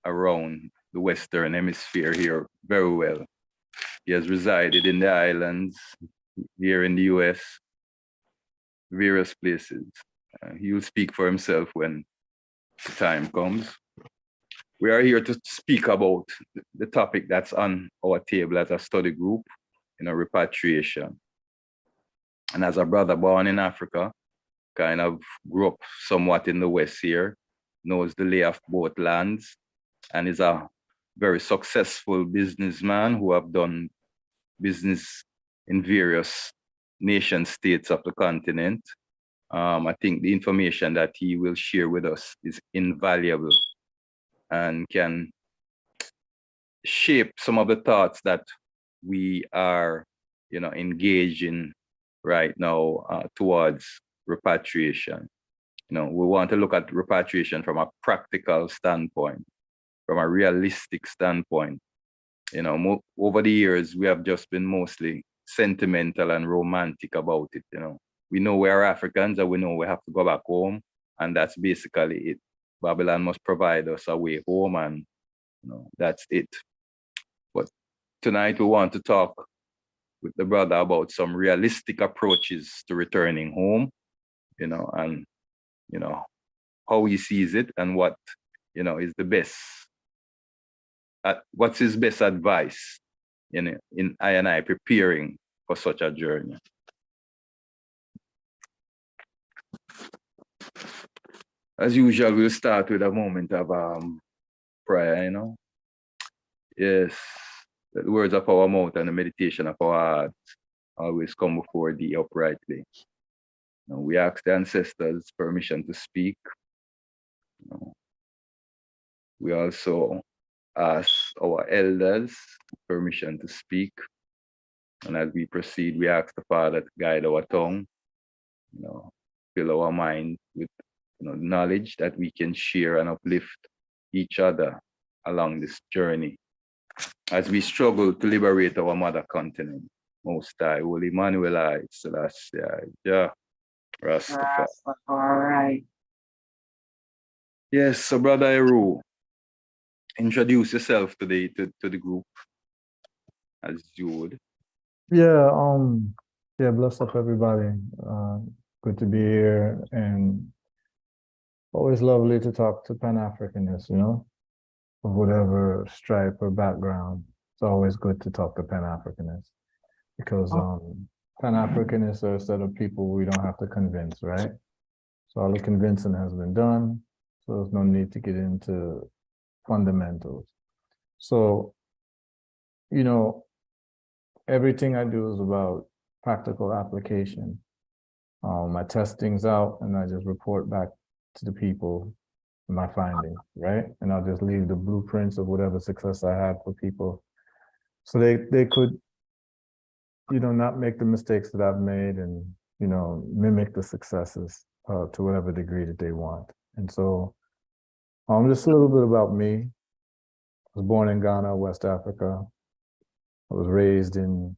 around the Western Hemisphere here very well. He has resided in the islands, here in the US, various places. He will speak for himself when the time comes. We are here to speak about the topic that's on our table as a study group, repatriation. And as a brother born in Africa, kind of grew up somewhat in the West here, knows the lay of both lands, and is a very successful businessman who have done business in various nation states of the continent. I think the information that he will share with us is invaluable and can shape some of the thoughts that we are, engaging right now towards repatriation. We want to look at repatriation from a practical standpoint, from a realistic standpoint. Over the years, we have just been mostly sentimental and romantic about it. We know we are Africans and we know we have to go back home, and that's basically it. Babylon must provide us a way home, and that's it. But tonight we want to talk with the brother about some realistic approaches to returning home, and how he sees it and what is the best. What's his best advice in I and I preparing for such a journey? As usual, we'll start with a moment of prayer, Yes, the words of our mouth and the meditation of our hearts always come before thee uprightly. We ask the ancestors permission to speak. We also ask our elders permission to speak. And as we proceed, we ask the Father to guide our tongue, fill our mind with knowledge that we can share and uplift each other along this journey as we struggle to liberate our mother continent. Most High, Holy Emmanuel, I, Selassie, yeah, Rastafari. Yes, so Brother Heru, introduce yourself to the group as you would. Yeah, bless up everybody. Good to be here, and always lovely to talk to Pan-Africanists, of whatever stripe or background. It's always good to talk to Pan-Africanists because Pan-Africanists are a set of people we don't have to convince, right? So all the convincing has been done, so there's no need to get into fundamentals. So, everything I do is about practical application. I test things out and I just report back to the people my findings, right? And I'll just leave the blueprints of whatever success I had for people so they could, not make the mistakes that I've made and, mimic the successes to whatever degree that they want. And so just a little bit about me. I was born in Ghana, West Africa. I was raised in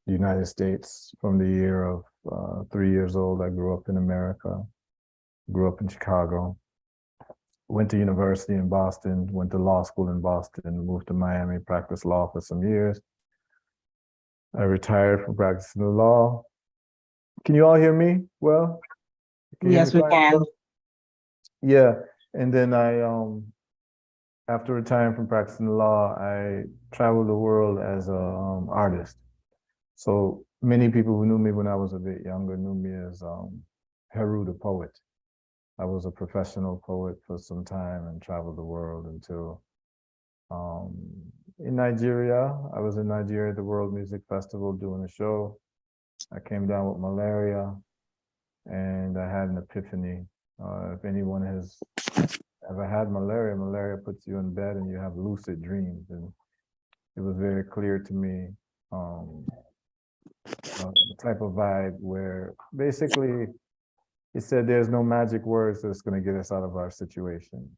the United States from the year of 3 years old. I grew up in America, grew up in Chicago, went to university in Boston, went to law school in Boston, moved to Miami, practiced law for some years. I retired from practicing the law. Can you all hear me well? Yes, we can. Yeah, and then after retiring from practicing the law, I traveled the world as an artist. So many people who knew me when I was a bit younger knew me as Heru the poet. I was a professional poet for some time and traveled the world until in Nigeria. I was in Nigeria at the World Music Festival doing a show. I came down with malaria and I had an epiphany. If anyone has ever had malaria, malaria puts you in bed and you have lucid dreams. And it was very clear to me the type of vibe where basically it said there's no magic words that's going to get us out of our situation.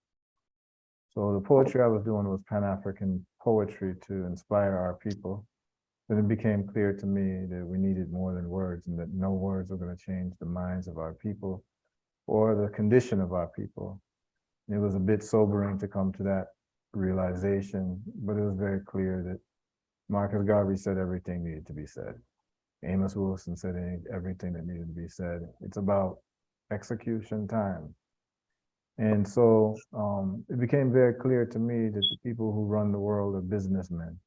So the poetry I was doing was Pan-African poetry to inspire our people. Then it became clear to me that we needed more than words and that no words are going to change the minds of our people or the condition of our people. It was a bit sobering to come to that realization, but it was very clear that Marcus Garvey said everything needed to be said. Amos Wilson said everything that needed to be said. It's about execution time. And so it became very clear to me that the people who run the world are businessmen.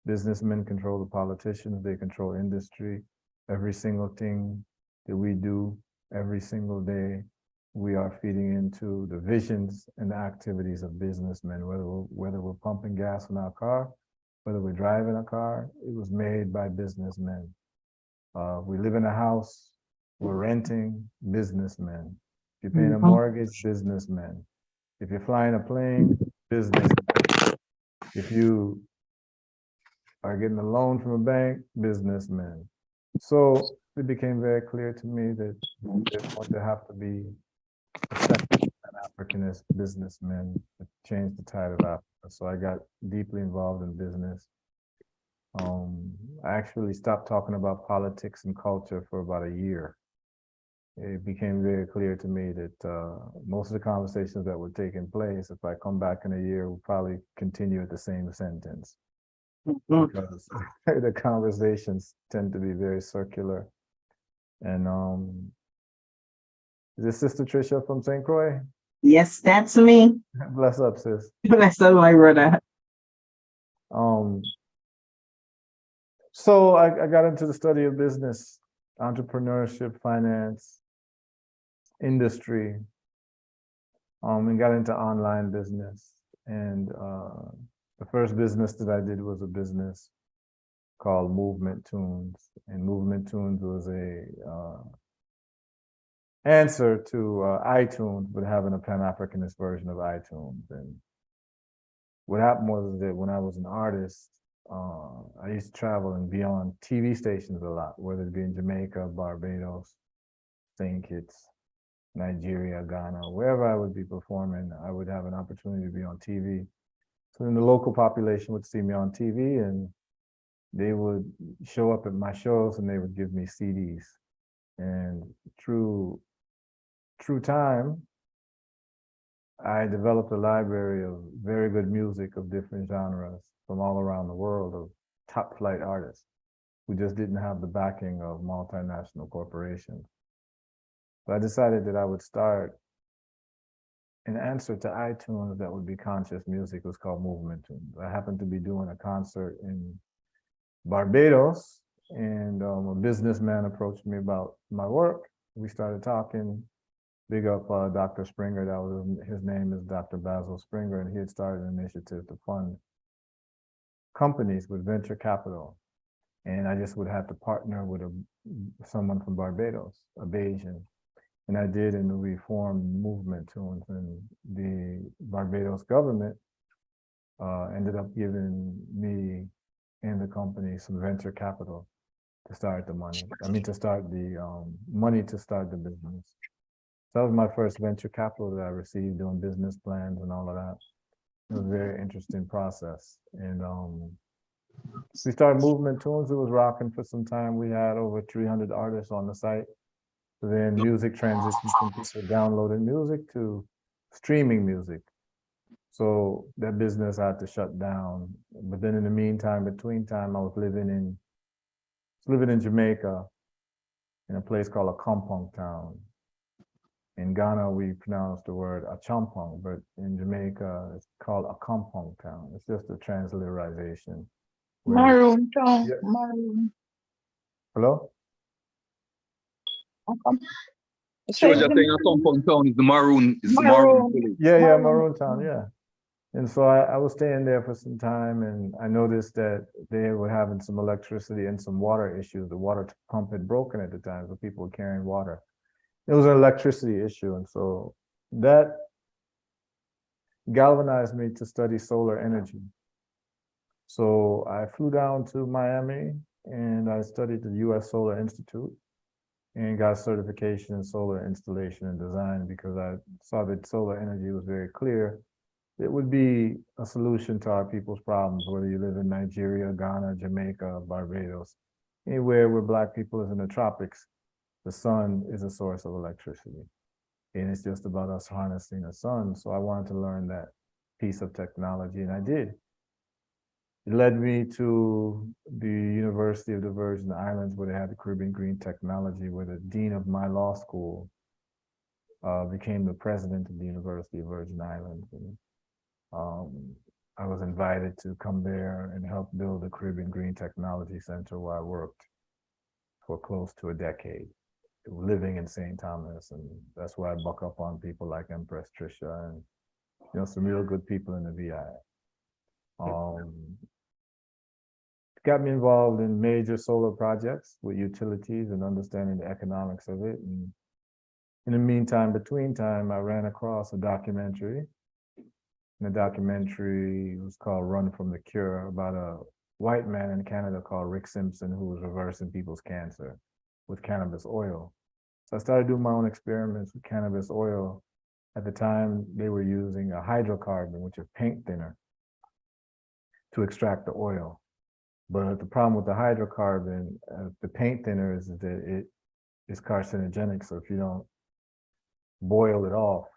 Businessmen control the politicians, they control industry. Every single thing that we do every single day, we are feeding into the visions and the activities of businessmen, whether we're pumping gas in our car, whether we're driving a car, it was made by businessmen. We live in a house, we're renting, businessmen. If you're paying a mortgage, businessmen. If you're flying a plane, businessmen. If you are getting a loan from a bank, businessmen. So it became very clear to me that there's going to have to be a second Africanist businessmen to change the tide of Africa. So I got deeply involved in business. I actually stopped talking about politics and culture for about a year. It became very clear to me that most of the conversations that were taking place, if I come back in a year, will probably continue at the same sentence. Because the conversations tend to be very circular. And is this Sister Tricia from St. Croix? Yes, that's me. Bless up, sis. Bless up, my brother. So I got into the study of business, entrepreneurship, finance, industry, and got into online business. And the first business that I did was a business called Movement Tunes. And Movement Tunes was a answer to iTunes, but having a Pan-Africanist version of iTunes. And what happened was that when I was an artist, I used to travel and be on TV stations a lot, whether it be in Jamaica, Barbados, St. Kitts, Nigeria, Ghana, wherever I would be performing, I would have an opportunity to be on TV. So then the local population would see me on TV and they would show up at my shows and they would give me CDs. And through time, I developed a library of very good music of different genres from all around the world of top flight artists who just didn't have the backing of multinational corporations. So I decided that I would start an answer to iTunes that would be conscious music. It was called Movement Tunes. I happened to be doing a concert in Barbados, and a businessman approached me about my work. We started talking. Big up Dr. Springer. That was his name is Dr. Basil Springer, and he had started an initiative to fund companies with venture capital. And I just would have to partner with someone from Barbados, a Bayesian. And I did, and we formed Movement Tunes, and the Barbados government ended up giving me and the company some venture capital to start the money. To start the money to start the business. So that was my first venture capital that I received, doing business plans and all of that. It was a very interesting process. And we started Movement Tunes. It was rocking for some time. We had over 300 artists on the site. So then music transitioned from people downloading music to streaming music. So that business had to shut down. But then in the meantime, between time, I was living in Jamaica in a place called a Kampong town. In Ghana, we pronounce the word Achampong, but in Jamaica, it's called a Kampong town. It's just a transliteration. Maroon town, Yeah. maroon. Hello? So just saying a compound town is the maroon, village. Yeah, Maroon town, yeah. And so I was staying there for some time, and I noticed that they were having some electricity and some water issues. The water pump had broken at the time, so people were carrying water. It was an electricity issue, and so that galvanized me to study solar energy. So I flew down to Miami, and I studied the U.S. Solar Institute and got certification in solar installation and design because I saw that solar energy was very clear. It would be a solution to our people's problems, whether you live in Nigeria, Ghana, Jamaica, Barbados, anywhere where Black people is in the tropics, the sun is a source of electricity. And it's just about us harnessing the sun. So I wanted to learn that piece of technology, and I did. It led me to the University of the Virgin Islands, where they had the Caribbean Green Technology, where the dean of my law school became the president of the University of Virgin Islands. And, I was invited to come there and help build the Caribbean Green Technology Center, where I worked for close to a decade, living in St. Thomas. And that's where I buck up on people like Empress Trisha and, you know, some real good people in the VI. Got me involved in major solar projects with utilities and understanding the economics of it. And in the meantime, between time, I ran across a documentary. And the documentary was called Run from the Cure, about a white man in Canada called Rick Simpson, who was reversing people's cancer with cannabis oil. So I started doing my own experiments with cannabis oil. At the time, they were using a hydrocarbon, which is paint thinner, to extract the oil. But the problem with the hydrocarbon, the paint thinner, is that it is carcinogenic. So if you don't boil it off,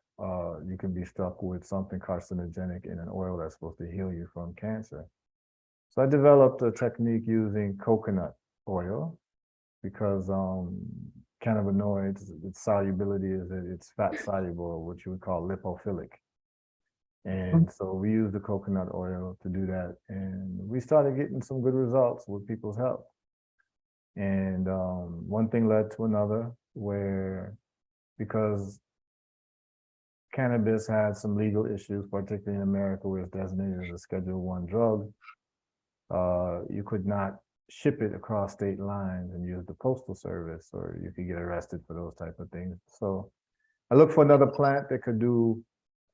you can be stuck with something carcinogenic in an oil that's supposed to heal you from cancer. So I developed a technique using coconut oil because cannabinoids, its solubility is that it's fat soluble, which you would call lipophilic. And so we used the coconut oil to do that. And we started getting some good results with people's health. And one thing led to another, where because cannabis had some legal issues, particularly in America, where it's designated as a Schedule I drug, you could not ship it across state lines and use the postal service, or you could get arrested for those type of things. So I looked for another plant that could do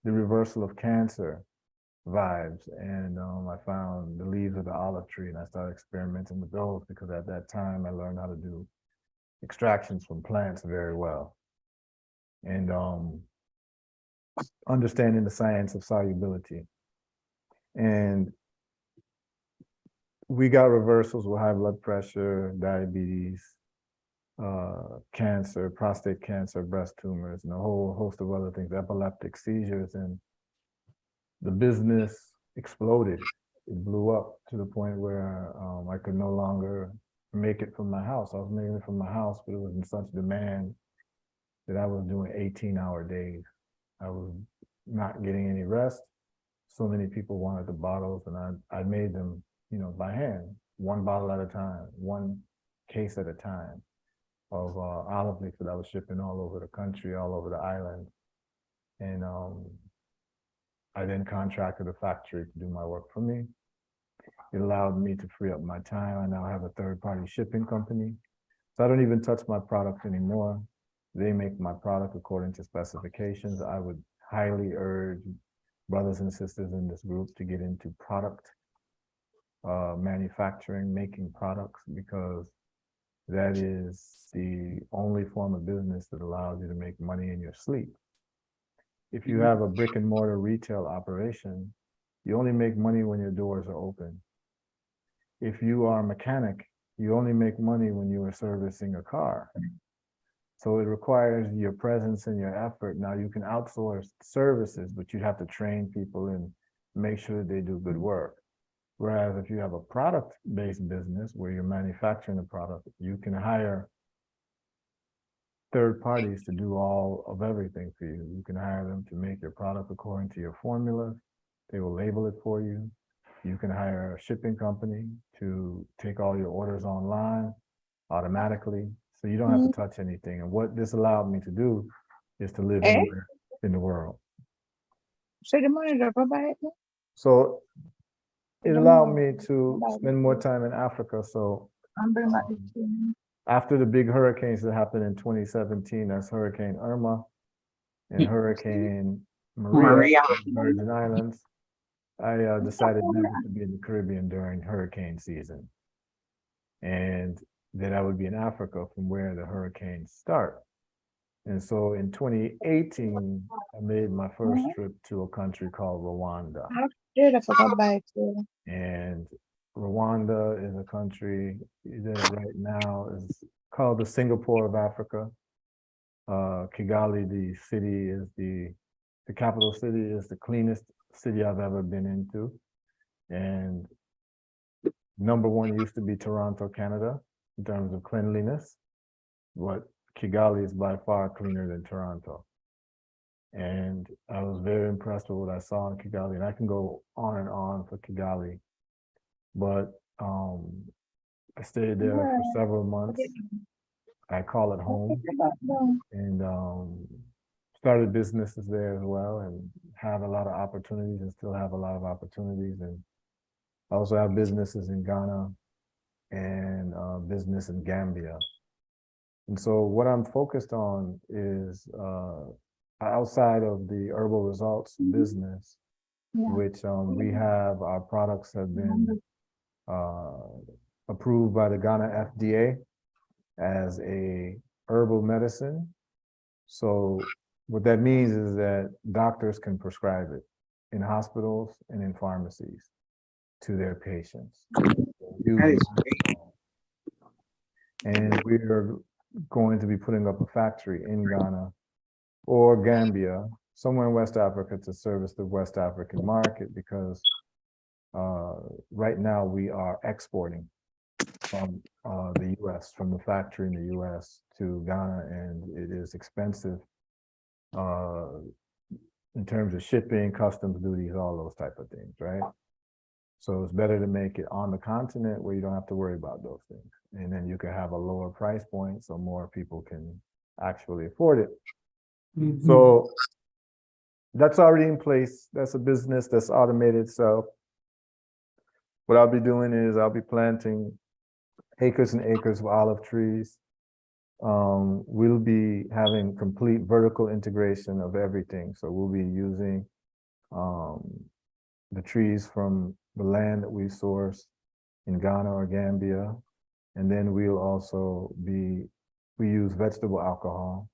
the reversal of cancer vibes. And I found the leaves of the olive tree, and I started experimenting with those because at that time I learned how to do extractions from plants very well. And understanding the science of solubility. And we got reversals with high blood pressure, diabetes, cancer, prostate cancer, breast tumors, and a whole host of other things, epileptic seizures. And the business exploded. It blew up to the point where I could no longer make it from my house. I was making it from my house, but it was in such demand that I was doing 18-hour days. I was not getting any rest. So many people wanted the bottles, and I made them, you know, by hand, one bottle at a time, one case at a time, of olive leaf that I was shipping all over the country, all over the island. And I then contracted a factory to do my work for me. It allowed me to free up my time. I now have a third-party shipping company. So I don't even touch my product anymore. They make my product according to specifications. I would highly urge brothers and sisters in this group to get into product manufacturing, making products, because that is the only form of business that allows you to make money in your sleep. If you have a brick and mortar retail operation, you only make money when your doors are open. If you are a mechanic, you only make money when you are servicing a car. So it requires your presence and your effort. Now you can outsource services, but you have to train people and make sure they do good work. Whereas if you have a product-based business where you're manufacturing a product, you can hire third parties to do all of everything for you. You can hire them to make your product according to your formula. They will label it for you. You can hire a shipping company to take all your orders online automatically. So you don't have to touch anything. And what this allowed me to do is to live anywhere in the world. So it allowed me to spend more time in Africa. So after the big hurricanes that happened in 2017, that's Hurricane Irma and Hurricane Maria, Virgin Islands, I decided never to be in the Caribbean during hurricane season. And that I would be in Africa from where the hurricanes start. And so in 2018, I made my first trip to a country called Rwanda. And Rwanda is a country that right now is called the Singapore of Africa. Kigali, the city, is the capital city, is the cleanest city I've ever been into. And number one used to be Toronto, Canada, in terms of cleanliness, but Kigali is by far cleaner than Toronto. And I was very impressed with what I saw in Kigali, and I can go on and on for Kigali, but I stayed there for several months. I call it home, and started businesses there as well, and have a lot of opportunities, and still have a lot of opportunities. And I also have businesses in Ghana and business in Gambia. And so what I'm focused on is outside of the herbal results business, which we have, our products have been approved by the Ghana FDA as a herbal medicine. So what that means is that doctors can prescribe it in hospitals and in pharmacies to their patients. And we are going to be putting up a factory in Ghana or Gambia, somewhere in West Africa, to service the West African market, because right now we are exporting from the US, from the factory in the US to Ghana, and it is expensive in terms of shipping, customs duties, all those type of things, right? So it's better to make it on the continent where you don't have to worry about those things. And then you can have a lower price point so more people can actually afford it. Mm-hmm. So that's already in place. That's a business that's automated. So what I'll be doing is I'll be planting acres and acres of olive trees. We'll be having complete vertical integration of everything. So we'll be using the trees from the land that we source in Ghana or Gambia. And then we'll also we use vegetable alcohol.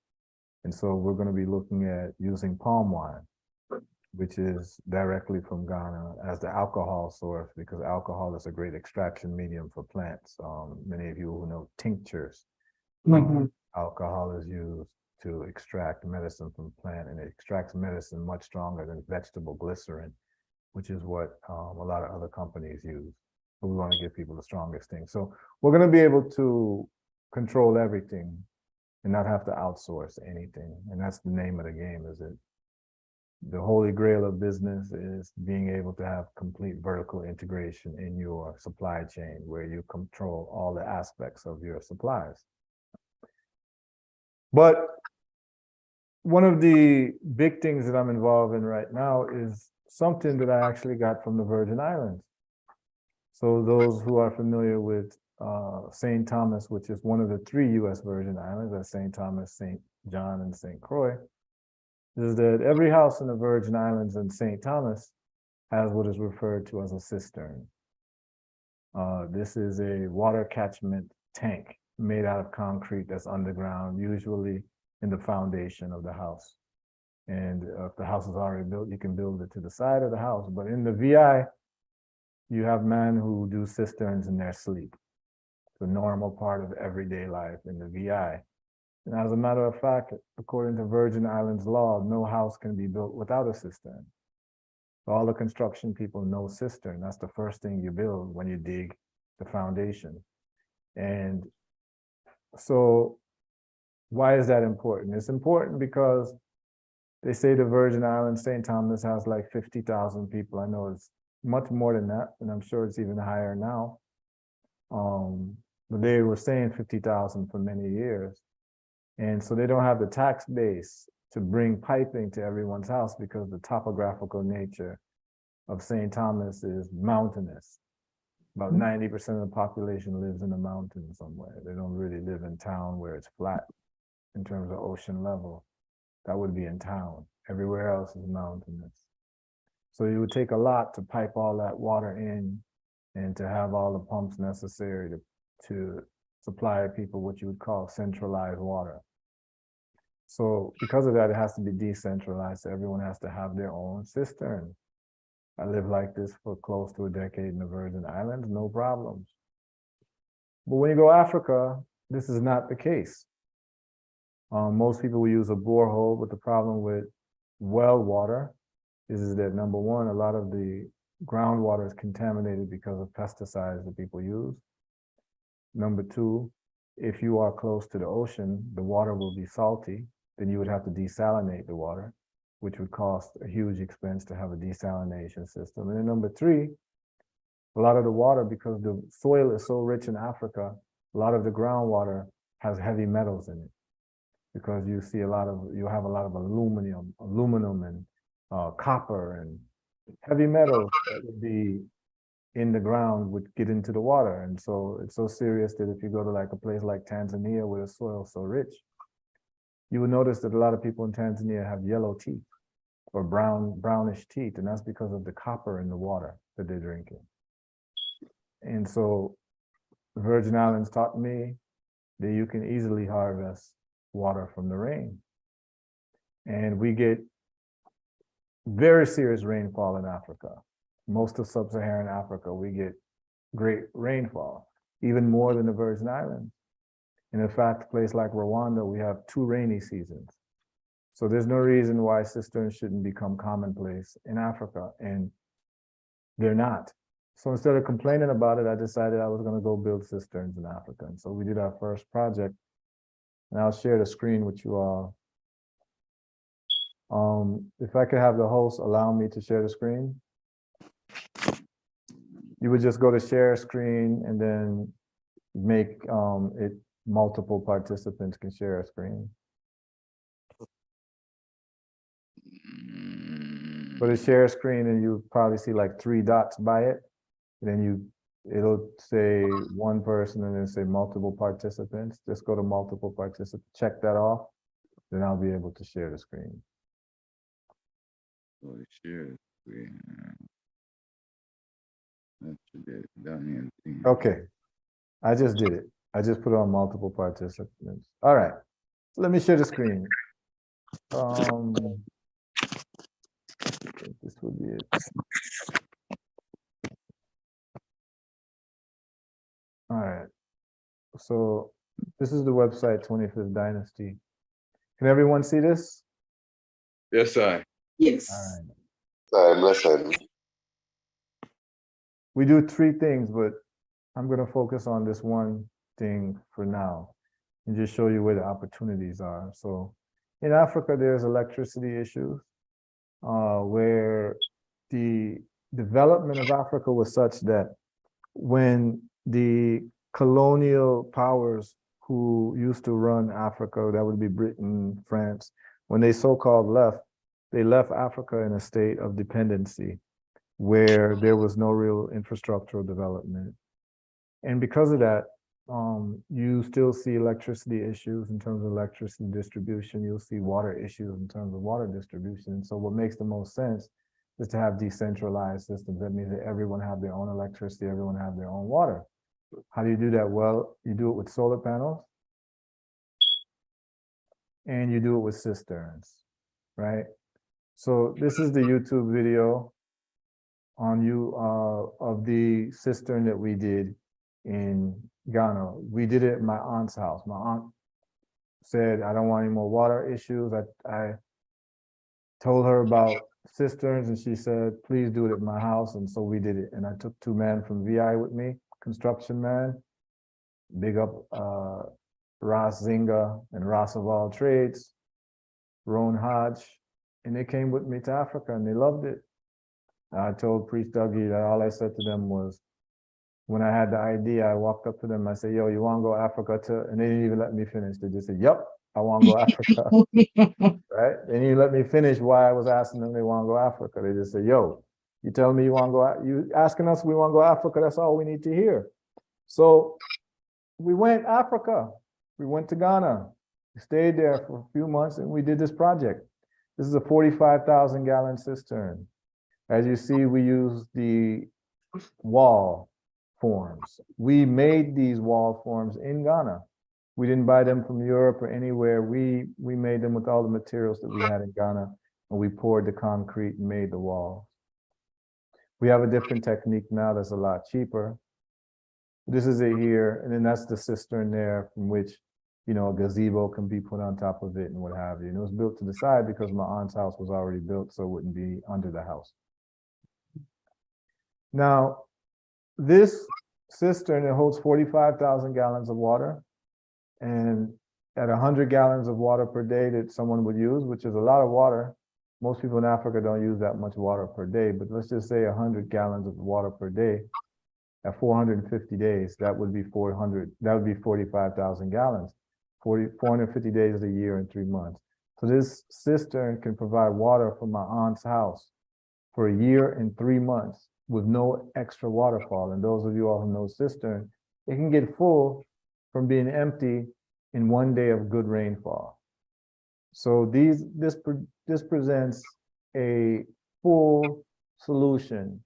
And so we're going to be looking at using palm wine, which is directly from Ghana, as the alcohol source, because alcohol is a great extraction medium for plants. Many of you who know tinctures, alcohol is used to extract medicine from plant, and it extracts medicine much stronger than vegetable glycerin, which is what a lot of other companies use. But we want to give people the strongest thing. So we're going to be able to control everything and not have to outsource anything. And that's the name of the game, is it? The holy grail of business is being able to have complete vertical integration in your supply chain, where you control all the aspects of your supplies. But one of the big things that I'm involved in right now is something that I actually got from the Virgin Islands. So those who are familiar with St. Thomas, which is one of the 3 U.S. Virgin Islands, that's St. Thomas, St. John, and St. Croix, is that every house in the Virgin Islands and St. Thomas has what is referred to as a cistern. This is a water catchment tank made out of concrete that's underground, usually in the foundation of the house. And if the house is already built, you can build it to the side of the house. But in the VI, you have men who do cisterns in their sleep. It's a normal part of everyday life in the VI. And as a matter of fact, according to Virgin Islands law, no house can be built without a cistern. So all the construction people know cistern. That's the first thing you build when you dig the foundation. And so why is that important? It's important because they say the Virgin Islands, St. Thomas, has like 50,000 people. I know it's much more than that, and I'm sure it's even higher now. But they were saying 50,000 for many years. And so they don't have the tax base to bring piping to everyone's house, because the topographical nature of St. Thomas is mountainous. About 90% of the population lives in the mountains somewhere. They don't really live in town where it's flat in terms of ocean level. That would be in town. Everywhere else is mountainous. So it would take a lot to pipe all that water in and to have all the pumps necessary to supply people what you would call centralized water. So because of that, it has to be decentralized. So everyone has to have their own cistern. I lived like this for close to a decade in the Virgin Islands, no problems. But when you go to Africa, this is not the case. Most people will use a borehole, but the problem with well water is that number one, a lot of the groundwater is contaminated because of pesticides that people use. Number two, if you are close to the ocean, the water will be salty, then you would have to desalinate the water, which would cost a huge expense to have a desalination system. And then number three, a lot of the water, because the soil is so rich in Africa, a lot of the groundwater has heavy metals in it, because you have a lot of aluminum and copper and heavy metals that would be in the ground would get into the water. And so it's so serious that if you go to like a place like Tanzania where the soil is so rich, you will notice that a lot of people in Tanzania have yellow teeth or brownish teeth, and that's because of the copper in the water that they're drinking. And so the Virgin Islands taught me that you can easily harvest water from the rain. And we get very serious rainfall in Africa. Most of sub-Saharan Africa, we get great rainfall, even more than the Virgin Islands. And in fact, a place like Rwanda, we have 2 rainy seasons. So there's no reason why cisterns shouldn't become commonplace in Africa, and they're not. So instead of complaining about it, I decided I was going to go build cisterns in Africa. And so we did our first project, and I'll share the screen with you all. If I could have the host allow me to share the screen. You would just go to share screen and then make it multiple participants can share a screen. But a share screen, and you probably see like 3 dots by it. And then it'll say one person and then say multiple participants. Just go to multiple participants, check that off, then I'll be able to share the screen. Oh, share screen. That's the Ghanaian thing. Okay, I just did it. I just put on multiple participants. All right, so let me share the screen. This would be it. All right, so this is the website 25th Dynasty. Can everyone see this? Yes, I. Yes. All right. We do 3 things, but I'm going to focus on this one thing for now and just show you where the opportunities are. So in Africa, there's electricity issues where the development of Africa was such that when the colonial powers who used to run Africa, that would be Britain, France, when they so-called left, they left Africa in a state of dependency where there was no real infrastructural development. And because of that, you still see electricity issues in terms of electricity distribution. You'll see water issues in terms of water distribution. And so what makes the most sense is to have decentralized systems. That means that everyone have their own electricity, everyone have their own water. How do you do that? Well, you do it with solar panels and you do it with cisterns, right? So this is the YouTube video on of the cistern that we did in Ghana. We did it at my aunt's house. My aunt said, I don't want any more water issues. I told her about cisterns and she said, please do it at my house. And so we did it. And I took 2 men from VI with me, construction man, big up Ras Zinga and Ras of all trades, Ron Hodge, and they came with me to Africa and they loved it. I told Priest Dougie that all I said to them was, when I had the idea, I walked up to them, I said, yo, you want to go Africa too? And they didn't even let me finish. They just said, yep, I want to go Africa, right? They didn't even let me finish why I was asking them they want to go Africa. They just said, yo, you telling me you want to go, you asking us we want to go Africa, that's all we need to hear. So we went Africa. We went to Ghana. We stayed there for a few months and we did this project. This is a 45,000 gallon cistern. As you see, we use the wall forms. We made these wall forms in Ghana. We didn't buy them from Europe or anywhere. We made them with all the materials that we had in Ghana, and we poured the concrete and made the wall. We have a different technique now that's a lot cheaper. This is it here, and then that's the cistern there from which you know, a gazebo can be put on top of it and what have you. And it was built to the side because my aunt's house was already built, so it wouldn't be under the house. Now, this cistern, it holds 45,000 gallons of water, and at 100 gallons of water per day that someone would use, which is a lot of water. Most people in Africa don't use that much water per day, but let's just say 100 gallons of water per day. At 450 days, that would be 45,000 gallons. 450 days a year and 3 months. So this cistern can provide water for my aunt's house for a year and 3 months with no extra waterfall. And those of you all who know cistern, it can get full from being empty in 1 day of good rainfall. So this presents a full solution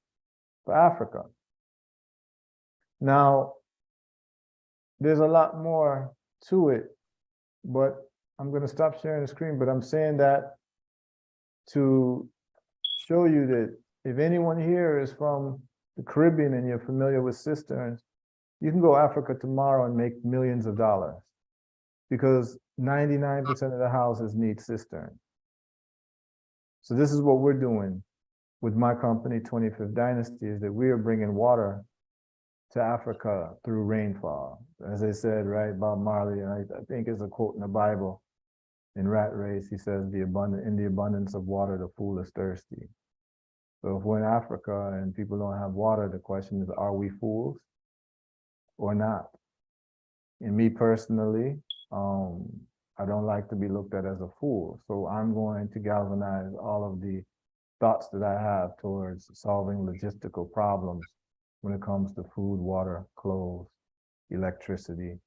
for Africa. Now, there's a lot more to it, but I'm going to stop sharing the screen. But I'm saying that to show you that if anyone here is from the Caribbean and you're familiar with cisterns, you can go Africa tomorrow and make millions of dollars because 99% of the houses need cisterns. So this is what we're doing with my company, 25th Dynasty, is that we are bringing water to Africa through rainfall. As I said, right, Bob Marley, and I think it's a quote in the Bible, in Rat Race, he says, in the abundance of water, the fool is thirsty. So if we're in Africa and people don't have water, the question is, are we fools or not? And me personally, I don't like to be looked at as a fool. So I'm going to galvanize all of the thoughts that I have towards solving logistical problems when it comes to food, water, clothes, electricity,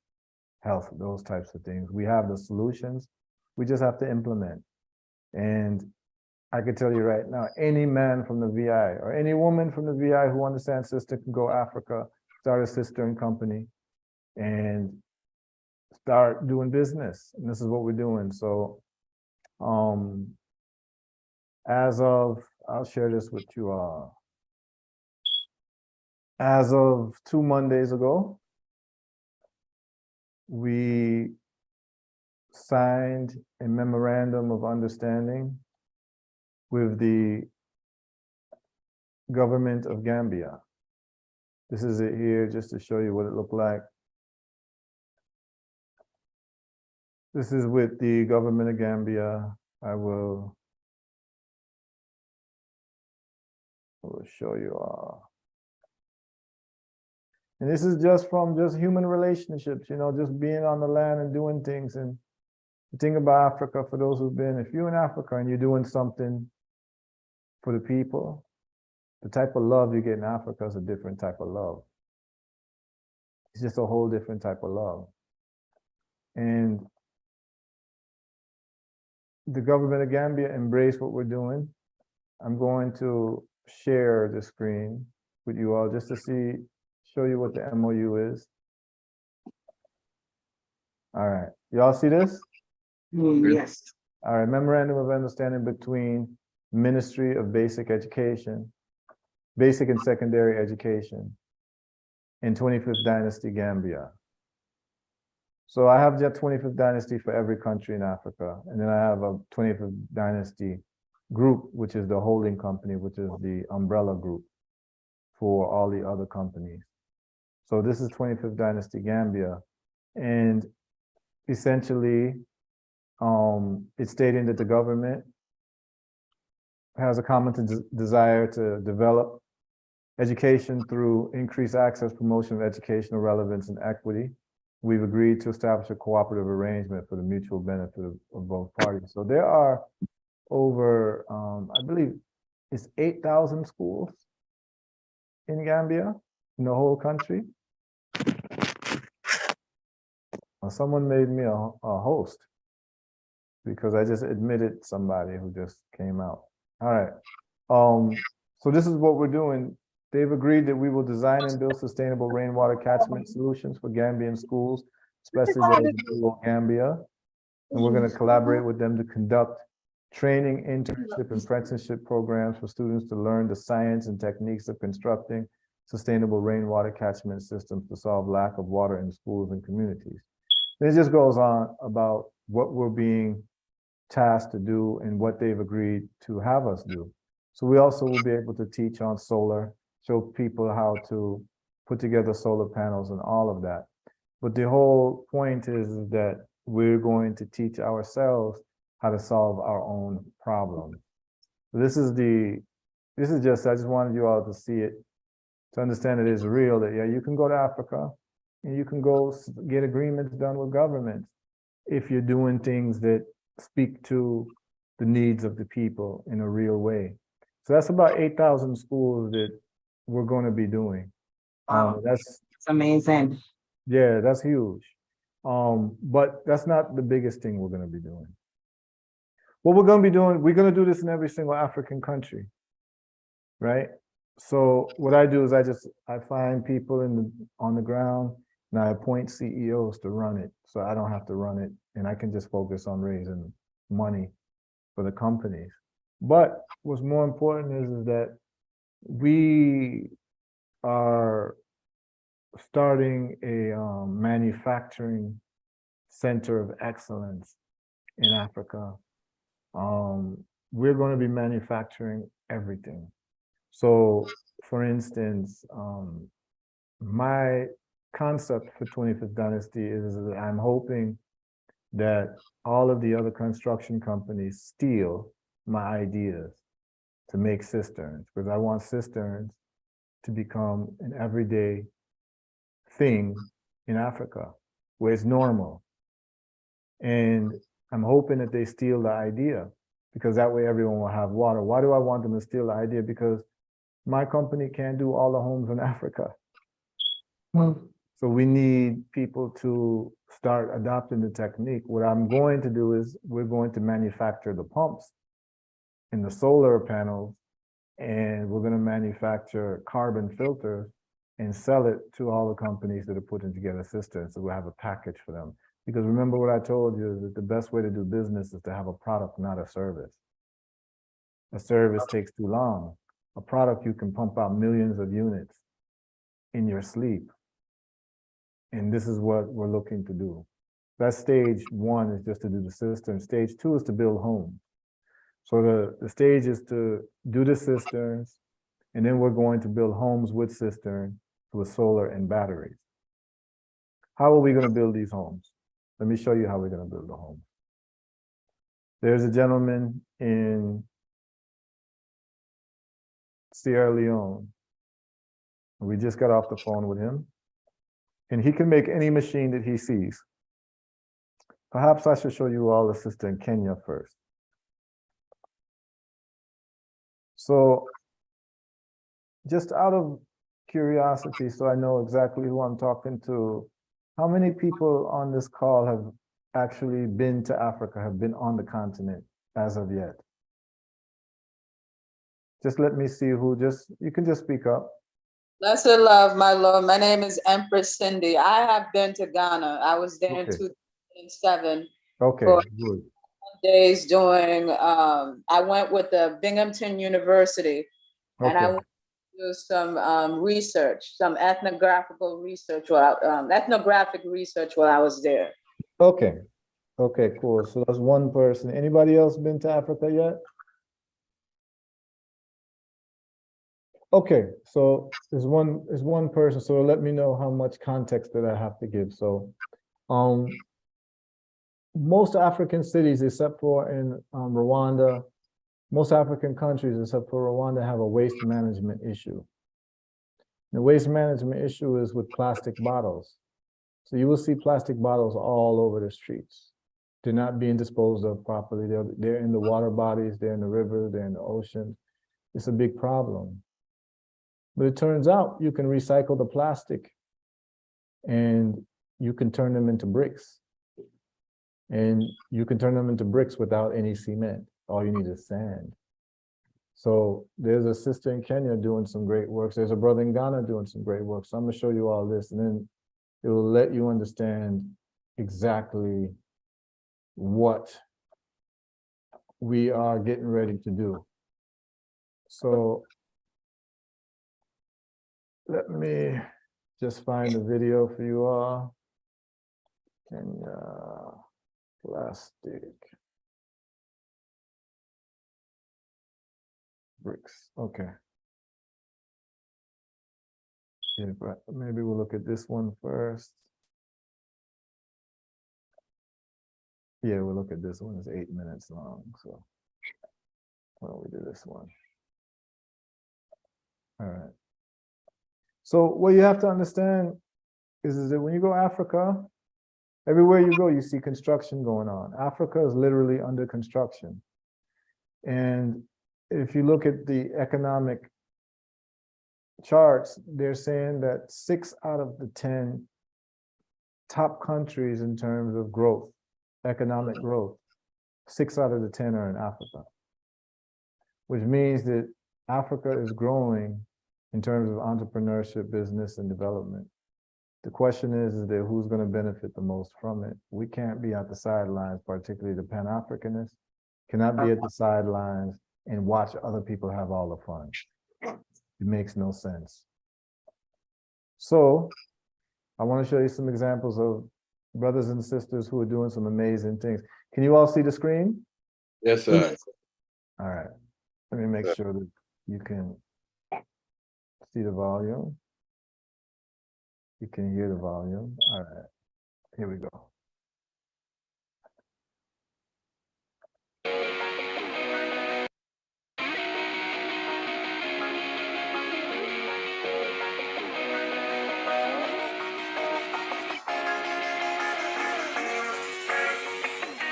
health, those types of things. We have the solutions. We just have to implement. And I can tell you right now, any man from the VI or any woman from the VI who understands cistern can go Africa, start a cistern company, and start doing business. And this is what we're doing. So as of, I'll share this with you all. As of 2 Mondays ago, we signed a memorandum of understanding with the government of Gambia. This is it here, just to show you what it looked like. This is with the government of Gambia. I will show you all. And this is just from just human relationships, you know, just being on the land and doing things. And the thing about Africa, for those who've been, if you're in Africa and you're doing something for the people, the type of love you get in Africa is a different type of love. It's just a whole different type of love. And the government of Gambia embraced what we're doing. I'm going to share the screen with you all just to show you what the MOU is. All right, y'all see this? Yes. All right, memorandum of understanding between Ministry of Basic Education, Basic and Secondary Education, and 25th Dynasty Gambia. So I have that 25th Dynasty for every country in Africa. And then I have a 25th Dynasty group, which is the holding company, which is the umbrella group for all the other companies. So this is 25th Dynasty Gambia. And essentially, it's stating that the government has a common desire to develop education through increased access, promotion of educational relevance and equity. We've agreed to establish a cooperative arrangement for the mutual benefit of both parties. So there are over, I believe it's 8,000 schools in Gambia, in the whole country. Well, someone made me a host because I just admitted somebody who just came out. All right. So this is what we're doing. They've agreed that we will design and build sustainable rainwater catchment solutions for Gambian schools, especially those in rural Gambia. And we're going to collaborate with them to conduct training, internship, and apprenticeship programs for students to learn the science and techniques of constructing sustainable rainwater catchment systems to solve lack of water in schools and communities. It just goes on about what we're being tasked to do and what they've agreed to have us do. So we also will be able to teach on solar, show people how to put together solar panels and all of that. But the whole point is that we're going to teach ourselves how to solve our own problems. This is just, I just wanted you all to see it, to understand it is real, that yeah, you can go to Africa and you can go get agreements done with governments if you're doing things that speak to the needs of the people in a real way. So that's about 8,000 schools that we're going to be doing. Wow. That's Amazing. Yeah, that's huge. But that's not the biggest thing we're going to be doing. What we're going to be doing, we're going to do this in every single African country, right? So what I do is I find people on the ground and I appoint CEOs to run it. So I don't have to run it and I can just focus on raising money for the companies. But what's more important is that we are starting a manufacturing center of excellence in Africa. We're going to be manufacturing everything. So, for instance, my concept for 25th Dynasty is that I'm hoping that all of the other construction companies steal my ideas to make cisterns, because I want cisterns to become an everyday thing in Africa where it's normal. And I'm hoping that they steal the idea, because that way everyone will have water. Why do I want them to steal the idea? Because my company can't do all the homes in Africa. So we need people to start adopting the technique. What I'm going to do is we're going to manufacture the pumps and the solar panels, and we're going to manufacture carbon filters and sell it to all the companies that are putting together cisterns. So we'll have a package for them. Because remember what I told you is that the best way to do business is to have a product, not a service. A service takes too long. A product, you can pump out millions of units in your sleep. And this is what we're looking to do. That's stage one, is just to do the cistern. Stage two is to build homes. So the stage is to do the cisterns, and then we're going to build homes with cisterns, with solar and batteries. How are we going to build these homes? Let me show you how we're going to build a home. There's a gentleman in Sierra Leone. We just got off the phone with him, and he can make any machine that he sees. Perhaps I should show you all the sister in Kenya first. So just out of curiosity, so I know exactly who I'm talking to, how many people on this call have actually been to Africa, have been on the continent as of yet? Just let me see who, you can just speak up. Blessed love, my Lord. My name is Empress Cindy. I have been to Ghana. I was there in 2007. Okay, for good. days doing, I went with the Binghamton University, and I went to do some research, some ethnographic research while I was there. Okay, okay, cool. So that's one person. Anybody else been to Africa yet? Okay, so there's one person. So let me know how much context that I have to give. So, most African cities, except for in Rwanda, most African countries, except for Rwanda, have a waste management issue. The waste management issue is with plastic bottles. So you will see plastic bottles all over the streets. They're not being disposed of properly. They're in the water bodies, they're in the rivers, they're in the ocean. It's a big problem. But it turns out you can recycle the plastic and you can turn them into bricks. And you can turn them into bricks without any cement. All you need is sand. So there's a sister in Kenya doing some great work. There's a brother in Ghana doing some great work. So I'm gonna show you all this, and then it will let you understand exactly what we are getting ready to do. So let me just find the video for you all. Kenya, plastic. Bricks, okay. Yeah, but maybe we'll look at this one first. Yeah, we'll look at this one. It's 8 minutes long, so why don't we do this one? All right. So what you have to understand is that when you go Africa, everywhere you go, you see construction going on. Africa is literally under construction. And if you look at the economic charts, they're saying that 6 out of the 10 top countries in terms of growth, economic growth, 6 out of the 10 are in Africa, which means that Africa is growing in terms of entrepreneurship, business, and development. The question is that who's going to benefit the most from it? We can't be at the sidelines, particularly the Pan-Africanists, cannot be at the sidelines and watch other people have all the fun. It makes no sense. So I want to show you some examples of brothers and sisters who are doing some amazing things. Can you all see the screen? Yes, sir. All right. Let me make sure that you can see the volume. You can hear the volume. All right. Here we go.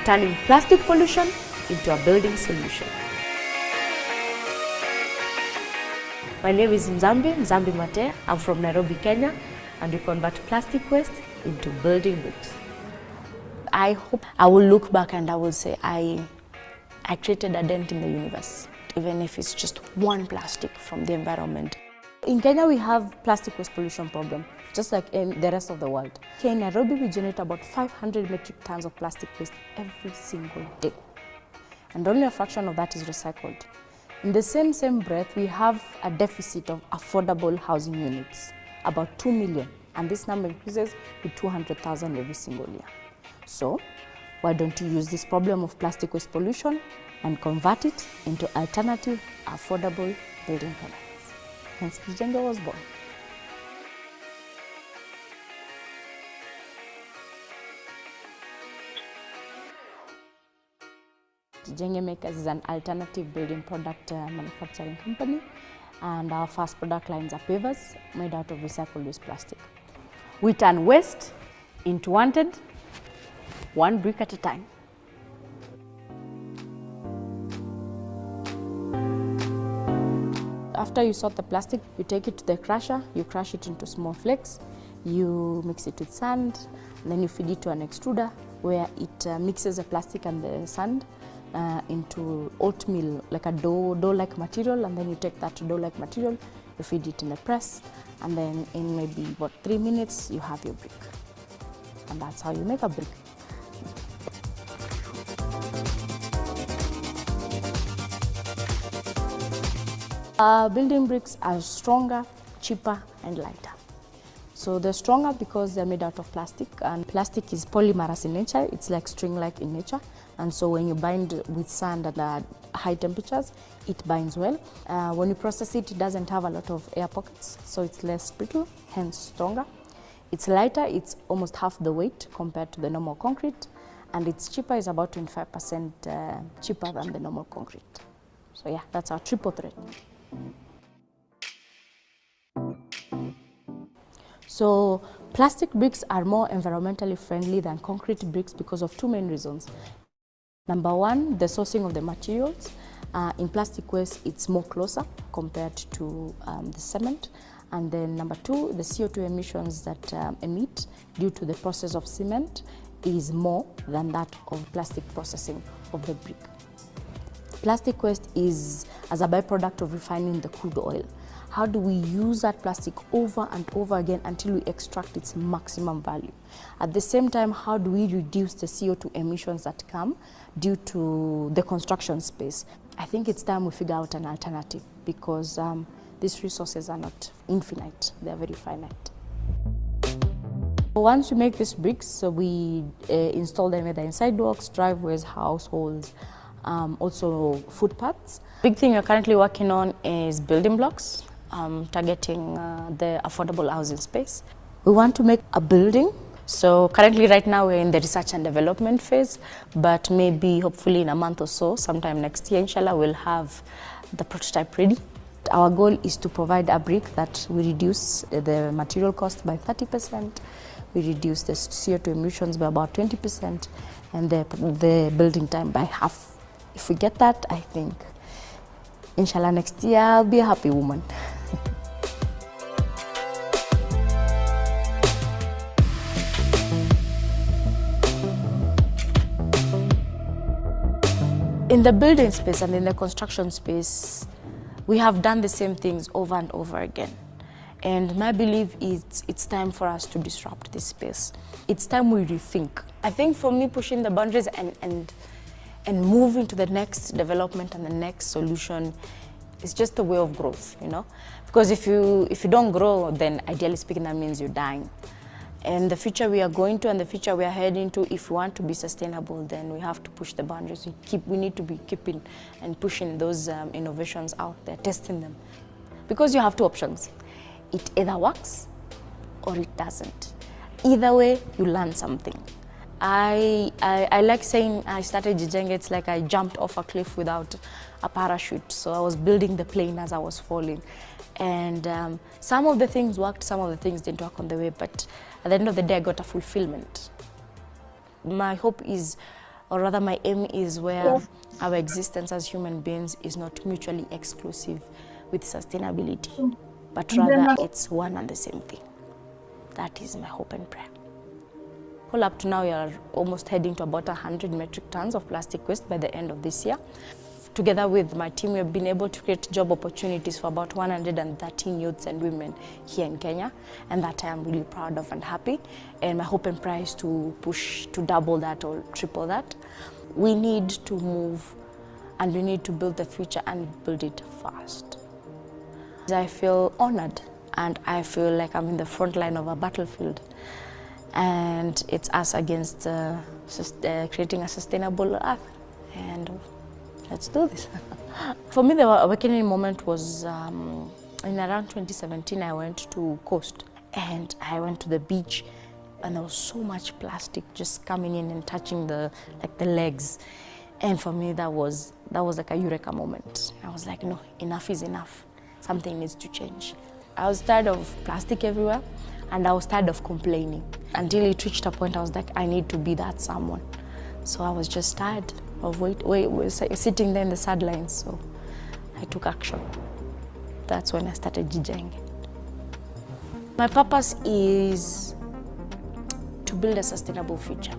Turning plastic pollution into a building solution. My name is Nzambi Mate. I'm from Nairobi, Kenya, and we convert plastic waste into building bricks. I hope I will look back and I will say I created a dent in the universe, even if it's just one plastic from the environment. In Kenya, we have plastic waste pollution problem, just like in the rest of the world. Here in Nairobi, we generate about 500 metric tons of plastic waste every single day. And only a fraction of that is recycled. In the same breath, we have a deficit of affordable housing units, about 2 million. And this number increases with 200,000 every single year. So why don't you use this problem of plastic waste pollution and convert it into alternative, affordable building products? Hence, Kijenge was born. Kijenge Makers is an alternative building product manufacturing company, and our first product lines are pavers made out of recycled waste plastic. We turn waste into wanted, one brick at a time. After you sort the plastic, you take it to the crusher, you crush it into small flakes, you mix it with sand, and then you feed it to an extruder where it mixes the plastic and the sand into oatmeal, like a dough-like material, and then you take that dough-like material, you feed it in a press, and then in maybe about 3 minutes, you have your brick. And that's how you make a brick. Building bricks are stronger, cheaper, and lighter. So they're stronger because they're made out of plastic, and plastic is polymerous in nature. It's like string-like in nature. And so when you bind with sand at high temperatures, it binds well. When you process it, it doesn't have a lot of air pockets, so it's less brittle, hence stronger. It's lighter, it's almost half the weight compared to the normal concrete, and it's cheaper, it's about 25% cheaper than the normal concrete. So yeah, that's our triple threat. So plastic bricks are more environmentally friendly than concrete bricks because of 2 main reasons. Number one, the sourcing of the materials. In plastic waste, it's more closer compared to the cement. And then number two, the CO2 emissions that emit due to the process of cement is more than that of plastic processing of the brick. Plastic waste is as a byproduct of refining the crude oil. How do we use that plastic over and over again until we extract its maximum value? At the same time, how do we reduce the CO2 emissions that come due to the construction space? I think it's time we figure out an alternative because these resources are not infinite, they're very finite. Once we make these bricks, so we install them either in sidewalks, driveways, households, also footpaths. Big thing we're currently working on is building blocks, targeting the affordable housing space. We want to make a building. So currently right now we're in the research and development phase, but maybe hopefully in a month or so, sometime next year, inshallah, we'll have the prototype ready. Our goal is to provide a brick that we reduce the material cost by 30%, we reduce the CO2 emissions by about 20%, and the building time by half. If we get that, I think, inshallah, next year I'll be a happy woman. In the building space and in the construction space, we have done the same things over and over again. And my belief is it's time for us to disrupt this space. It's time we rethink. I think for me, pushing the boundaries and moving to the next development and the next solution is just a way of growth, you know? Because if you don't grow, then ideally speaking, that means you're dying. And the future we are going to and the future we are heading to, if we want to be sustainable, then we have to push the boundaries. We need to be keeping and pushing those innovations out there, testing them. Because you have two options. It either works or it doesn't. Either way, you learn something. I like saying I started Jijenge, it's like I jumped off a cliff without a parachute. So I was building the plane as I was falling. And some of the things worked, some of the things didn't work on the way, but at the end of the day, I got a fulfillment. My hope is, or rather my aim is where our existence as human beings is not mutually exclusive with sustainability, but rather it's one and the same thing. That is my hope and prayer. Well, up to now, we are almost heading to about 100 metric tons of plastic waste by the end of this year. Together with my team, we have been able to create job opportunities for about 113 youths and women here in Kenya, and that I am really proud of and happy. And my hope and prayer is to push to double that or triple that. We need to move and we need to build the future and build it fast. I feel honored and I feel like I'm in the front line of a battlefield. And it's us against creating a sustainable earth. And let's do this. For me, the awakening moment was in around 2017. I went to Coast and I went to the beach, and there was so much plastic just coming in and touching the legs. And for me, that was like a eureka moment. I was like, no, enough is enough. Something needs to change. I was tired of plastic everywhere, and I was tired of complaining. Until it reached a point, I was like, I need to be that someone. So I was just tired of sitting there in the sidelines, so I took action. That's when I started Jijenge. My purpose is to build a sustainable future,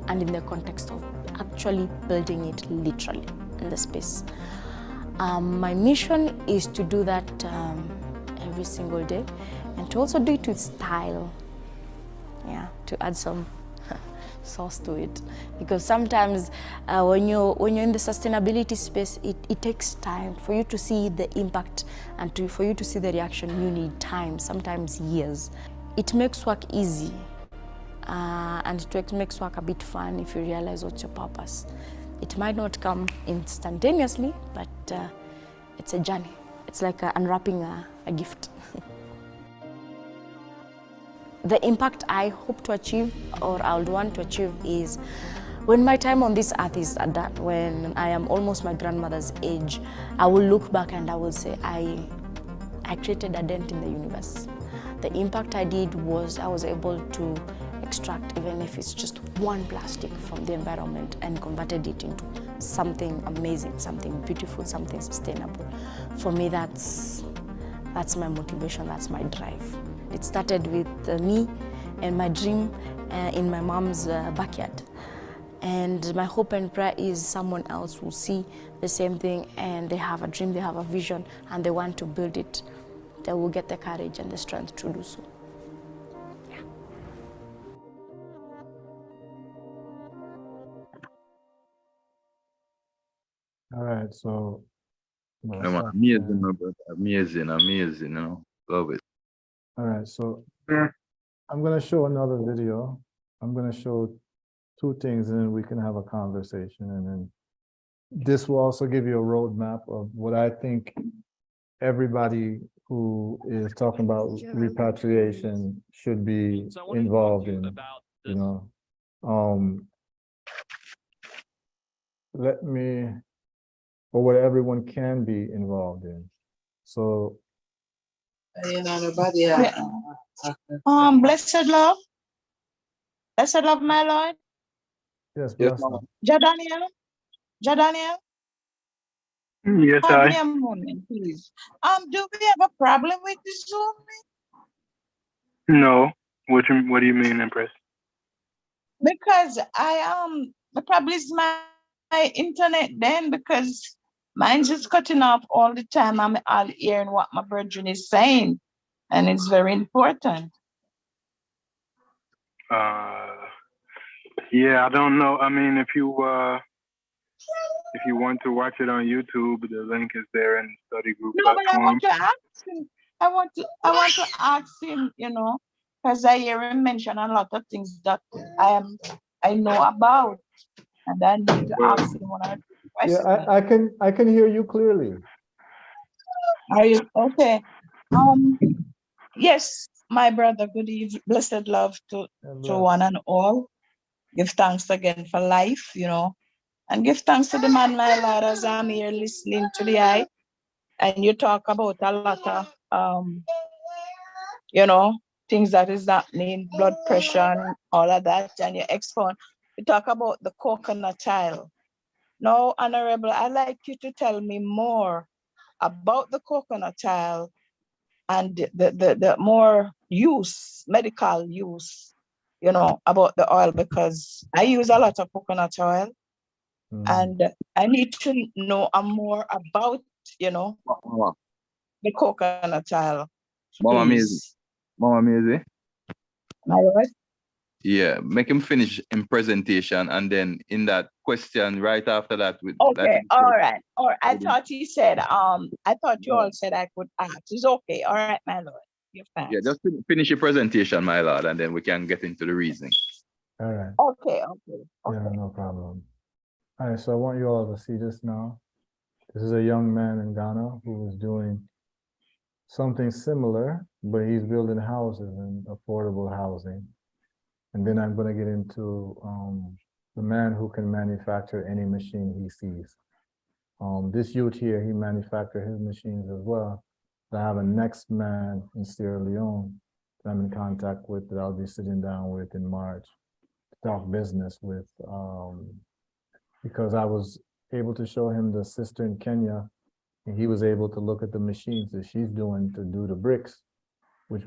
and in the context of actually building it literally in the space. My mission is to do that every single day, and to also do it with style, to add some sauce to it, because sometimes when you're in the sustainability space, it takes time for you to see the impact, and for you to see the reaction. You need time, sometimes years. It makes work easy, and it makes work a bit fun if you realize what's your purpose. It might not come instantaneously, but it's a journey. It's like unwrapping a gift. The impact I hope to achieve, or I would want to achieve, is when my time on this earth is done, when I am almost my grandmother's age, I will look back and I will say, I created a dent in the universe. The impact I did was I was able to extract, even if it's just one plastic from the environment, and converted it into something amazing, something beautiful, something sustainable. For me, that's my motivation, that's my drive. It started with me and my dream in my mom's backyard. And my hope and prayer is someone else will see the same thing, and they have a dream, they have a vision, and they want to build it. They will get the courage and the strength to do so. All right, so Amazing, my brother. Amazing, you know. Love it. all right, so I'm gonna show another video. I'm gonna show two things and then we can have a conversation. And then this will also give you a roadmap of what I think everybody who is talking about repatriation should be involved in, you know. Let me, or what everyone can be involved in. So Blessed love, my Lord. yes, Yes, bless Mama. them. Jadaniel, Yes, give me I. a moment, please. Do we have a problem with the Zoom? No. What do you mean, Empress? Because the problem is my internet then, because mine's just cutting off all the time. I'm all hearing what my brethren is saying, and it's very important. Yeah, I don't know. I mean, if you want to watch it on YouTube, the link is there in the study group No, but I platform. want to ask him. I want to ask him, because I hear him mention a lot of things that I know about, and I need to ask him one or two questions. Yeah, I can hear you clearly. Are you okay? Yes, my brother, good evening, blessed love to one and all. Give thanks again for life, and give thanks to the man, my Lord, as I'm here listening to the eye. And you talk about a lot of, things that is happening, blood pressure and all of that, and you expound. You talk about the coconut oil. Now, Honorable, I'd like you to tell me more about the coconut oil and the more use, medical use, about the oil, because I use a lot of coconut oil, and I need to know more about, Mama. the coconut oil. Mama Please. Maisie. My Lord? Yeah, make him finish in presentation and then in that question right after that. Okay, all right. Or I thought he said, I thought you all said I could ask. It's okay. All right, my Lord. Give thanks. Yeah, just finish your presentation, my Lord, and then we can get into the reasoning. All right. Okay. Yeah, no problem. All right, so I want you all to see this now. This is a young man in Ghana who is doing something similar, but he's building houses and affordable housing. And then I'm going to get into the man who can manufacture any machine he sees. This youth here, he manufactured his machines as well. I have a next man in Sierra Leone that I'm in contact with, that I'll be sitting down with in March to talk business with, because I was able to show him the sister in Kenya, and he was able to look at the machines that she's doing to do the bricks, which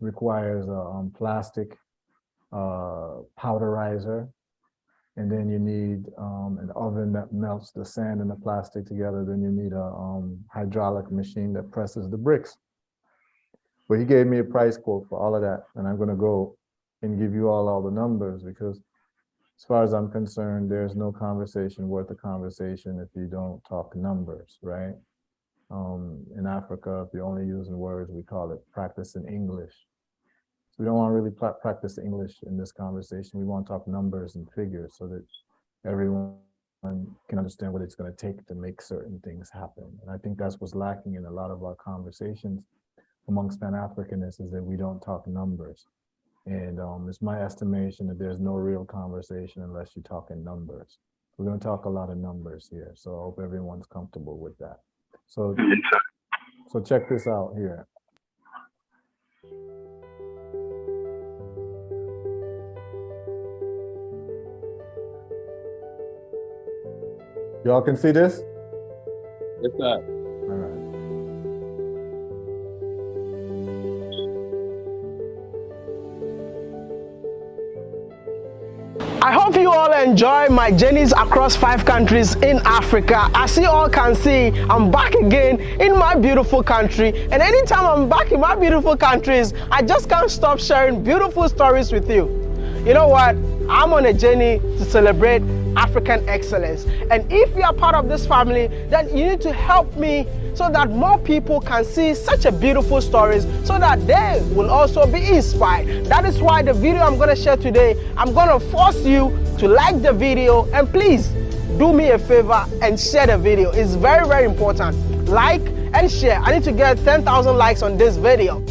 requires a plastic powderizer, and then you need an oven that melts the sand and the plastic together. Then you need a hydraulic machine that presses the bricks. But he gave me a price quote for all of that, and I'm going to go and give you all the numbers, because as far as I'm concerned, there's no conversation worth a conversation if you don't talk numbers, right? In Africa, if you're only using words, we call it practicing English. So we don't want to really practice English in this conversation. We want to talk numbers and figures so that everyone can understand what it's going to take to make certain things happen. And I think that's what's lacking in a lot of our conversations amongst Pan-Africanists, is that we don't talk numbers. And it's my estimation that there's no real conversation unless you talk in numbers. We're going to talk a lot of numbers here. So I hope everyone's comfortable with that. So check this out here. Y'all can see this? Yes, sir. All right. I hope you all enjoy my journeys across 5 countries in Africa. As you all can see, I'm back again in my beautiful country. And anytime I'm back in my beautiful countries, I just can't stop sharing beautiful stories with you. You know what? I'm on a journey to celebrate African excellence. And if you are part of this family, then you need to help me so that more people can see such a beautiful stories so that they will also be inspired. That is why the video I'm going to share today, I'm going to force you to like the video, and please do me a favor and share the video. It's very, very important. Like and share. I need to get 10,000 likes on this video.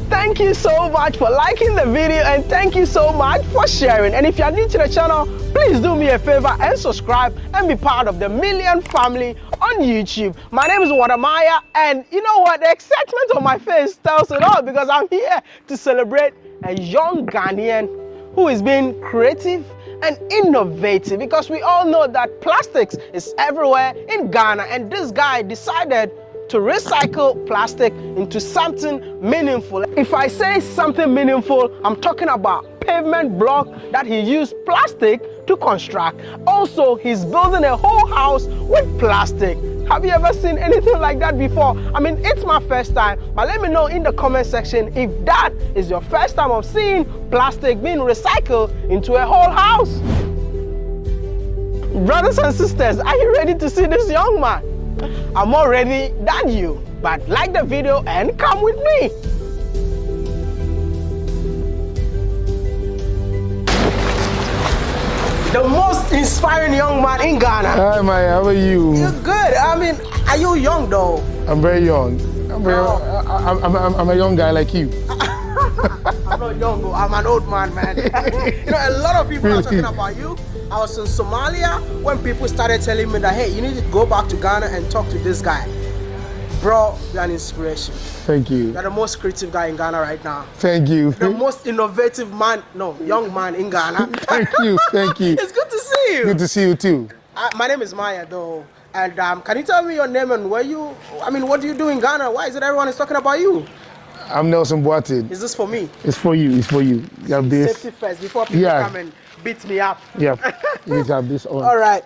Thank you so much for liking the video, and thank you so much for sharing. And if you are new to the channel, please do me a favor and subscribe and be part of the million family on YouTube. My name is Wadamaya, and you know what? The excitement on my face tells it all, because I'm here to celebrate a young Ghanaian who is being creative and innovative, because we all know that plastics is everywhere in Ghana, and this guy decided to recycle plastic into something meaningful. If I say something meaningful, I'm talking about pavement block that he used plastic to construct. Also, he's building a whole house with plastic. Have you ever seen anything like that before? I mean, it's my first time, but let me know in the comment section if that is your first time of seeing plastic being recycled into a whole house. Brothers and sisters, are you ready to see this young man? I'm more ready than you, but like the video and come with me. The most inspiring young man in Ghana. Hi, Maya, how are you? You're good. I mean, are you young though? I'm very young. I'm a young guy like you. I'm not young though, I'm an old man, man. You know, a lot of people are talking about you. I was in Somalia when people started telling me that, hey, you need to go back to Ghana and talk to this guy. Bro, you're an inspiration. Thank you. You're the most creative guy in Ghana right now. Thank you. The most innovative man, no, young man in Ghana. Thank you, thank you. It's good to see you. Good to see you too. My name is Maya though. And can you tell me your name and what do you do in Ghana? Why is it everyone is talking about you? I'm Nelson Boatin. Is this for me? It's for you, it's for you. You have this. Safety first, before people come and beat me up. Yeah, you need to have this on. All right,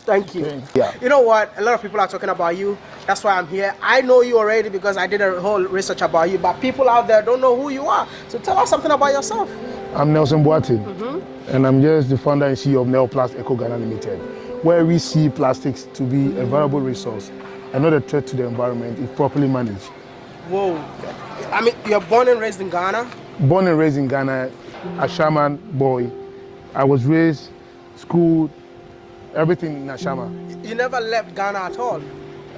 thank you. Yeah. You know what? A lot of people are talking about you. That's why I'm here. I know you already because I did a whole research about you, but people out there don't know who you are. So tell us something about yourself. I'm Nelson Boatin, and I'm just the founder and CEO of Neoplast Eco Ghana Limited, where we see plastics to be a valuable resource and not a threat to the environment if properly managed. Whoa. I mean, you're born and raised in Ghana? Born and raised in Ghana, a shaman boy. I was raised, schooled, everything in Ashama. You never left Ghana at all?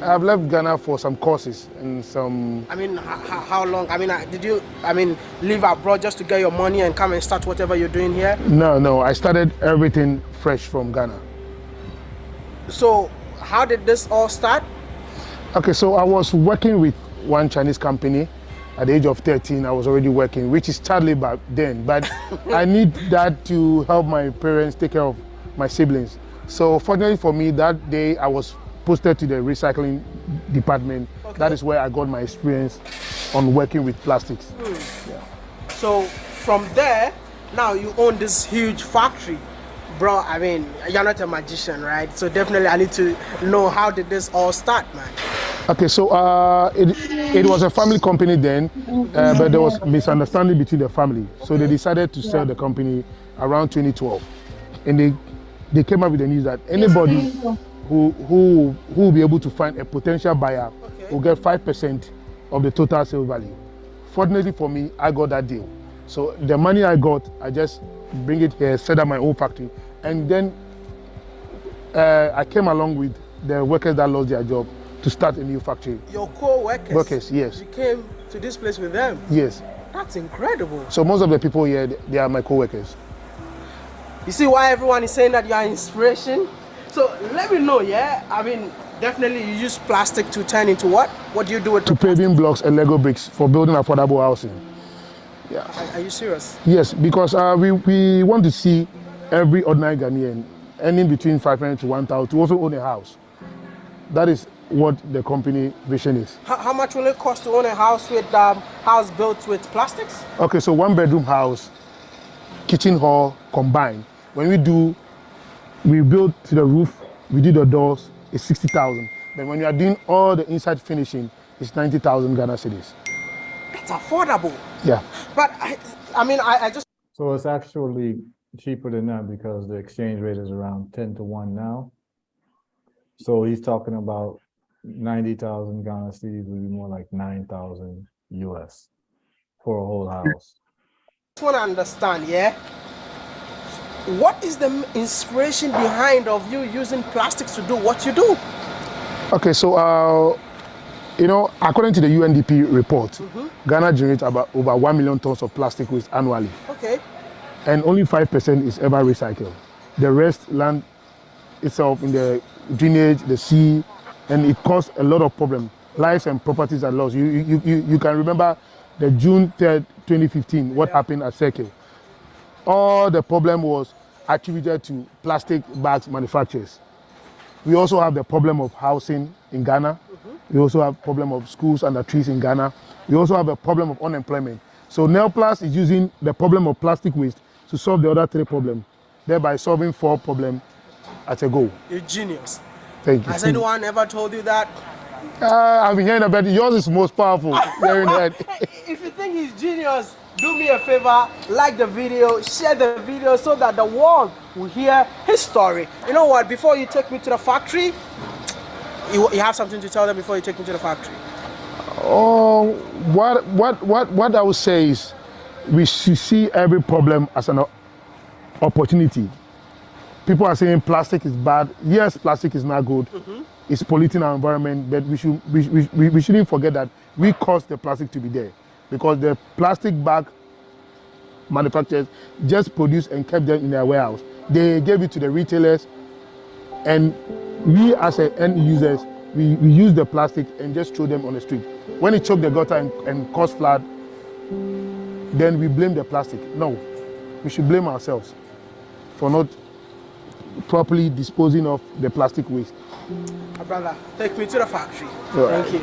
I've left Ghana for some courses and some... I mean, how long? I mean, did you, leave abroad just to get your money and come and start whatever you're doing here? No, I started everything fresh from Ghana. So, how did this all start? Okay, so I was working with one Chinese company. At the age of 13, I was already working, which is child labor then, but I need that to help my parents take care of my siblings. So fortunately for me, that day I was posted to the recycling department. Okay. That is where I got my experience on working with plastics. Yeah. So from there, now you own this huge factory. Bro, I mean, you're not a magician, right? So definitely I need to know, how did this all start, man? Okay, so it was a family company then, but there was misunderstanding between the family. So they decided to sell the company around 2012. And they came up with the news that anybody who will be able to find a potential buyer will get 5% of the total sale value. Fortunately for me, I got that deal. So the money I got, I just bring it here, set up my own factory. And then I came along with the workers that lost their job to start a new factory. Your co-workers? Workers, yes. You came to this place with them? Yes. That's incredible. So most of the people here, they are my co-workers. You see why everyone is saying that you are inspiration? So let me know, yeah? I mean, definitely you use plastic to turn into what? What do you do with to paving blocks and Lego bricks for building affordable housing. Yeah. Are you serious? Yes, because we want to see every ordinary Ghanaian earning between 500 to 1,000 to also own a house. That is what the company vision is. How much will it cost to own a house with house built with plastics? Okay, so 1-bedroom house, kitchen hall combined. When we build to the roof, we do the doors, it's 60,000. Then when you are doing all the inside finishing, it's 90,000 Ghana cedis. That's affordable. Yeah. But I just So it's actually cheaper than that because the exchange rate is around 10 to 1 now. So he's talking about 90,000 Ghana cedis would be more like 9,000 US for a whole house. I just want to understand, yeah? What is the inspiration behind of you using plastics to do what you do? Okay, so you know, according to the UNDP report, Ghana generates about over 1 million tons of plastic waste annually. Okay. And only 5% is ever recycled. The rest land itself in the drainage, the sea, and it caused a lot of problems. Lives and properties are lost. You can remember the June 3rd, 2015, what happened at Circle. All the problem was attributed to plastic bags manufacturers. We also have the problem of housing in Ghana. We also have problem of schools under trees in Ghana. We also have a problem of unemployment. So Nelplast is using the problem of plastic waste to solve the other 3 problems, thereby solving 4 problems at a go. You're genius. Thank you. Has anyone ever told you that? I've been hearing about it. Yours is most powerful. Hearing that. If you think he's genius, do me a favor, like the video, share the video so that the world will hear his story. You know what, before you take me to the factory, you have something to tell them before you take me to the factory. Oh, what I would say is we should see every problem as an opportunity. People are saying plastic is bad. Yes, plastic is not good. It's polluting our environment, but we shouldn't forget that we caused the plastic to be there, because the plastic bag manufacturers just produced and kept them in their warehouse. They gave it to the retailers, and we as end users, we use the plastic and just throw them on the street. When it choked the gutter and caused flood, then we blame the plastic. No, we should blame ourselves for not properly disposing of the plastic waste. My brother, take me to the factory. Right. Thank you.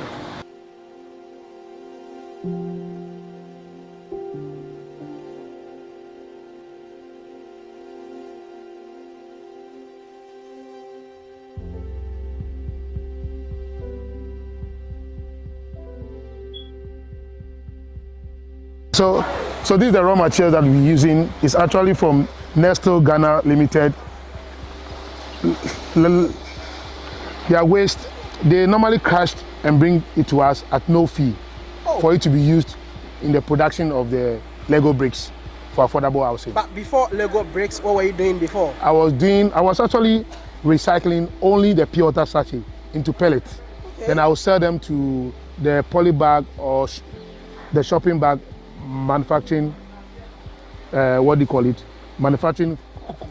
So this is the raw material that we're using. It's actually from Nestle Ghana Limited. Their waste, they normally crush and bring it to us at no fee for it to be used in the production of the Lego bricks for affordable housing. But before Lego bricks, what were you doing before? I was actually recycling only the pure water sachet into pellets. Okay. Then I will sell them to the poly bag or the shopping bag manufacturing, manufacturing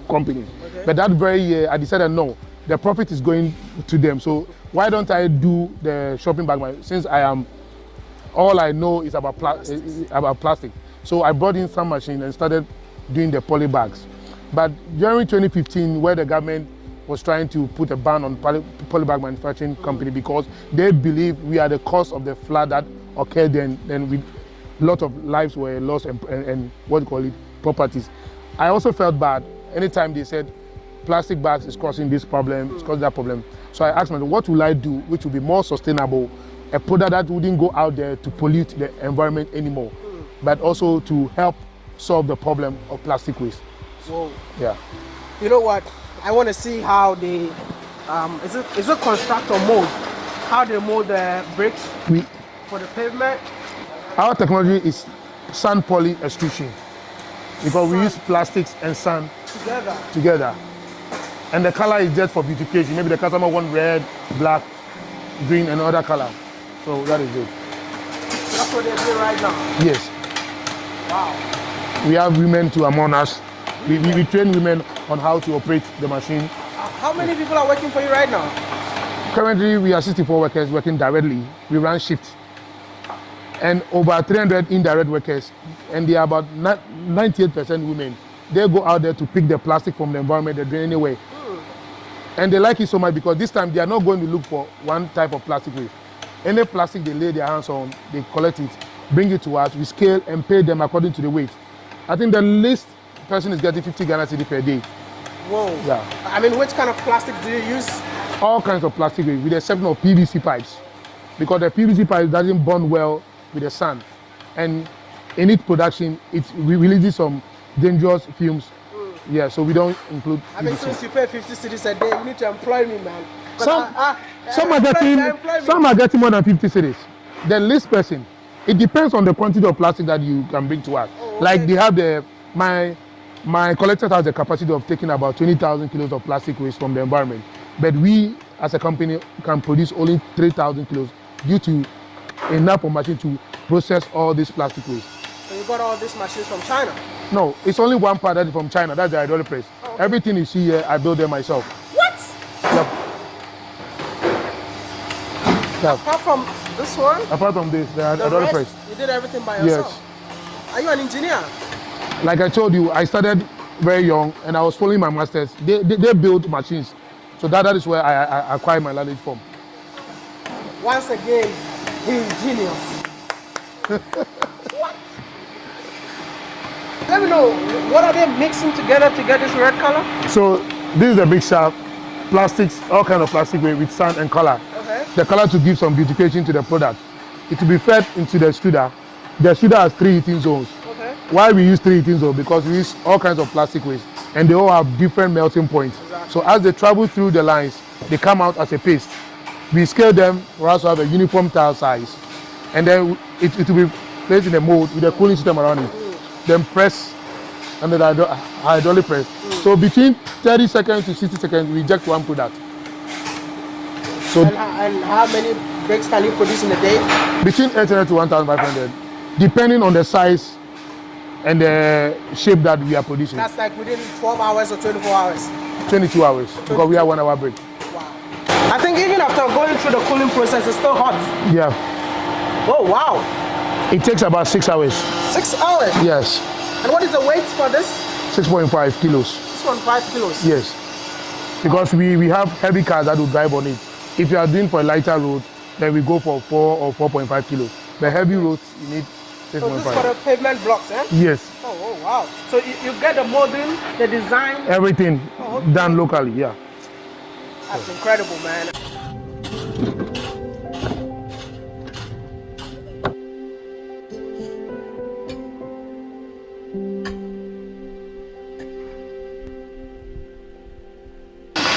companies. Okay. But that very year, I decided no, the profit is going to them. So why don't I do the shopping bag? Since all I know is about plastic. So I brought in some machine and started doing the poly bags. But during 2015, where the government was trying to put a ban on poly bag manufacturing company because they believe we are the cause of the flood that occurred then with a lot of lives were lost and properties. I also felt bad anytime they said plastic bags is causing this problem, it's causing that problem. So I asked myself, what will I do which will be more sustainable, a product that wouldn't go out there to pollute the environment anymore, but also to help solve the problem of plastic waste. Whoa. Yeah. You know what? I want to see how they, is it construct or mold? How they mold the bricks for the pavement? Our technology is sand poly extrusion because we use plastics and sand together. And the color is just for beautification. Maybe the customer wants red, black, green, and other color. So that is it. That's what they're doing right now? Yes. Wow. We have women too among us. We train women on how to operate the machine. How many people are working for you right now? Currently, we are 64 workers working directly. We run shifts. And over 300 indirect workers, and they are about 98% women. They go out there to pick the plastic from the environment they drain anyway. And they like it so much because this time they are not going to look for one type of plastic waste. Any plastic they lay their hands on, they collect it, bring it to us, we scale and pay them according to the weight. I think the least person is getting 50 Ghana cedi per day. Whoa. Yeah. I mean, which kind of plastic do you use? All kinds of plastic waste, with the exception of PVC pipes. Because the PVC pipe doesn't bond well with the sun. And in its production, it releases some dangerous fumes. Yeah, so we don't include I mean, PVC. since you pay 50 cedis a day, you need to employ me, man. 'Cause Some employ me. are getting more than 50 cities. The least person, it depends on the quantity of plastic that you can bring to us. Oh, okay. Like they have my collector has the capacity of taking about 20,000 kilos of plastic waste from the environment. But we, as a company, can produce only 3,000 kilos due to enough of machine to process all this plastic waste. So you got all these machines from China? No, it's only one part that is from China. That's the hydraulic press. Oh, okay. Everything you see here, I built them myself. What? Yep. Yep. Apart from this one? Apart from this, the hydraulic rest, press. you did everything by yourself? Yes. Are you an engineer? Like I told you, I started very young and I was following my masters. They build machines. So that is where I acquired my knowledge from. Once again, he's genius. What? Let me know, what are they mixing together to get this red color? So this is a big shaft, plastics, all kind of plastic with sand and color. Okay. The color to give some beautification to the product. It will be fed into the extruder. The extruder has 3 heating zones. Okay. Why we use 3 heating zones? Because we use all kinds of plastic waste and they all have different melting points. Exactly. So as they travel through the lines, they come out as a paste. We scale them for us to have a uniform tile size. And then it will be placed in a mold with a cooling system around it. Then press under the hydraulic press. So between 30 seconds to 60 seconds, we inject one product. So And how many bricks can you produce in a day? between 800 to 1,500, depending on the size and the shape that we are producing. That's like within 12 hours or 24 hours. 22 hours, because we have 1 hour break. Wow. I think even after going through the cooling process, it's still hot. Yeah, Oh, wow. it takes about 6 hours. 6 hours. Yes, And what is the weight for this? 6.5 kilos. 6.5 kilos. Yes, because we have heavy cars that will drive on it. If you are doing for a lighter road, then we go for 4 or 4.5 kilos. The heavy roads, you need So this is for 6.5. the pavement blocks, eh? Yes, Oh, wow. So you get the molding, the design. everything Oh, okay. done locally, yeah. That's incredible, man.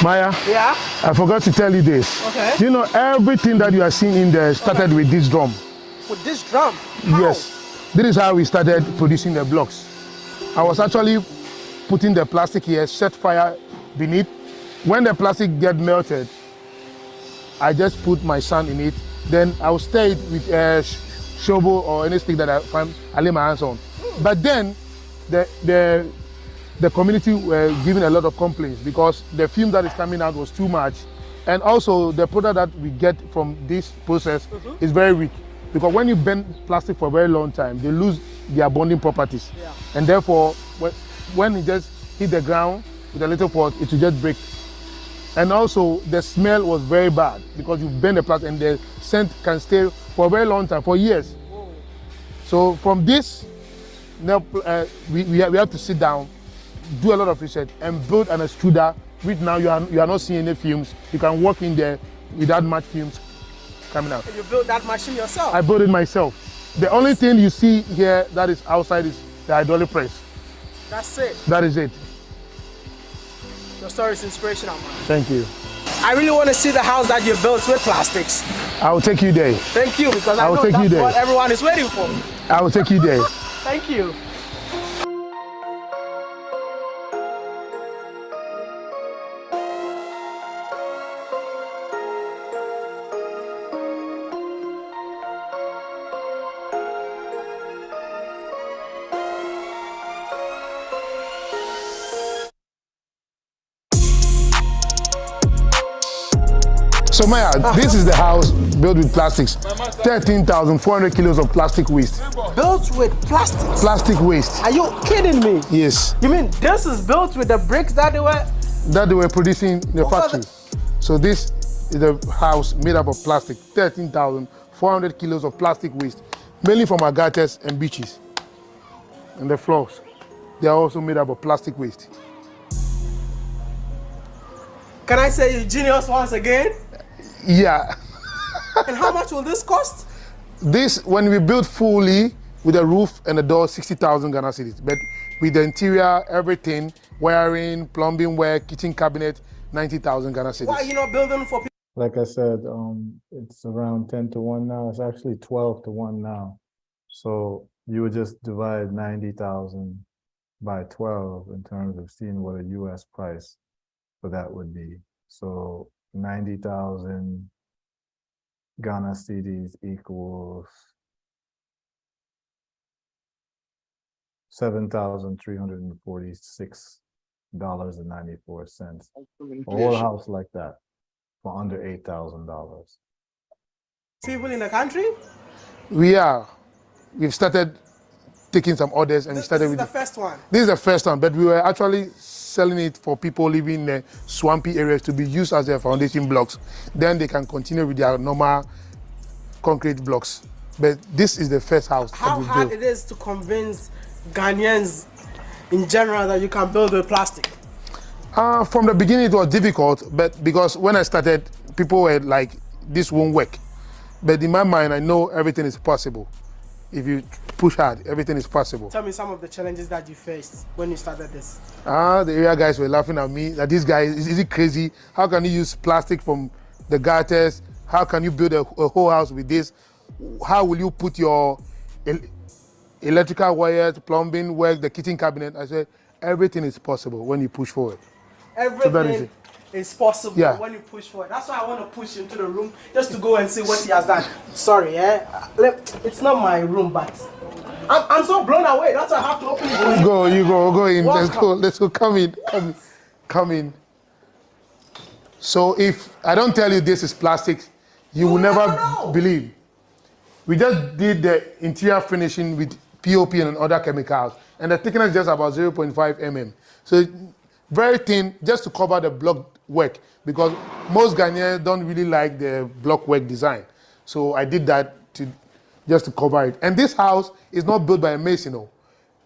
Maya, Yeah? I forgot to tell you this. Okay. You know, everything that you are seeing in there started with this drum. With this drum? How? Yes, this is how we started producing the blocks. I was actually putting the plastic here, set fire beneath. When the plastic get melted, I just put my sand in it. Then I will stir it with a shovel or any stick that I find, I lay my hands on. But then the community were giving a lot of complaints because the fume that is coming out was too much. And also the product that we get from this process is very weak. Because when you bend plastic for a very long time, they lose their bonding properties. Yeah. And therefore, when it just hit the ground with a little force, it will just break. And also, the smell was very bad because you bend the plastic and the scent can stay for a very long time, for years. Whoa. So from this, now we have to sit down, do a lot of research, and build an extruder, which now you are not seeing any fumes. You can walk in there without much fumes coming out. And you built that machine yourself? I built it myself. The only thing you see here that is outside is the hydraulic press. That's it. That is it. Your story is inspirational, man. Thank you. I really want to see the house that you built with plastics. I will take you there. Thank you, because I will know take you that's there. what everyone is waiting for. I will take you there. Thank you. So Maya, this is the house built with plastics. 13,400 kilos of plastic waste. Built with plastics? Plastic waste. Are you kidding me? Yes. You mean this is built with the bricks that they were? That they were producing in the What was factory. So this is a house made up of plastic. 13,400 kilos of plastic waste, mainly from our gutters and beaches. And the floors, they are also made up of plastic waste. Can I say you're genius once again? Yeah. And how much will this cost? This, when we build fully, with a roof and a door, 60,000 Ghana cedis. But with the interior, everything, wiring, plumbing work, kitchen cabinet, 90,000 Ghana cedis. Why are you not building for people? Like I said, it's around 10 to 1 now. It's actually 12 to 1 now. So you would just divide 90,000 by 12 in terms of seeing what a US price for that would be. So 90,000 Ghana cedis equals $7,346.94. A whole house like that for under $8,000. People in the country? We've started taking some orders and we started with the first one. This is the first one, but we were actually selling it for people living in the swampy areas to be used as their foundation blocks. Then they can continue with their normal concrete blocks. But this is the first house. How hard it is to convince Ghanaians in general that you can build with plastic? From the beginning it was difficult, but because when I started, people were like, this won't work. But in my mind, I know everything is possible. If you push hard, everything is possible. Tell me some of the challenges that you faced when you started this. The area guys were laughing at me, that this guy, is he crazy? How can you use plastic from the gutters? How can you build a whole house with this? How will you put your electrical wires, plumbing work, the kitchen cabinet? I said, everything is possible when you push forward. Everything is possible when you push forward. That's why I want to push you into the room just to go and see what he has done. Sorry, it's not my room, but I'm so blown away. That's why I have to open it. Go in. Let's go. Come in. So if I don't tell you this is plastic, you will never believe. We just did the interior finishing with POP and other chemicals, and the thickness is just about 0.5 mm. So very thin, just to cover the block work, because most Ghanaians don't really like the block work design. So I did that just to cover it. And this house is not built by a mason. No.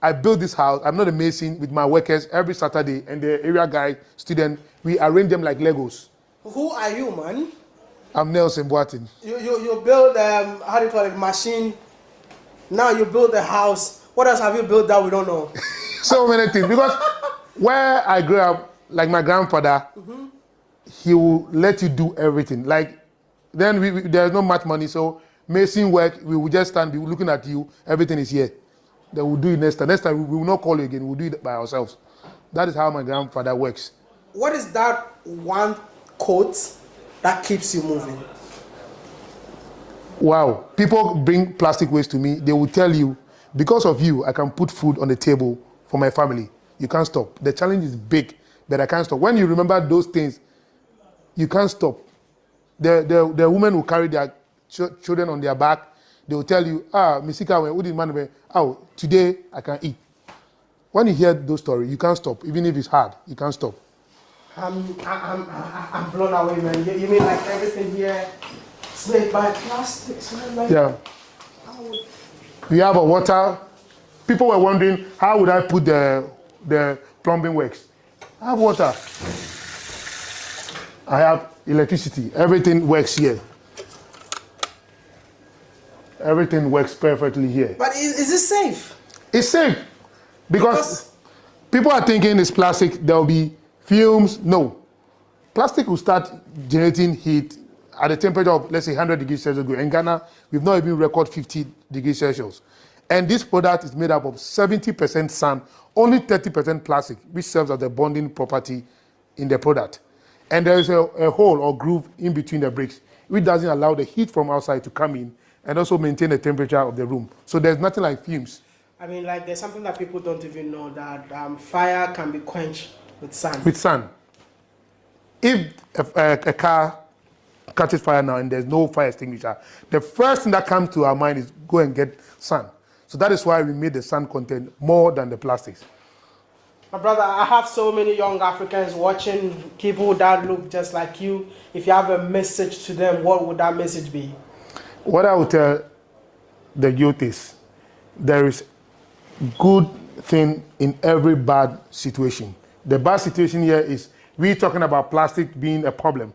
I built this house. I'm not a mason, with my workers every Saturday, and the area guy, student, we arrange them like Legos. Who are you, man? I'm Nelson Boatin. You build, how do you call it, machine. Now you build a house. What else have you built that we don't know? So many things. Because where I grew up, like my grandfather, he will let you do everything. Like, then there's not much money, so mason work, we will just stand, be looking at you, everything is here. Then we'll do it next time. Next time, we will not call you again, we'll do it by ourselves. That is how my grandfather works. What is that one quote that keeps you moving? Wow. People bring plastic waste to me, they will tell you, because of you, I can put food on the table for my family. You can't stop. The challenge is big, but I can't stop. When you remember those things, you can't stop. The women who carry their children on their back, they will tell you, Misika, today I can eat. When you hear those stories, you can't stop. Even if it's hard, you can't stop. I'm blown away, man. You mean like everything here is made by plastic? Yeah. We have a water. People were wondering, how would I put the plumbing works? I have water. I have electricity. Everything works here. Everything works perfectly here. But is it safe? It's safe. Because people are thinking it's plastic, there will be fumes. No. Plastic will start generating heat at a temperature of, let's say, 100 degrees Celsius. In Ghana, we've not even recorded 50 degrees Celsius. And this product is made up of 70% sand, only 30% plastic, which serves as the bonding property in the product. And there is a hole or groove in between the bricks, which doesn't allow the heat from outside to come in and also maintain the temperature of the room. So there's nothing like fumes. I mean, like, there's something that people don't even know, that fire can be quenched with sand. With sand. If a car catches fire now and there's no fire extinguisher, the first thing that comes to our mind is go and get sand. So that is why we made the sand content more than the plastics. My brother, I have so many young Africans watching, people that look just like you. If you have a message to them, what would that message be? What I would tell the youth is, there is good thing in every bad situation. The bad situation here is, we're talking about plastic being a problem.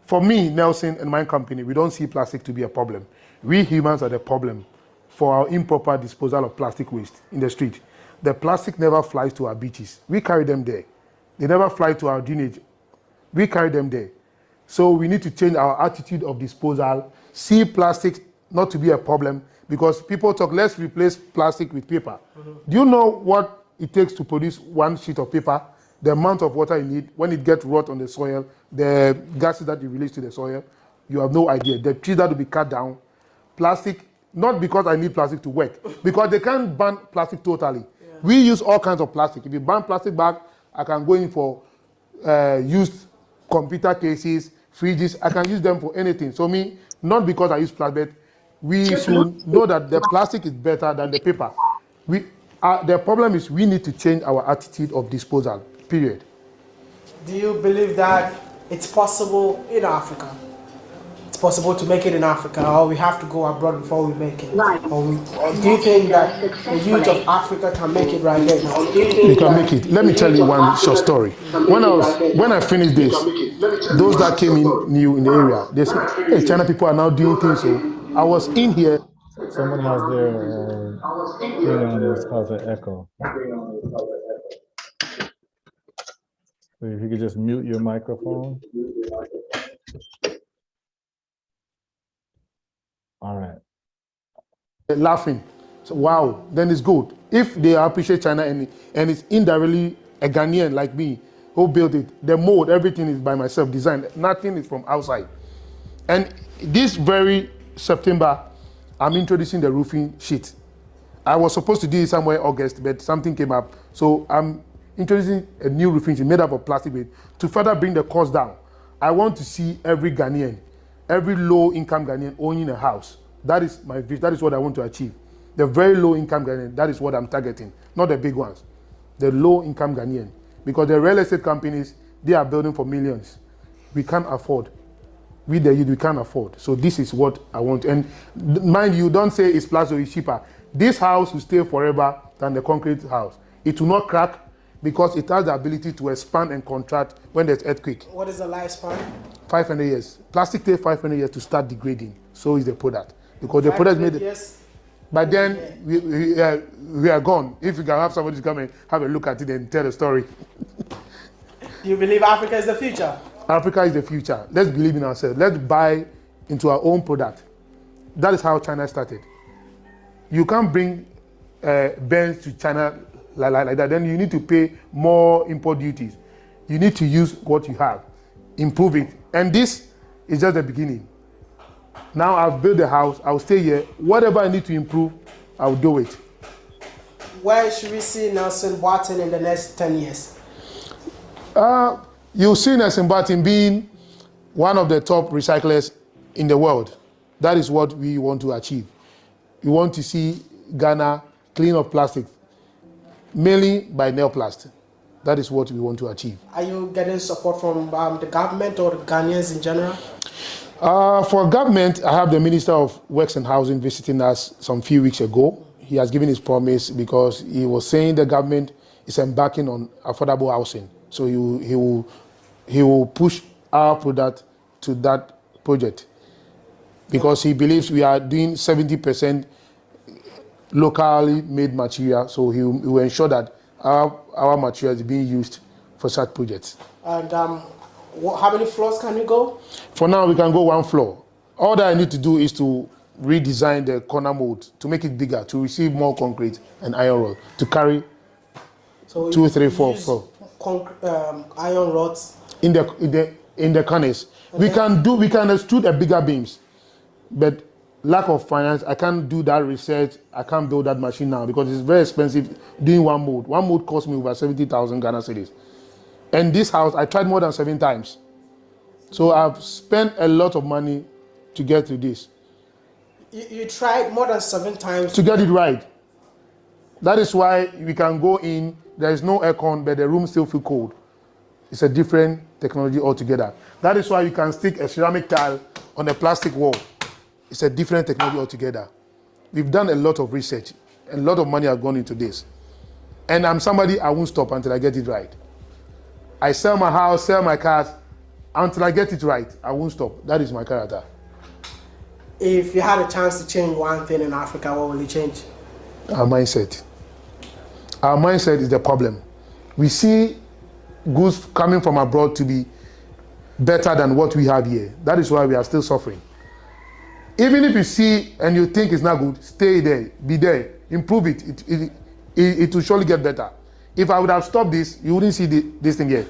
For me, Nelson, and my company, we don't see plastic to be a problem. We humans are the problem for our improper disposal of plastic waste in the street. The plastic never flies to our beaches. We carry them there. They never fly to our drainage. We carry them there. So we need to change our attitude of disposal, see plastic not to be a problem, because people talk, let's replace plastic with paper. Do you know what it takes to produce one sheet of paper? The amount of water you need, when it gets rot on the soil, the gases that you release to the soil, you have no idea. The trees that will be cut down, plastic, not because I need plastic to work, because they can't ban plastic totally. Yeah. We use all kinds of plastic. If you ban plastic bag, I can go in for used computer cases, fridges, I can use them for anything. So me, not because I use plastic, we should know that the plastic is better than the paper. The problem is we need to change our attitude of disposal, period. Do you believe that it's possible in Africa? It's possible to make it in Africa, or we have to go abroad before we make it? Or do you think that the youth of Africa can make it right here now? We can make it. Let me tell you one short story. When I finished this, those that came in new in the area, they said, hey, China people are now doing things. So I was in here. Someone has their thing on what's called an echo. So if you could just mute your microphone. All right. Laughing. So wow, then it's good. If they appreciate China and it's indirectly a Ghanaian like me who built it, the mold, everything is by myself designed. Nothing is from outside. And this very September, I'm introducing the roofing sheet. I was supposed to do it somewhere August, but something came up. So I'm introducing a new roofing sheet made up of plastic waste to further bring the cost down. I want to see every Ghanaian, every low-income Ghanaian owning a house. That is my vision. That is what I want to achieve. The very low-income Ghanaian, that is what I'm targeting, not the big ones. The low-income Ghanaian. Because the real estate companies, they are building for millions. We can't afford. We the youth, we can't afford. So this is what I want. And mind you, don't say it's plastic, it's cheaper. This house will stay forever than the concrete house. It will not crack because it has the ability to expand and contract when there's earthquake. What is the lifespan? 500 years. Plastic takes 500 years to start degrading. So is the product. Because the product made it. Yes. But then we are gone. If you can have somebody to come and have a look at it and tell the story. Do you believe Africa is the future? Africa is the future. Let's believe in ourselves. Let's buy into our own product. That is how China started. You can't bring Benz to China like that. Then you need to pay more import duties. You need to use what you have, improve it. And this is just the beginning. Now I've built the house. I'll stay here. Whatever I need to improve, I'll do it. Where should we see Nelson Boateng in the next 10 years? You'll see Nelson Boateng being one of the top recyclers in the world. That is what we want to achieve. We want to see Ghana clean of plastic, mainly by Neoplast. That is what we want to achieve. Are you getting support from the government or the Ghanaians in general? For government, I have the Minister of Works and Housing visiting us some few weeks ago. He has given his promise because he was saying the government is embarking on affordable housing. So he will push our product to that project because he believes we are doing 70% locally made material. So he will ensure that our material is being used for such projects. And how many floors can you go? For now, we can go one floor. All that I need to do is to redesign the corner mold to make it bigger, to receive more concrete and iron rod, to carry 2, 3, 4 floors. Iron rods in the corners. Okay. We can extrude a bigger beams, but lack of finance, I can't do that research. I can't build that machine now because it's very expensive doing one mold. One mold cost me over 70,000 Ghana cedis. And this house, I tried more than 7 times. So I've spent a lot of money to get to this. You tried more than 7 times? To get it right. That is why we can go in, there is no aircon, but the room still feels cold. It's a different technology altogether. That is why you can stick a ceramic tile on a plastic wall. It's a different technology altogether. We've done a lot of research. A lot of money has gone into this. And I'm somebody, I won't stop until I get it right. I sell my house, sell my cars, until I get it right. I won't stop. That is my character. if you had a chance to change one thing in Africa, what will you change? Our mindset. Our mindset is the problem. We see goods coming from abroad to be better than what we have here. That is why we are still suffering. Even if you see and you think it's not good, stay there, be there, improve it. It will surely get better. If I would have stopped this, you wouldn't see this thing here.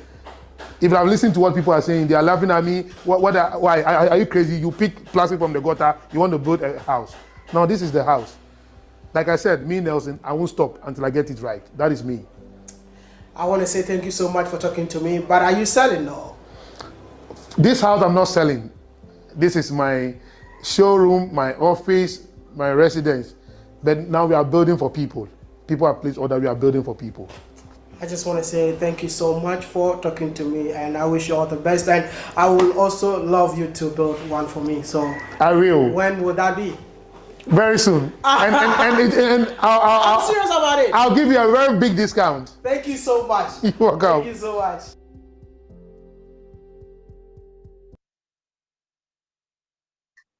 If I've listened to what people are saying, they are laughing at me. Why? Are you crazy? You pick plastic from the gutter, you want to build a house. No, this is the house. Like I said, me, Nelson, I won't stop until I get it right. That is me. I want to say thank you so much for talking to me, but are you selling now? This house I'm not selling. This is my showroom, my office, my residence. But now we are building for people. People have placed order, we are building for people. I just want to say thank you so much for talking to me, and I wish you all the best. And I will also love you to build one for me. So I will. When will that be? Very soon. and I'm serious about it. I'll give you a very big discount. Thank you so much. You're welcome. Thank you so much.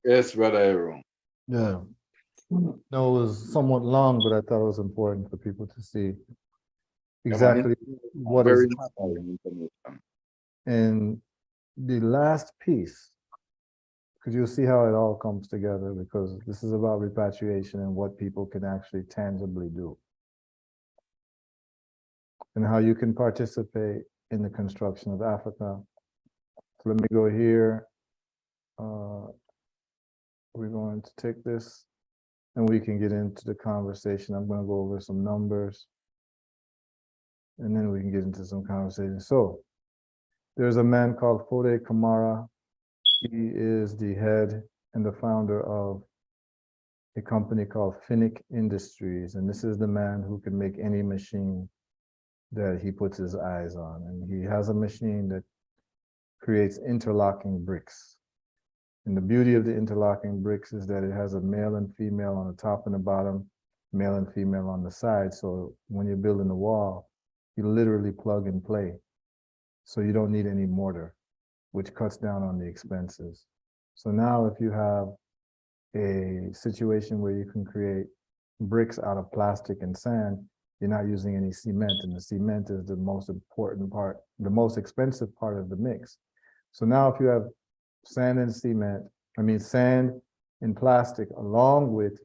Yes, Brother Heru. Yeah. No, it was somewhat long, but I thought it was important for people to see exactly what is happening. And the last piece, because you'll see how it all comes together, because this is about repatriation and what people can actually tangibly do, and how you can participate in the construction of Africa. So let me go here. We're going to take this and we can get into the conversation. I'm going to go over some numbers and then we can get into some conversation. So there's a man called Fode Kamara. He is the head and the founder of a company called Finnick Industries. And this is the man who can make any machine that he puts his eyes on. And he has a machine that creates interlocking bricks. And the beauty of the interlocking bricks is that it has a male and female on the top and the bottom, male and female on the side. So when you're building the wall, you literally plug and play. So you don't need any mortar, which cuts down on the expenses. So now if you have a situation where you can create bricks out of plastic and sand, you're not using any cement, and the cement is the most important part, the most expensive part of the mix. So now if you have sand and cement, sand and plastic along with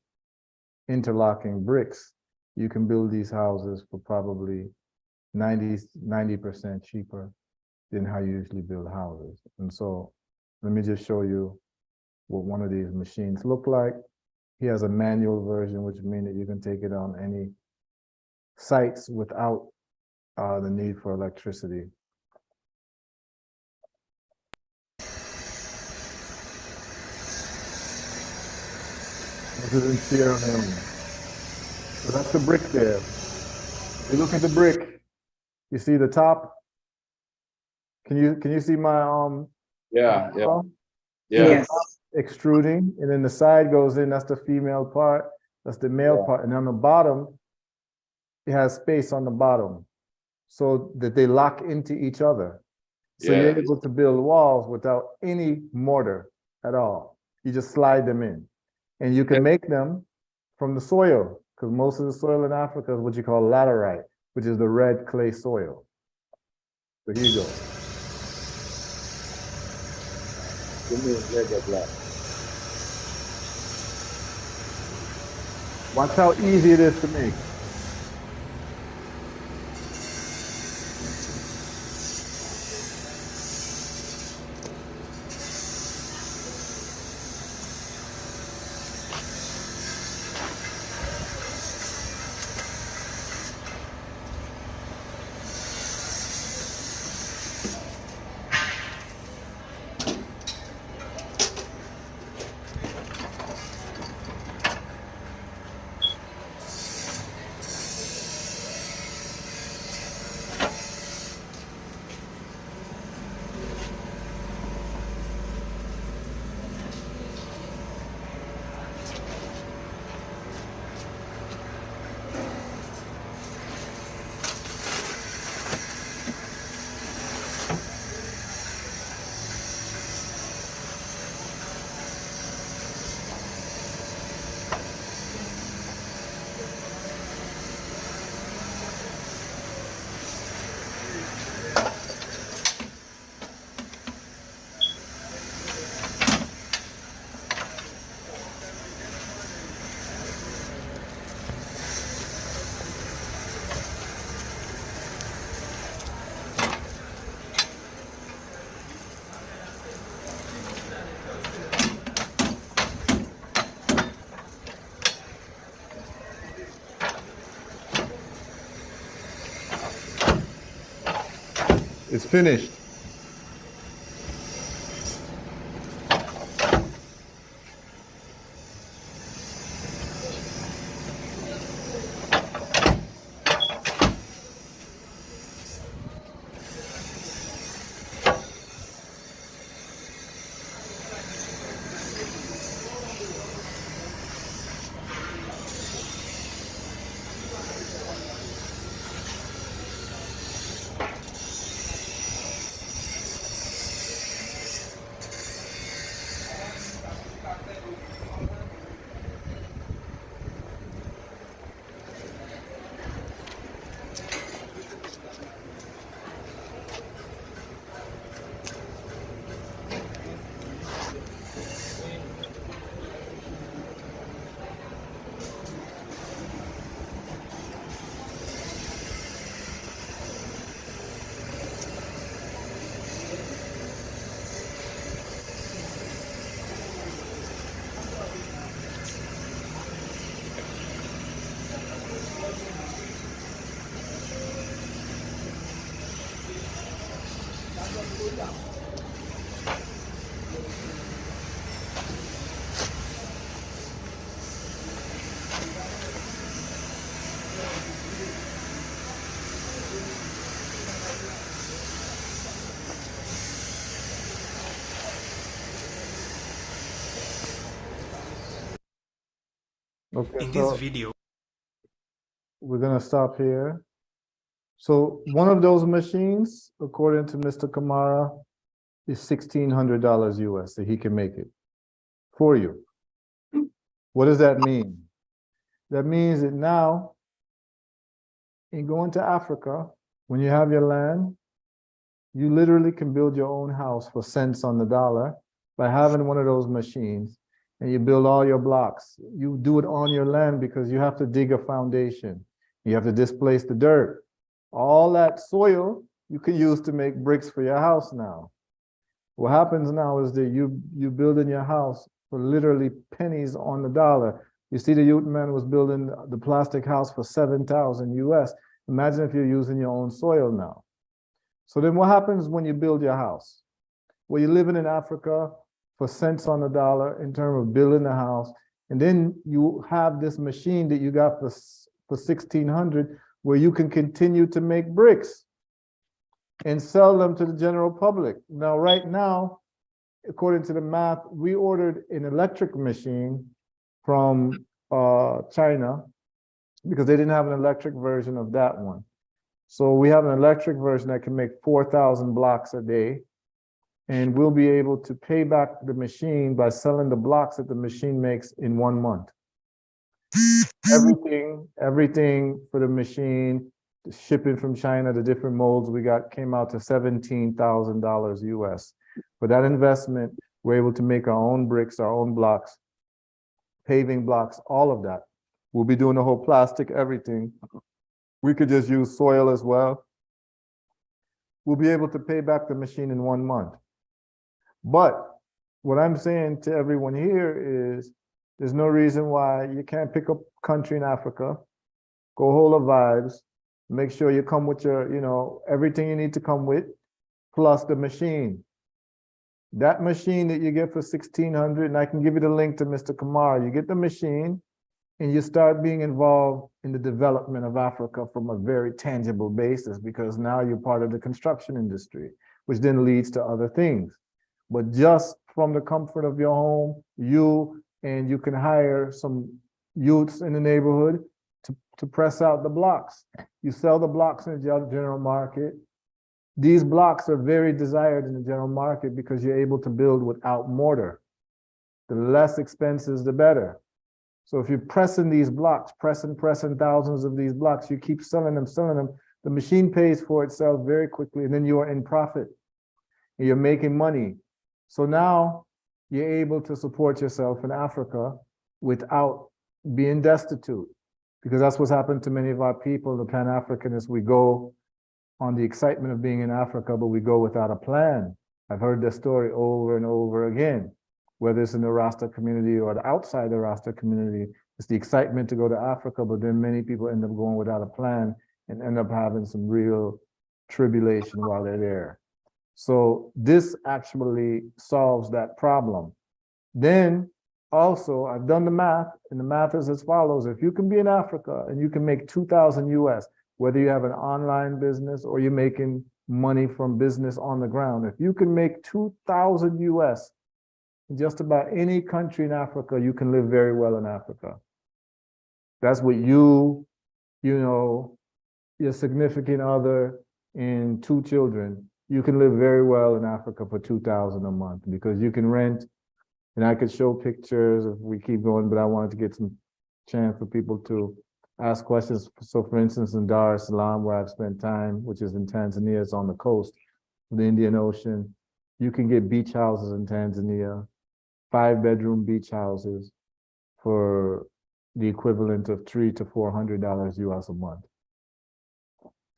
interlocking bricks, you can build these houses for probably 90% cheaper than how you usually build houses. And so let me just show you what one of these machines look like. He has a manual version, which means that you can take it on any sites without the need for electricity. This is in Sierra Leone. So that's the brick there. You look at the brick, you see the top. Can you see my Yeah. Yes. extruding, and then the side goes in, that's the female part, that's the male part, and on the bottom, it has space on the bottom so that they lock into each other. So you're able to build walls without any mortar at all. You just slide them in. And you can make them from the soil, because most of the soil in Africa is what you call laterite, which is the red clay soil. So here you go. Watch how easy it is to make. It's finished. Okay, In so this video, we're gonna stop here. So one of those machines, according to Mr. Kamara, is $1,600 US, that he can make it for you. What does that mean? That means that now, in going to Africa, when you have your land, you literally can build your own house for cents on the dollar by having one of those machines, and you build all your blocks. You do it on your land because you have to dig a foundation. You have to displace the dirt. All that soil you can use to make bricks for your house now. What happens now is that you build in your house for literally pennies on the dollar. You see, the youth man was building the plastic house for 7,000 US. Imagine if you're using your own soil now. So then what happens when you build your house? Well, you're living in Africa for cents on the dollar in terms of building a house. And then you have this machine that you got for 1,600 where you can continue to make bricks and sell them to the general public. Now, right now, according to the math, we ordered an electric machine from China because they didn't have an electric version of that one. So we have an electric version that can make 4,000 blocks a day, and we'll be able to pay back the machine by selling the blocks that the machine makes in 1 month. Everything for the machine, the shipping from China, the different molds we got came out to $17,000 US. For that investment, we're able to make our own bricks, our own blocks, paving blocks, all of that. We'll be doing the whole plastic, everything. We could just use soil as well. We'll be able to pay back the machine in 1 month. But what I'm saying to everyone here is there's no reason why you can't pick a country in Africa, go hold of vibes, make sure you come with your, everything you need to come with, plus the machine. That machine that you get for 1,600, and I can give you the link to Mr. Kamara, you get the machine and you start being involved in the development of Africa from a very tangible basis, because now you're part of the construction industry, which then leads to other things. But just from the comfort of your home, you can hire some youths in the neighborhood to press out the blocks. You sell the blocks in the general market. These blocks are very desired in the general market because you're able to build without mortar. The less expenses, the better. So if you're pressing these blocks, pressing thousands of these blocks, you keep selling them, the machine pays for itself very quickly, and then you are in profit. And you're making money. So now you're able to support yourself in Africa without being destitute, because that's what's happened to many of our people, the Pan-Africanists. We go on the excitement of being in Africa, but we go without a plan. I've heard this story over and over again, whether it's in the Rasta community or outside the Rasta community. It's the excitement to go to Africa, but then many people end up going without a plan and end up having some real tribulation while they're there. So this actually solves that problem. Then also, I've done the math, and the math is as follows. If you can be in Africa and you can make 2,000 US, whether you have an online business or you're making money from business on the ground, if you can make 2,000 US in just about any country in Africa, you can live very well in Africa. That's what you know, your significant other and 2 children, you can live very well in Africa for 2,000 a month because you can rent. And I could show pictures if we keep going, but I wanted to get some chance for people to ask questions. So for instance, in Dar es Salaam, where I've spent time, which is in Tanzania, it's on the coast of the Indian Ocean. You can get beach houses in Tanzania, 5-bedroom beach houses for the equivalent of $300 to $400 US a month.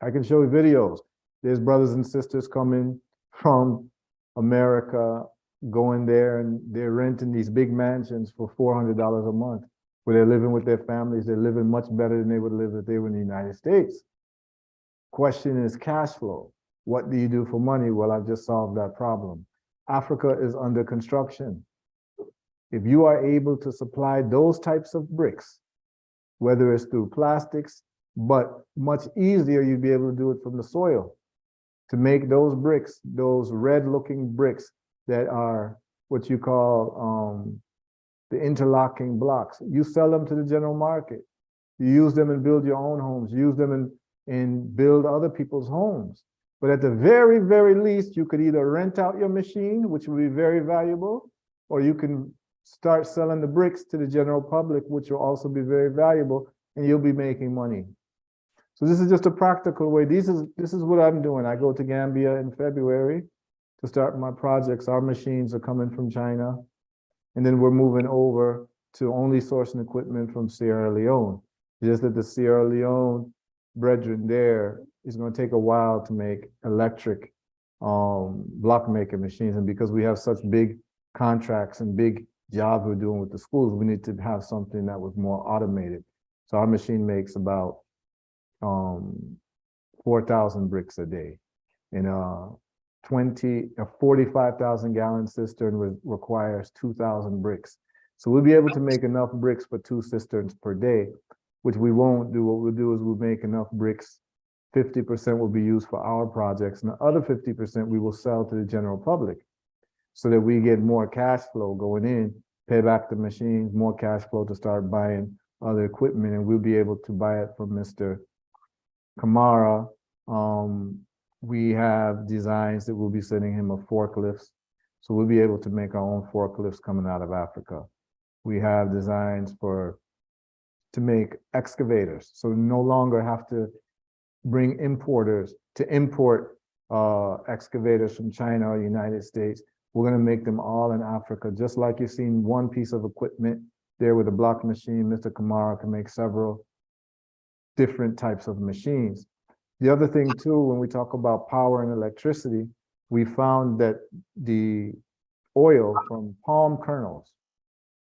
I can show you videos. There's brothers and sisters coming from America, going there, and they're renting these big mansions for $400 a month, where they're living with their families. They're living much better than they would live if they were in the United States. Question is cash flow. What do you do for money? Well, I've just solved that problem. Africa is under construction. If you are able to supply those types of bricks, whether it's through plastics, but much easier, you'd be able to do it from the soil. To make those bricks, those red-looking bricks that are what you call the interlocking blocks. You sell them to the general market. You use them and build your own homes. You use them and build other people's homes. But at the very, very least, you could either rent out your machine, which would be very valuable, or you can start selling the bricks to the general public, which will also be very valuable, and you'll be making money. So this is just a practical way. This is what I'm doing. I go to Gambia in February to start my projects. Our machines are coming from China, and then we're moving over to only sourcing equipment from Sierra Leone. Just that the Sierra Leone brethren there is going to take a while to make electric block maker machines. And because we have such big contracts and big jobs we're doing with the schools, we need to have something that was more automated. So our machine makes about 4,000 bricks a day. And a 45,000 gallon cistern requires 2,000 bricks. So we'll be able to make enough bricks for 2 cisterns per day, which we won't do. What we'll do is we'll make enough bricks. 50% will be used for our projects, and the other 50% we will sell to the general public so that we get more cash flow going in, pay back the machines, more cash flow to start buying other equipment, and we'll be able to buy it from Mr. Kamara. We have designs that we'll be sending him of forklifts. So we'll be able to make our own forklifts coming out of Africa. We have designs to make excavators. So we no longer have to bring importers to import excavators from China or United States. We're going to make them all in Africa, just like you've seen one piece of equipment there with a block machine. Mr. Kamara can make several different types of machines. The other thing too, when we talk about power and electricity, we found that the oil from palm kernels,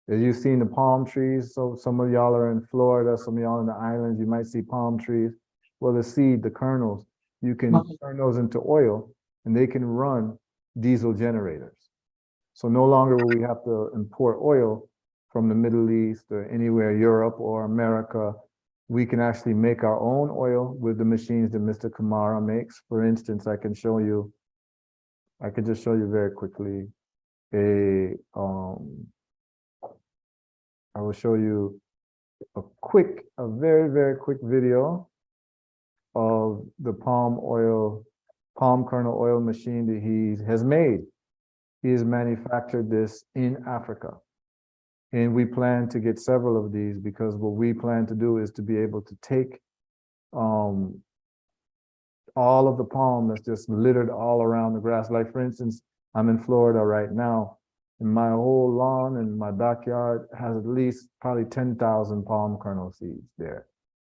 as you've seen the palm trees, so some of y'all are in Florida, some of y'all in the islands, you might see palm trees. Well, the seed, the kernels, you can turn those into oil and they can run diesel generators. So no longer will we have to import oil from the Middle East or anywhere, Europe or America. We can actually make our own oil with the machines that Mr. Kamara makes. For instance, I could just show you very quickly I will show you a very, very quick video of the palm kernel oil machine that he has made. He has manufactured this in Africa. And we plan to get several of these because what we plan to do is to be able to take all of the palm that's just littered all around the grass. Like for instance, I'm in Florida right now, and my whole lawn and my backyard has at least probably 10,000 palm kernel seeds there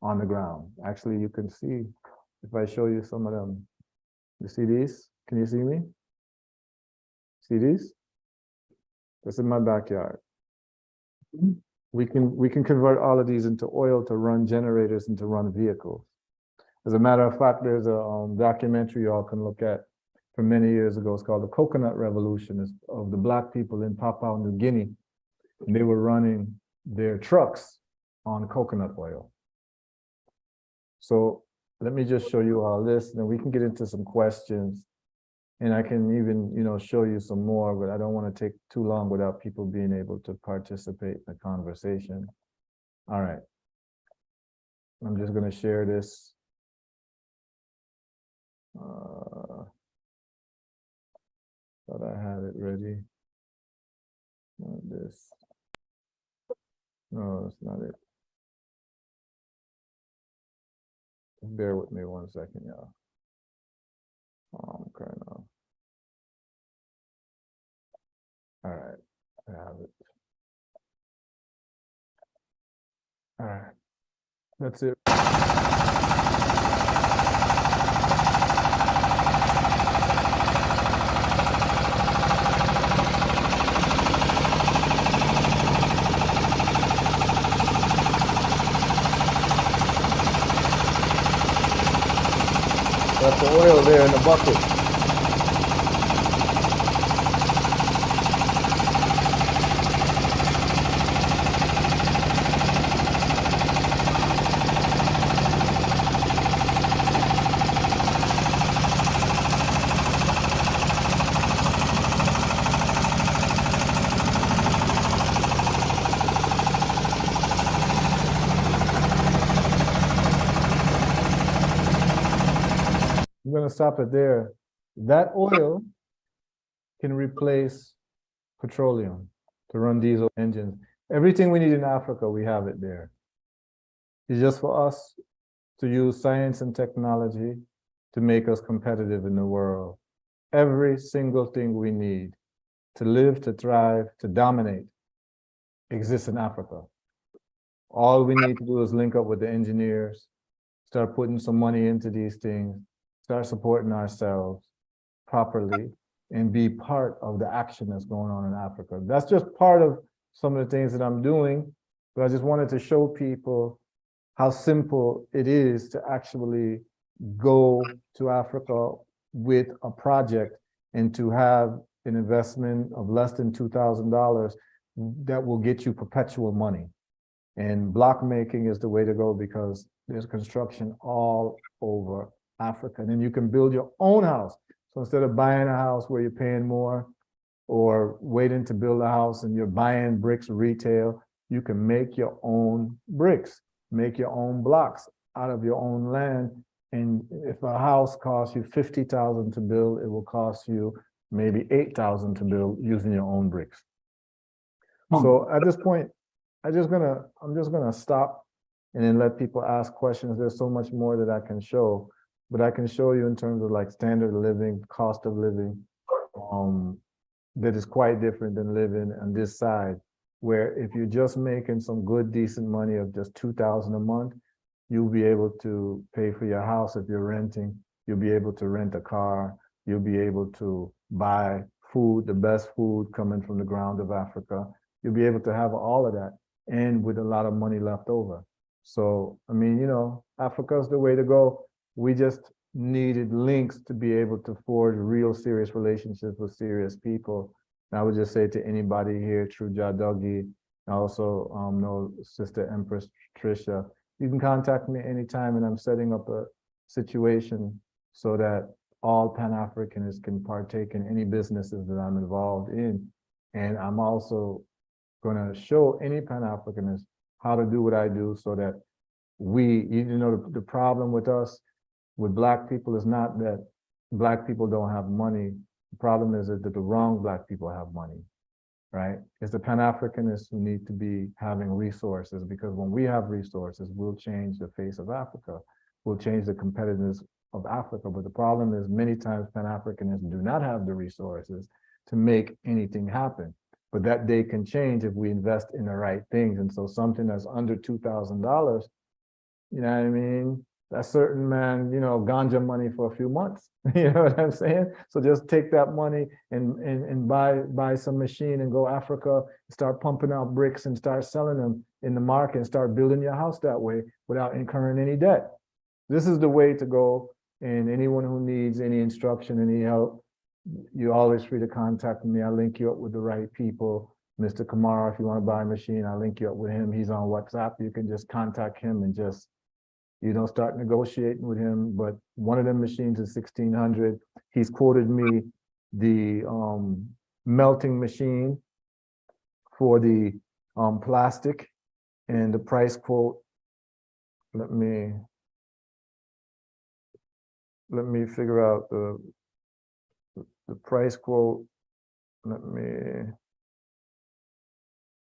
on the ground. Actually, you can see, if I show you some of them. You see these? Can you see me? See these? That's in my backyard. We can convert all of these into oil to run generators and to run vehicles. As a matter of fact, there's a documentary y'all can look at from many years ago. It's called The Coconut Revolution. It's of the Black people in Papua New Guinea. And they were running their trucks on coconut oil. So let me just show you all this, and then we can get into some questions. And I can even, show you some more, but I don't want to take too long without people being able to participate in the conversation. All right. I'm just going to share this. Thought I had it ready. Not this. No, that's not it. Bear with me 1 second, y'all. Okay, no. All right, I have it. All right, that's it. That's the oil there in the bucket. I'm going to stop it there. That oil can replace petroleum to run diesel engines. Everything we need in Africa, we have it there. It's just for us to use science and technology to make us competitive in the world. Every single thing we need to live, to thrive, to dominate exists in Africa. All we need to do is link up with the engineers, start putting some money into these things, start supporting ourselves properly, and be part of the action that's going on in Africa. That's just part of some of the things that I'm doing, but I just wanted to show people how simple it is to actually go to Africa with a project and to have an investment of less than $2,000 that will get you perpetual money. And block making is the way to go because there's construction all over Africa. And then you can build your own house. So instead of buying a house where you're paying more or waiting to build a house and you're buying bricks retail, you can make your own bricks, make your own blocks out of your own land. And if a house costs you $50,000 to build, it will cost you maybe $8,000 to build using your own bricks. So at this point, I'm just gonna stop and then let people ask questions. There's so much more that I can show, but I can show you in terms of like standard of living, cost of living, that is quite different than living on this side, where if you're just making some good, decent money of just $2,000 a month, you'll be able to pay for your house if you're renting. You'll be able to rent a car. You'll be able to buy food, the best food coming from the ground of Africa. You'll be able to have all of that and with a lot of money left over. So, I mean, Africa's the way to go. We just needed links to be able to forge real serious relationships with serious people. And I would just say to anybody here, True Jadogi, I also know Sister Empress Tricia, you can contact me anytime, and I'm setting up a situation so that all Pan-Africanists can partake in any businesses that I'm involved in. And I'm also going to show any Pan-Africanist how to do what I do so that the problem with us, with Black people is not that Black people don't have money. The problem is that the wrong Black people have money, right? It's the Pan-Africanists who need to be having resources, because when we have resources, we'll change the face of Africa. We'll change the competitiveness of Africa. But the problem is many times Pan-Africanists do not have the resources to make anything happen. But that day can change if we invest in the right things. And so something that's under $2,000, you know what I mean? That certain man, ganja money for a few months. You know what I'm saying? So just take that money and buy some machine and go Africa, start pumping out bricks and start selling them in the market and start building your house that way without incurring any debt. this is the way to go. And anyone who needs any instruction, any help, you're always free to contact me. I'll link you up with the right people. Mr. Kamara, if you want to buy a machine, I'll link you up with him. He's on WhatsApp. You can just contact him and just, start negotiating with him. But one of them machines is 1,600. He's quoted me the melting machine for the plastic, and the price quote, let me figure out the price quote. I'm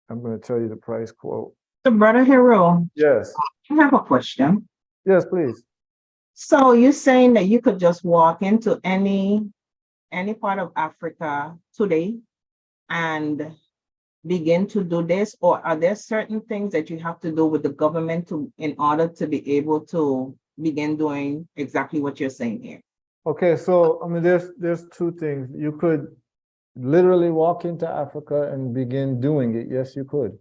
going to tell you the price quote. So, Brother Heru, Yes. I have a question. Yes, please. So you're saying that you could just walk into any part of Africa today and begin to do this, or are there certain things that you have to do with the government in order to be able to begin doing exactly what you're saying here? Okay, so I mean, there's two things. You could literally walk into Africa and begin doing it. Yes, you could.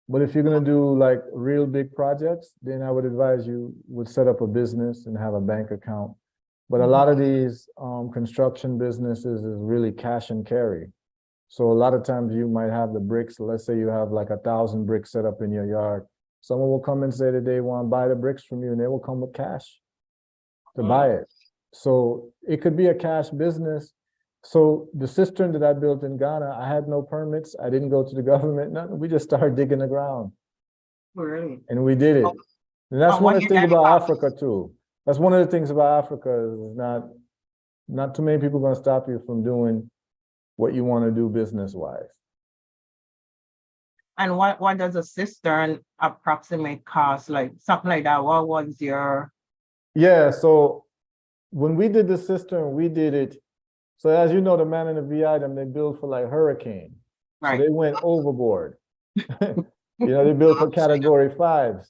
But if you're gonna do like real big projects, then I would advise you would set up a business and have a bank account. But a lot of these construction businesses is really cash and carry. So a lot of times you might have the bricks. Let's say you have like 1,000 bricks set up in your yard. Someone will come and say that they want to buy the bricks from you, and they will come with cash to buy it. So it could be a cash business. So the cistern that I built in Ghana, I had no permits. I didn't go to the government, nothing. We just started digging the ground. Really? And we did it. And that's one of the things about Africa too. That's one of the things about Africa is not too many people are going to stop you from doing what you want to do business-wise. And what does a cistern approximate cost? Like something like that? What was your? Yeah, so when we did the cistern, we did it. So as you know, the man in the VI, they build for like hurricane. Right. So they went overboard. They built for category 5s.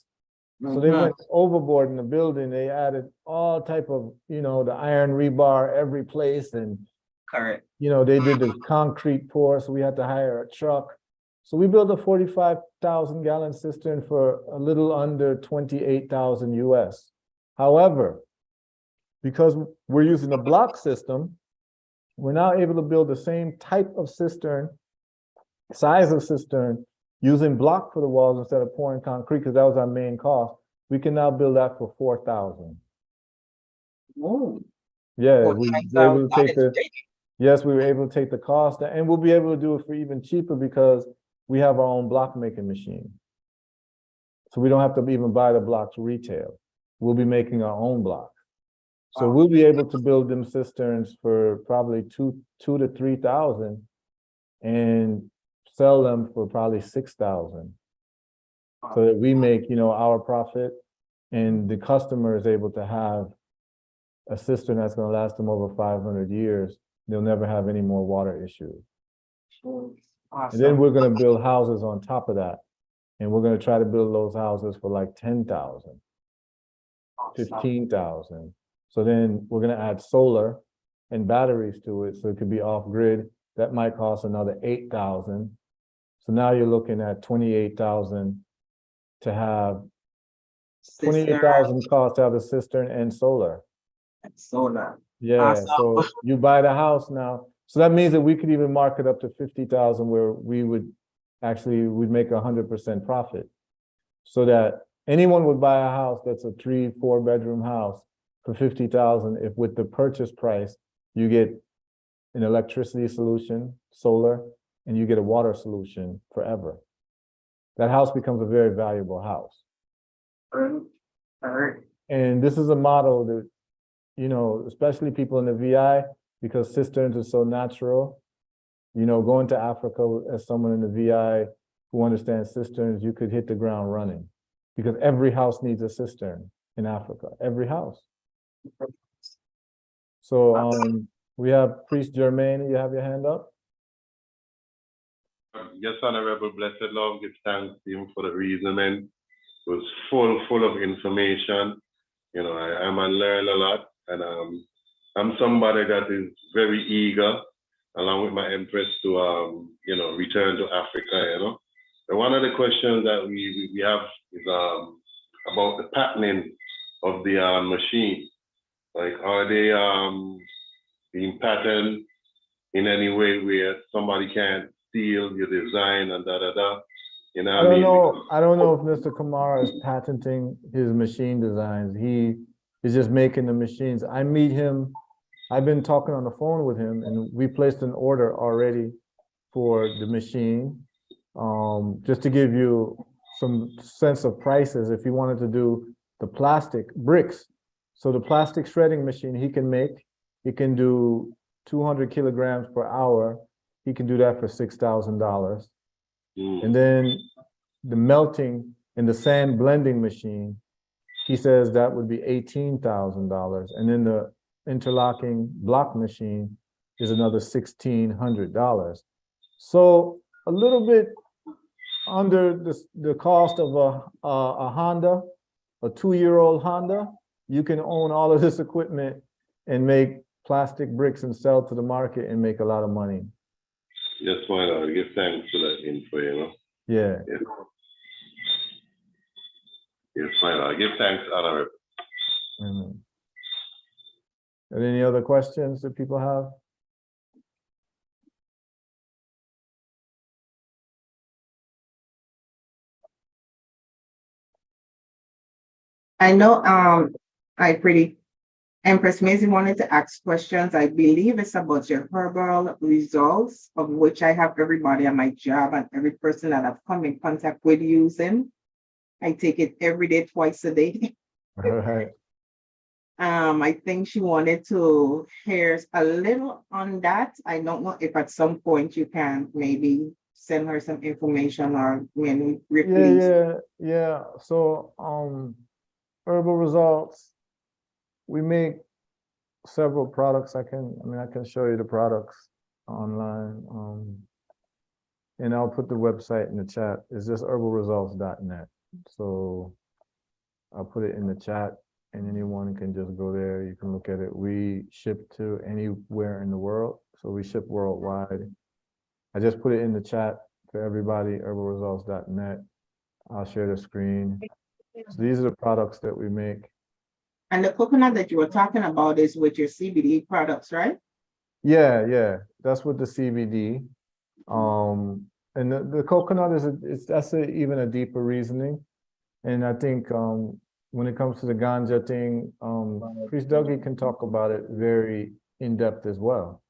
So they went overboard in the building. They added all type of, the iron rebar every place. And, Correct. they did the concrete pour. So we had to hire a truck. So we built a 45,000 gallon cistern for a little under 28,000 US. However, because we're using a block system, we're now able to build the same type of cistern, size of cistern, using block for the walls instead of pouring concrete, because that was our main cost. We can now build that for 4,000. Oh. Yeah, we were able to take we were able to take the cost, and we'll be able to do it for even cheaper because we have our own block making machine. So we don't have to even buy the blocks retail. We'll be making our own blocks. So we'll be able to build them cisterns for probably 2,000 to 3,000 and sell them for probably 6,000. So that we make, our profit, and the customer is able to have a cistern that's going to last them over 500 years. They'll never have any more water issues. Awesome. And then we're going to build houses on top of that. And we're going to try to build those houses for like 10,000, 15,000. So then we're going to add solar and batteries to it. So it could be off grid. That might cost another 8,000. So now you're looking at 28,000 to have 28,000 cost to have a cistern and solar. Solar. Yeah. Awesome. So you buy the house now. So that means that we could even mark it up to 50,000, where we'd make 100% profit. So that anyone would buy a house that's a 3-4 bedroom house for 50,000. If with the purchase price, you get an electricity solution, solar, and you get a water solution forever. That house becomes a very valuable house. And this is a model that, especially people in the VI, because cisterns are so natural, going to Africa as someone in the VI who understands cisterns, you could hit the ground running, because every house needs a cistern in Africa, every house. So we have Priest Germain, you have your hand up? Yes, Honorable, blessed Lord, give thanks to him for the reasoning. It was full of information. I'm learn a lot, and I'm somebody that is very eager, along with my Empress, to return to Africa. And one of the questions that we have is about the patterning of the machine? Like, are they being patterned in any way where somebody can't steal your design and da da da? You know what I mean? I don't know if Mr. Kamara is patenting his machine designs. He is just making the machines. I meet him. I've been talking on the phone with him, and we placed an order already for the machine. Just to give you some sense of prices, if he wanted to do the plastic bricks, so the plastic shredding machine he can do 200 kilograms per hour. He can do that for $6,000. And then the melting and the sand blending machine, he says that would be $18,000. And then the interlocking block machine is another $1,600. So a little bit under the cost of a Honda, a 2-year-old Honda, you can own all of this equipment and make plastic bricks and sell to the market and make a lot of money. Yes, why not? Give thanks for that info, you know? Yeah. Yes, why not? Give thanks, Honorable. Are there any other questions that people have? I know, Empress Maisie wanted to ask questions. I believe it's about your herbal results, of which I have everybody at my job and every person that I've come in contact with using. I take it every day, twice a day. All right. I think she wanted to hear a little on that. I don't know if at some point you can maybe send her some information or when we release. Yeah. So, herbal results. We make several products. I can show you the products online. And I'll put the website in the chat. It's just herbalresults.net. So I'll put it in the chat and anyone can just go there. You can look at it. We ship to anywhere in the world. So we ship worldwide. I just put it in the chat for everybody, herbalresults.net. I'll share the screen. So these are the products that we make. And the coconut that you were talking about is with your CBD products, right? Yeah. That's with the CBD. And the coconut that's even a deeper reasoning. And I think when it comes to the ganja thing, Priest Dougie can talk about it very in depth as well.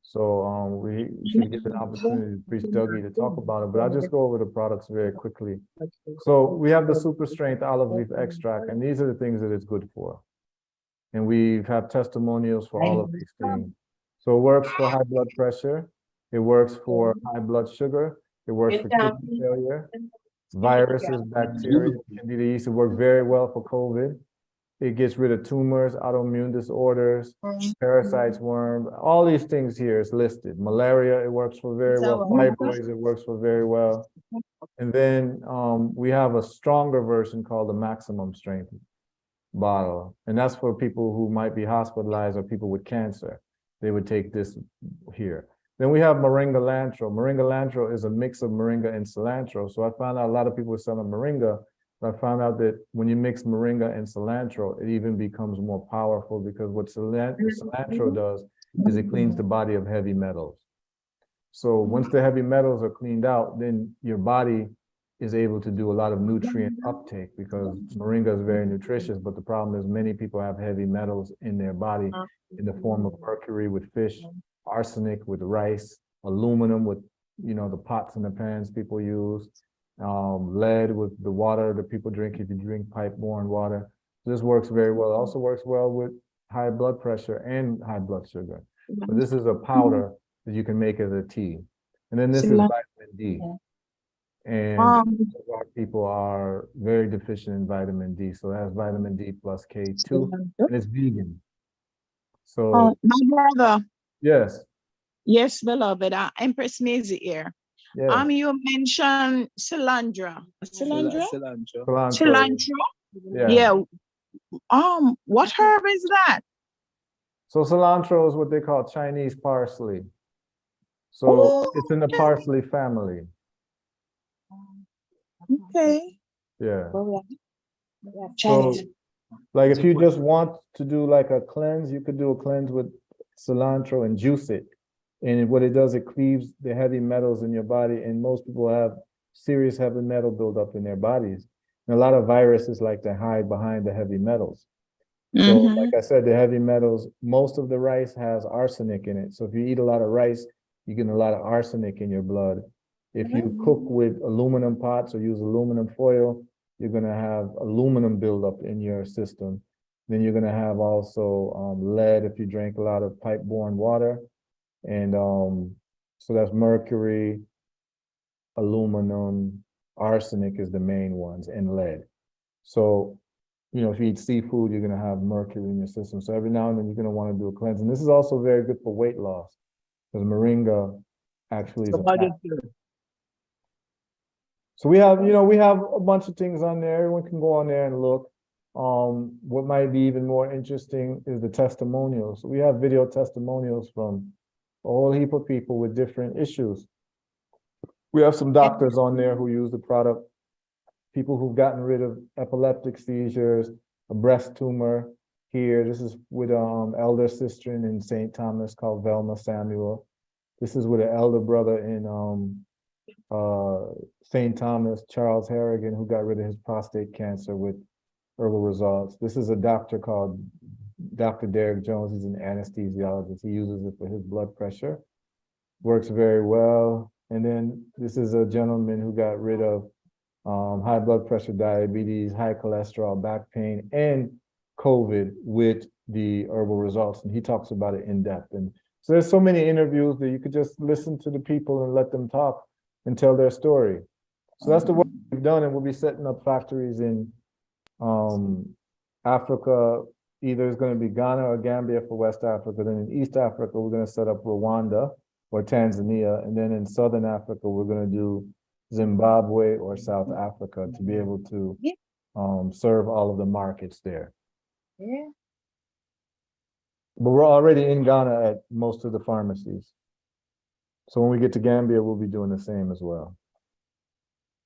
So we should give an opportunity to Priest Dougie to talk about it, but I'll just go over the products very quickly. So we have the super strength olive leaf extract, and these are the things that it's good for. And we have testimonials for all of these things. So it works for high blood pressure. It works for high blood sugar. It works for kidney failure, viruses, bacteria, candida yeast. It works very well for COVID. It gets rid of tumors, autoimmune disorders, parasites, worms, all these things here is listed. Malaria, it works for very well. Fibroids, it works for very well. And then we have a stronger version called the maximum strength bottle. And that's for people who might be hospitalized or people with cancer. They would take this here. Then we have Moringa Lantro. Moringa Lantro is a mix of Moringa and cilantro. So I found out a lot of people were selling Moringa. I found out that when you mix Moringa and cilantro, it even becomes more powerful because what cilantro does is it cleans the body of heavy metals. So once the heavy metals are cleaned out, then your body is able to do a lot of nutrient uptake because Moringa is very nutritious, but the problem is many people have heavy metals in their body in the form of mercury with fish, arsenic with rice, aluminum with, the pots and the pans people use, lead with the water that people drink if you drink pipe-borne water. This works very well. It also works well with high blood pressure and high blood sugar. So this is a powder that you can make as a tea. And then this is vitamin D. And our people are very deficient in vitamin D. So it has vitamin D plus K2 and it's vegan. So my brother. Yes. Yes, beloved. Empress Maisie here. Yes. You mentioned cilantro. Cilantro? Yeah. What herb is that? So cilantro is what they call Chinese parsley. So it's in the parsley family. Okay. Yeah. Chinese. Like if you just want to do like a cleanse, you could do a cleanse with cilantro and juice it. And what it does, it cleaves the heavy metals in your body. And most people have serious heavy metal buildup in their bodies. And a lot of viruses like to hide behind the heavy metals. So like I said, the heavy metals, most of the rice has arsenic in it. So if you eat a lot of rice, you get a lot of arsenic in your blood. If you cook with aluminum pots or use aluminum foil, you're gonna have aluminum buildup in your system. Then you're gonna have also lead if you drink a lot of pipe-borne water. And so that's mercury, aluminum, arsenic is the main ones, and lead. So, you know, if you eat seafood, you're gonna have mercury in your system. So every now and then you're gonna want to do a cleanse. And this is also very good for weight loss, because moringa actually is a fat. So we have, you know, we have a bunch of things on there. Everyone can go on there and look. What might be even more interesting is the testimonials. We have video testimonials from a whole heap of people with different issues. We have some doctors on there who use the product, people who've gotten rid of epileptic seizures, a breast tumor here. This is with elder sister in St. Thomas called Velma Samuel. This is with an elder brother in St. Thomas, Charles Harrigan, who got rid of his prostate cancer with herbal results. This is a doctor called Dr. Derek Jones. He's an anesthesiologist. He uses it for his blood pressure. Works very well. And then this is a gentleman who got rid of high blood pressure, diabetes, high cholesterol, back pain, and COVID with the herbal results. And he talks about it in depth. And so there's so many interviews that you could just listen to the people and let them talk and tell their story. So that's the work we've done, and we'll be setting up factories in Africa. Either it's going to be Ghana or Gambia for West Africa. Then in East Africa, we're going to set up Rwanda or Tanzania. And then in Southern Africa, we're going to do Zimbabwe or South Africa to be able to serve all of the markets there. Yeah. But we're already in Ghana at most of the pharmacies. So when we get to Gambia, we'll be doing the same as well.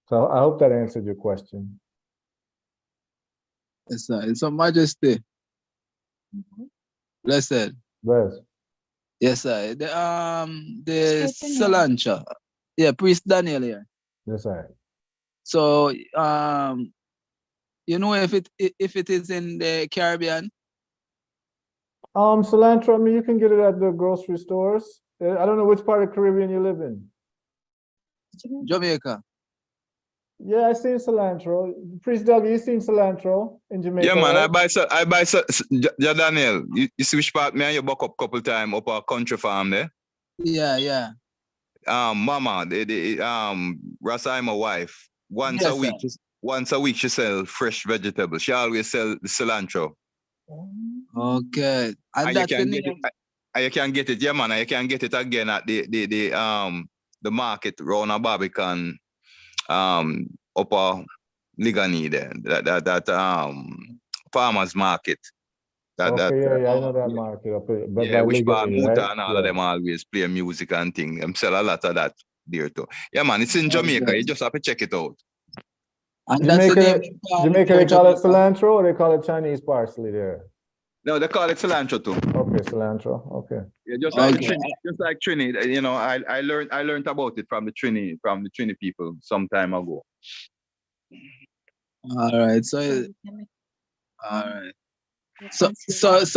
So I hope that answered your question. Yes, sir. It's Your Majesty. Blessed. Bless. Yes, sir. The cilantro. Yeah, Priest Daniel here. Yes, sir. So you know if it is in the Caribbean? Cilantro, I mean, you can get it at the grocery stores. I don't know which part of the Caribbean you live in. Jamaica. Yeah, I seen cilantro. Priest Doug, you seen cilantro in Jamaica? Yeah, man, right? I buy Daniel. You see which part me and you buck up couple time up our country farm there? Yeah, yeah. Mama, Rasa, my wife. Once a week she sell fresh vegetables. She always sell the cilantro. Okay. And you can get it. You can get it, yeah, man. You can get it again at the market round a Barbican, upper Ligani there. That farmers market. Yeah, I know that market up there. But yeah, which part Ligani, Muta right? and all of them always play music and thing. Them sell a lot of that there too. Yeah, man, it's in Jamaica. You just have to check it out. And Jamaica, they call it cilantro, or they call it Chinese parsley there? No, they call it cilantro too. Okay, cilantro. Okay. Yeah, just like Trini. You know, I learned about it from the Trini people some time ago. All right. So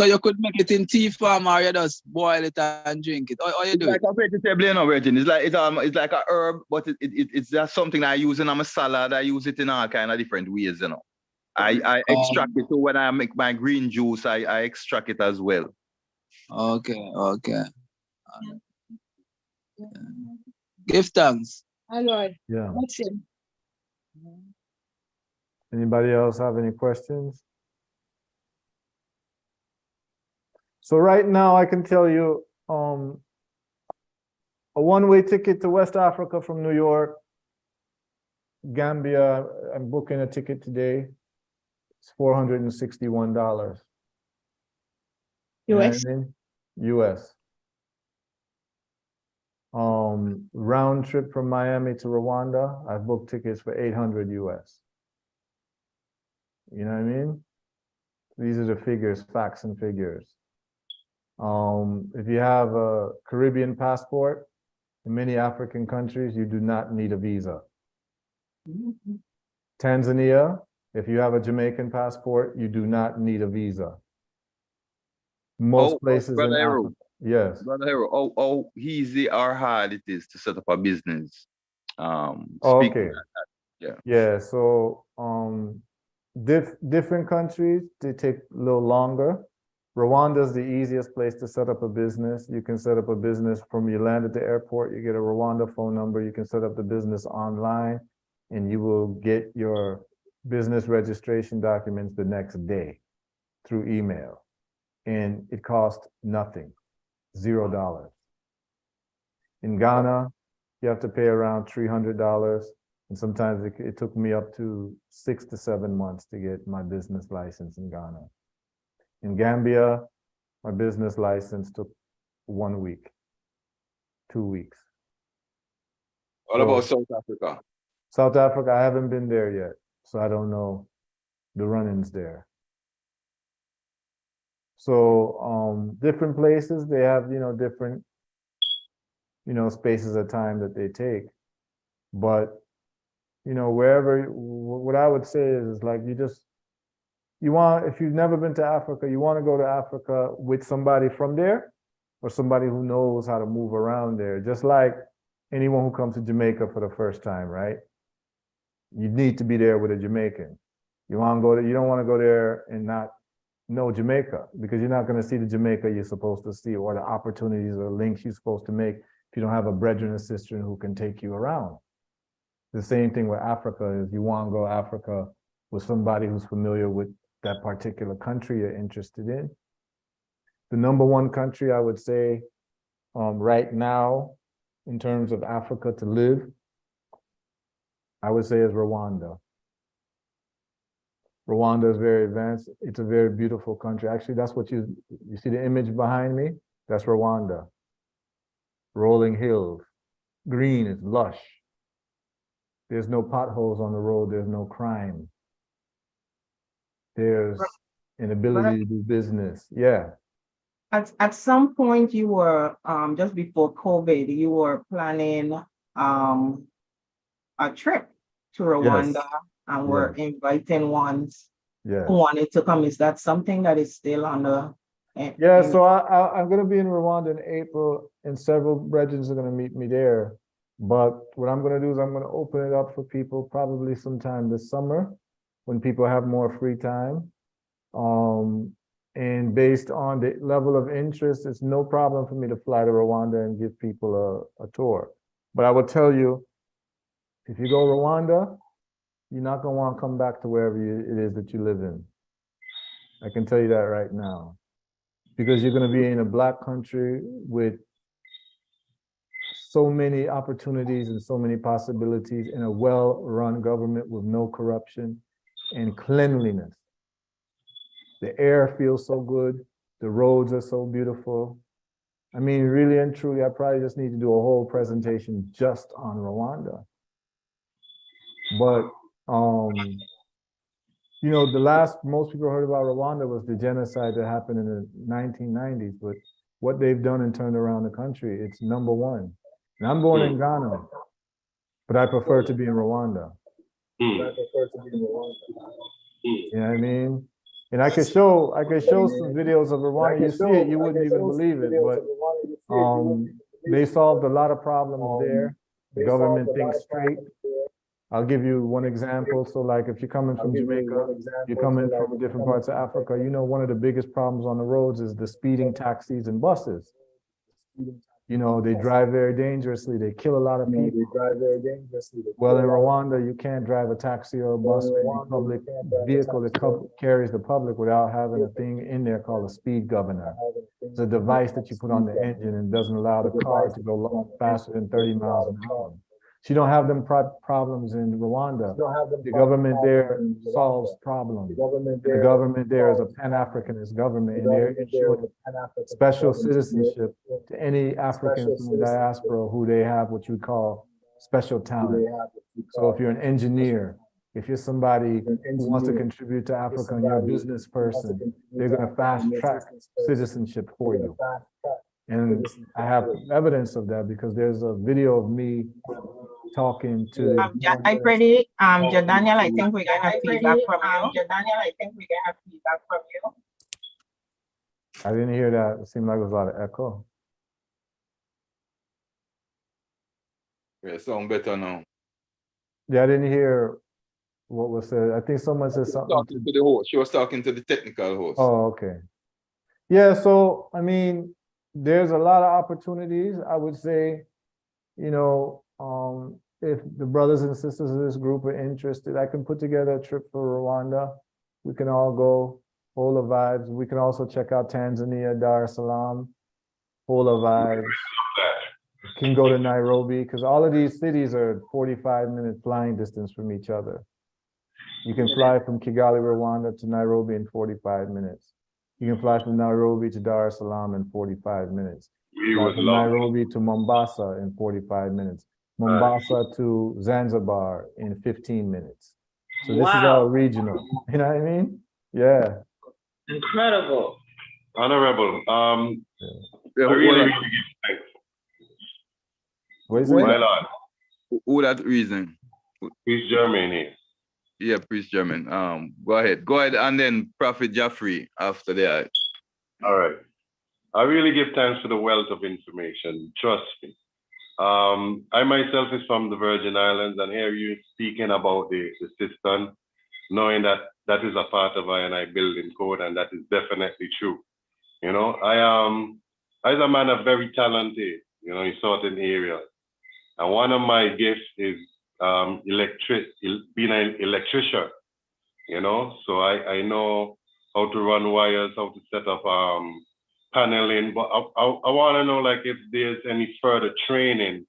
you could make it in tea form, or you just boil it and drink it. Or you do like a vegetable, you know, Virgin. It's like a herb, but it's just something I use in my salad. I use it in all kind of different ways, you know. I extract it. So when I make my green juice, I extract it as well. Okay. Give thanks. My Lord. Yeah. What's him? Anybody else have any questions? So right now I can tell you a one-way ticket to West Africa from New York, Gambia, I'm booking a ticket today. It's $461. US? US. Round trip from Miami to Rwanda, I've booked tickets for $800 US. You know what I mean? These are the figures, facts and figures. If you have a Caribbean passport, in many African countries, you do not need a visa. Tanzania, if you have a Jamaican passport, you do not need a visa. Most places in Africa, yes. Brother Heru, how easy or hard it is to set up a business? Okay. Yeah. Yeah, so different countries, they take a little longer. Rwanda is the easiest place to set up a business. You can set up a business from you land at the airport, you get a Rwanda phone number, you can set up the business online, and you will get your business registration documents the next day through email. And it costs nothing, $0. In Ghana, you have to pay around $300. And sometimes it took me up to 6 to 7 months to get my business license in Ghana. In Gambia, my business license took 1 week, 2 weeks. What about South Africa? South Africa, I haven't been there yet, so I don't know the run-ins there. So different places, they have, different, spaces of time that they take. But, wherever, what I would say is like, if you've never been to Africa, you want to go to Africa with somebody from there or somebody who knows how to move around there. Just like anyone who comes to Jamaica for the first time, right? You need to be there with a Jamaican. You don't want to go there and not know Jamaica, because you're not going to see the Jamaica you're supposed to see, or the opportunities or links you're supposed to make if you don't have a brethren or sister who can take you around. The same thing with Africa is you want to go to Africa with somebody who's familiar with that particular country you're interested in. The number one country I would say right now in terms of Africa to live, I would say is Rwanda. Rwanda is very advanced. It's a very beautiful country. Actually, that's what you see the image behind me? That's Rwanda. Rolling hills, green, it's lush. There's no potholes on the road, there's no crime. There's an ability to do business. Yeah. At some point you were, just before COVID, you were planning a trip to Rwanda. Yes. And we're inviting ones who wanted to come. Is that something that is still on the? Yeah, so I'm going to be in Rwanda in April, and several brethren are going to meet me there. But what I'm going to do is I'm going to open it up for people probably sometime this summer when people have more free time. And based on the level of interest, it's no problem for me to fly to Rwanda and give people a tour. But I will tell you, if you go to Rwanda, you're not going to want to come back to wherever it is that you live in. I can tell you that right now. Because you're going to be in a Black country with so many opportunities and so many possibilities, in a well-run government with no corruption and cleanliness. The air feels so good. The roads are so beautiful. I mean, really and truly, I probably just need to do a whole presentation just on Rwanda. But the last most people heard about Rwanda was the genocide that happened in the 1990s. But what they've done and turned around the country, it's number one. And I'm born in Ghana, but I prefer to be in Rwanda. You know what I mean? And I could show some videos of Rwanda. You see it, you wouldn't even believe it. But they solved a lot of problems there. The government thinks straight. I'll give you one example. So like if you're coming from Jamaica, you're coming from different parts of Africa, one of the biggest problems on the roads is the speeding taxis and buses. They drive very dangerously. They kill a lot of people. Well, in Rwanda, you can't drive a taxi or a bus or any public vehicle that carries the public without having a thing in there called a speed governor. It's a device that you put on the engine and doesn't allow the car to go faster than 30 miles an hour. So you don't have them problems in Rwanda. The government there solves problems. The government there is a Pan-Africanist government, and they're issuing special citizenship to any Africans from the diaspora who they have what you call special talent. So if you're an engineer, if you're somebody who wants to contribute to Africa and you're a business person, they're going to fast track citizenship for you. And I have evidence of that because there's a video of me talking to. Daniel, I think we're gonna have feedback from you. Daniel, I think we're gonna have feedback from you. I didn't hear that. It seemed like it was a lot of echo. Yeah, sound better now. Yeah, I didn't hear what was said. I think someone said something. Talking to the host. She was talking to the technical host. Oh, okay. Yeah, so I mean, there's a lot of opportunities. I would say, you know, if the brothers and sisters of this group are interested, I can put together a trip for Rwanda. We can all go, whole of vibes. We can also check out Tanzania, Dar es Salaam, whole of vibes. Can go to Nairobi because all of these cities are 45-minute flying distance from each other. You can fly from Kigali, Rwanda to Nairobi in 45 minutes. You can fly from Nairobi to Dar es Salaam in 45 minutes. Fly from Nairobi to Mombasa in 45 minutes. Mombasa to Zanzibar in 15 minutes. So this is all regional. You know what I mean? Yeah. Incredible. Honorable, I Yeah, really give thanks. What is My it? lord, who that reason? Priest Germain here. Yeah, Priest German. Go ahead, and then Prophet Jaffrey after that. All right. I really give thanks for the wealth of information. Trust me. I myself is from the Virgin Islands, and hear you speaking about the system, knowing that that is a part of I&I building code, and that is definitely true. You know, as a man of very talented, you know, in certain areas, and one of my gifts is being an electrician. You know, so I know how to run wires, how to set up paneling, but I want to know, like, if there's any further training,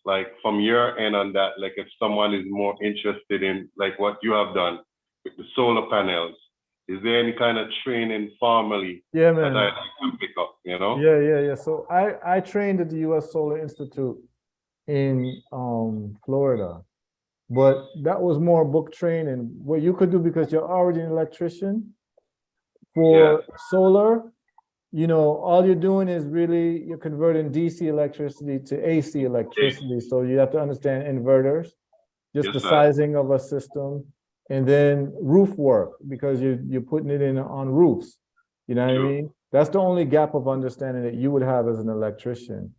like from your end on that, like if someone is more interested in like what you have done with the solar panels, is there any kind of training formally Yeah, man. that I can pick up, you know? Yeah. So I trained at the U.S. Solar Institute in Florida, but that was more book training. What you could do, because you're already an electrician, for solar, you know, all you're doing is really you're converting DC electricity to AC electricity. So you have to understand inverters, just the sizing of a system, and then roof work, because you're putting it in on roofs. You know what I mean? That's the only gap of understanding that you would have as an electrician.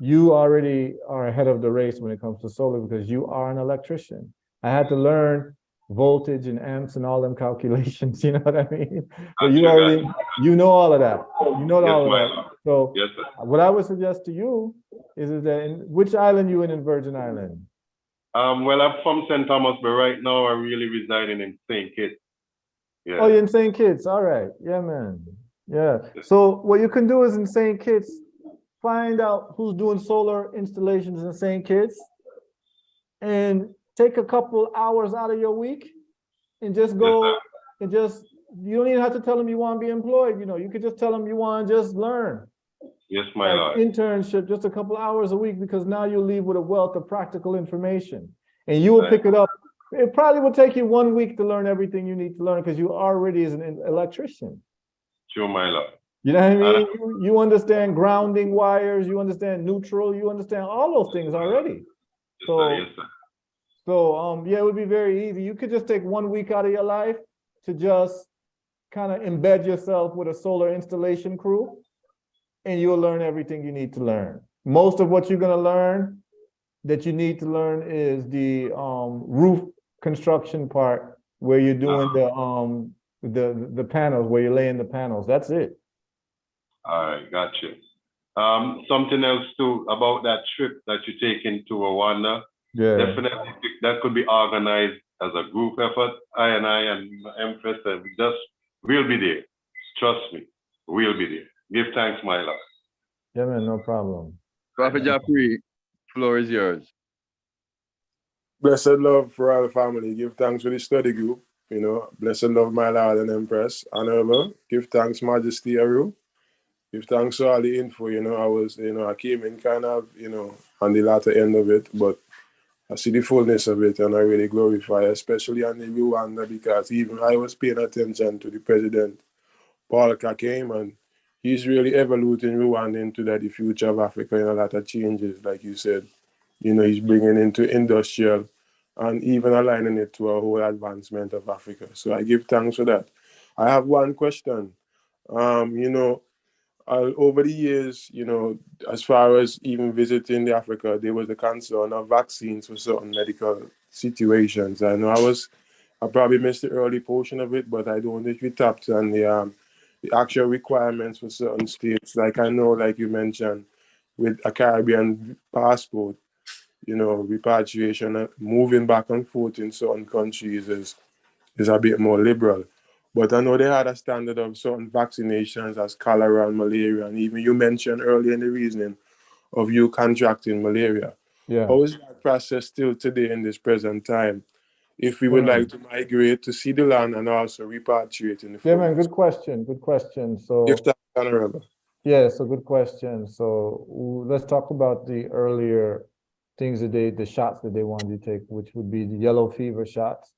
You already are ahead of the race when it comes to solar because you are an electrician. I had to learn voltage and amps and all them calculations, you know what I mean? But you already, you know all of that. You know all of that. So what I would suggest to you is that in which island you in Virgin Island? Well, I'm from St. Thomas, but right now I'm really residing in St. Kitts. Yeah. Oh, you're in St. Kitts. All right. Yeah, man. Yeah. So what you can do is in St. Kitts, find out who's doing solar installations in St. Kitts and take a couple hours out of your week and just go and just, you don't even have to tell them you want to be employed. You know, you could just tell them you want to just learn. Yes, my lord. Internship, just a couple hours a week, because now you'll leave with a wealth of practical information and you will pick it up. It probably will take you 1 week to learn everything you need to learn because you already is an electrician. Sure, my lord. You know what I mean? You understand grounding wires, you understand neutral, you understand all those things already. Yes, sir. So yeah, it would be very easy. You could just take 1 week out of your life to just kind of embed yourself with a solar installation crew, and you'll learn everything you need to learn. Most of what you're gonna learn that you need to learn is the roof construction part, where you're doing the panels, where you're laying the panels. That's it. All right, gotcha. Something else too about that trip that you're taking to Rwanda. Yeah. Definitely, that could be organized as a group effort. I and Empress, we'll be there. Trust me, we'll be there. Give thanks, my lord. Yeah, man, no problem. Prophet Jaffrey, floor is yours. Blessed love for all the family. Give thanks for the study group. You know, blessed love, my Lord and Empress. Honorable. Give thanks, Majesty Heru. Give thanks to all the info. You know, I came in kind of, you know, on the latter end of it, but I see the fullness of it, and I really glorify, especially on the Rwanda, because even I was paying attention to the president, Paul Kagame, and he's really evoluting Rwanda into the future of Africa in a lot of changes, like you said. He's bringing into industrial and even aligning it to a whole advancement of Africa. So I give thanks for that. I have one question. Over the years, as far as even visiting the Africa, there was a concern of vaccines for certain medical situations. I know I probably missed the early portion of it, but I don't think we tapped on the actual requirements for certain states. Like I know, like you mentioned, with a Caribbean passport, repatriation, moving back and forth in certain countries is a bit more liberal. But I know they had a standard of certain vaccinations as cholera and malaria, and even you mentioned earlier in the reasoning of you contracting malaria. Yeah. How is that process still today in this present time? If we would like to migrate to see the land and also repatriate in the Yeah, man, good question. Good question. So if that's honorable. yeah, so good question. So let's talk about the earlier things that the shots that they wanted you to take, which would be the yellow fever shots.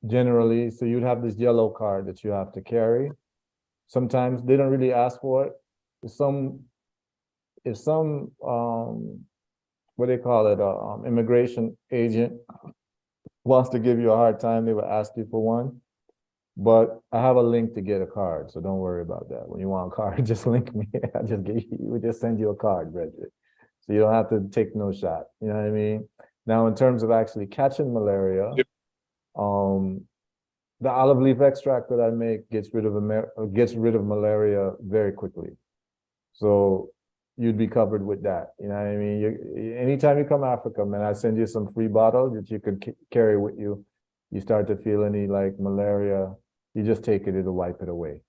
Generally, so you'd have this yellow card that you have to carry. Sometimes they don't really ask for it. If some what they call it, immigration agent wants to give you a hard time, they will ask you for one. But I have a link to get a card, so don't worry about that. When you want a card, just link me. We just send you a card, Bridget. So you don't have to take no shot. You know what I mean? Now, in terms of actually catching malaria, the olive leaf extract that I make gets rid of malaria very quickly. So you'd be covered with that. You know what I mean? Anytime you come to Africa, man, I send you some free bottles that you could carry with you. You start to feel any like malaria, you just take it, it'll wipe it away.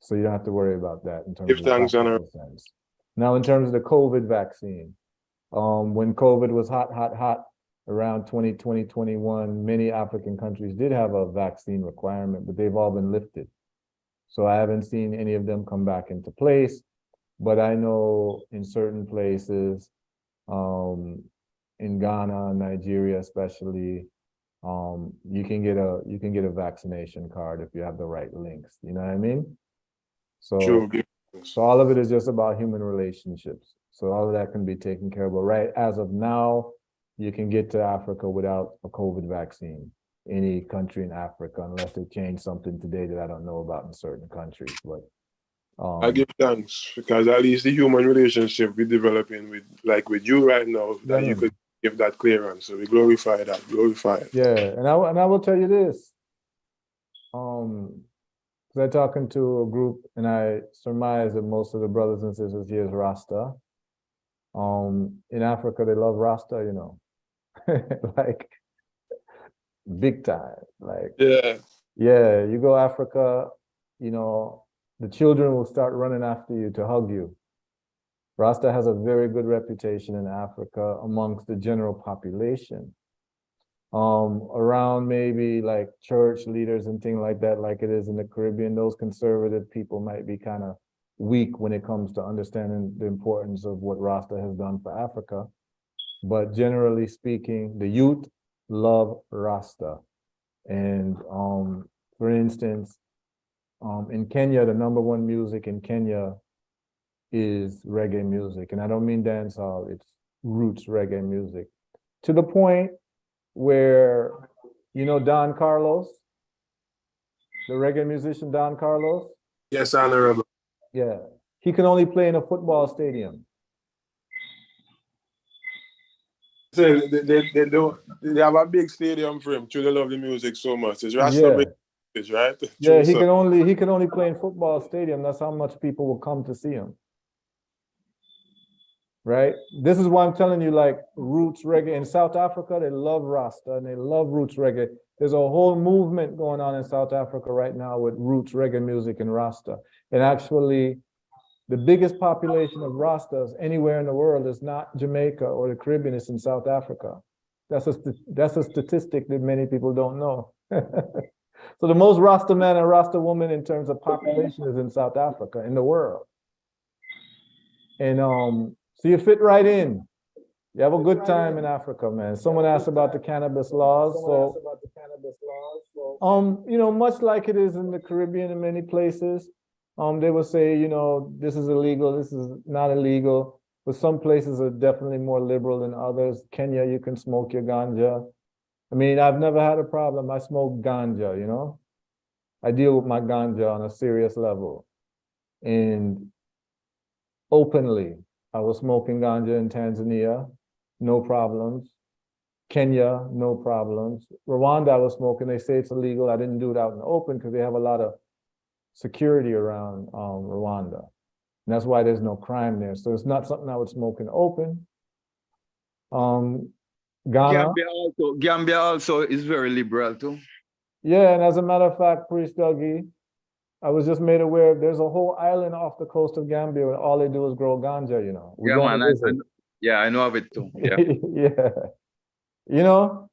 So you don't have to worry about that in terms of practical sense. Now, in terms of the COVID vaccine, when COVID was hot, around 2020, 2021, many African countries did have a vaccine requirement, but they've all been lifted. So I haven't seen any of them come back into place, but I know in certain places, in Ghana, Nigeria especially, you can get a vaccination card if you have the right links. You know what I mean? So all of it is just about human relationships. So all of that can be taken care of. But right as of now, you can get to Africa without a COVID vaccine. Any country in Africa, unless they change something today that I don't know about in certain countries. But I give thanks because at least the human relationship we're developing with you right now, that you could give that clearance. So we glorify that, glorify it. Yeah, and I will tell you this. I'm talking to a group, and I surmise that most of the brothers and sisters here is Rasta. In Africa, they love Rasta, you know, like big time. Like yeah, you go Africa, you know, the children will start running after you to hug you. Rasta has a very good reputation in Africa amongst the general population. Around maybe like church leaders and things like that, like it is in the Caribbean, those conservative people might be kind of weak when it comes to understanding the importance of what Rasta has done for Africa. But generally speaking, the youth love Rasta. And for instance, in Kenya, the #1 music in Kenya is reggae music. And I don't mean dancehall, it's roots reggae music. To the point where, you know, Don Carlos, the reggae musician Don Carlos? Yes, honorable. Yeah, he can only play in a football stadium. So they have a big stadium for him. They love the music so much. It's Rasta right? Yeah, he can only play in football stadium. That's how much people will come to see him. Right? This is why I'm telling you, like, roots reggae in South Africa, they love Rasta and they love roots reggae. There's a whole movement going on in South Africa right now with roots reggae music and Rasta. And actually, the biggest population of Rastas anywhere in the world is not Jamaica or the Caribbean, it's in South Africa. That's a statistic that many people don't know. So the most Rasta man and Rasta woman in terms of population is in South Africa, in the world. And so you fit right in. You have a good time in Africa, man. Someone asked about the cannabis laws. So, much like it is in the Caribbean in many places, they will say, this is illegal, this is not illegal. But some places are definitely more liberal than others. Kenya, you can smoke your ganja. I mean, I've never had a problem. I smoke ganja, I deal with my ganja on a serious level. And openly, I was smoking ganja in Tanzania, no problems. Kenya, no problems. Rwanda, I was smoking. They say it's illegal. I didn't do it out in the open because they have a lot of security around Rwanda. And that's why there's no crime there. So it's not something I would smoke in the open. Ghana. Gambia also is very liberal too. Yeah, and as a matter of fact, Priest Dougie, I was just made aware there's a whole island off the coast of Gambia where all they do is grow ganja, Yeah, man. I know of it too. Yeah. Yeah.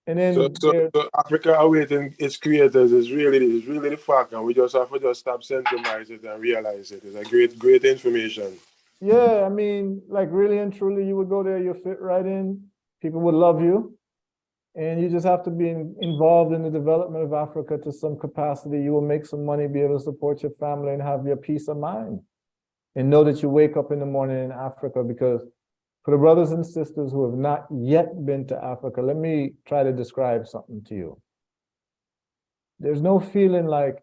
And then so Africa awaiting its creators is really the fact, and we just have to just stop centralize it and realize it. It's a great information. Yeah, I mean, like really and truly, you would go there, you fit right in, people would love you, and you just have to be involved in the development of Africa to some capacity. You will make some money, be able to support your family, and have your peace of mind, and know that you wake up in the morning in Africa. Because for the brothers and sisters who have not yet been to Africa, let me try to describe something to you. There's no feeling like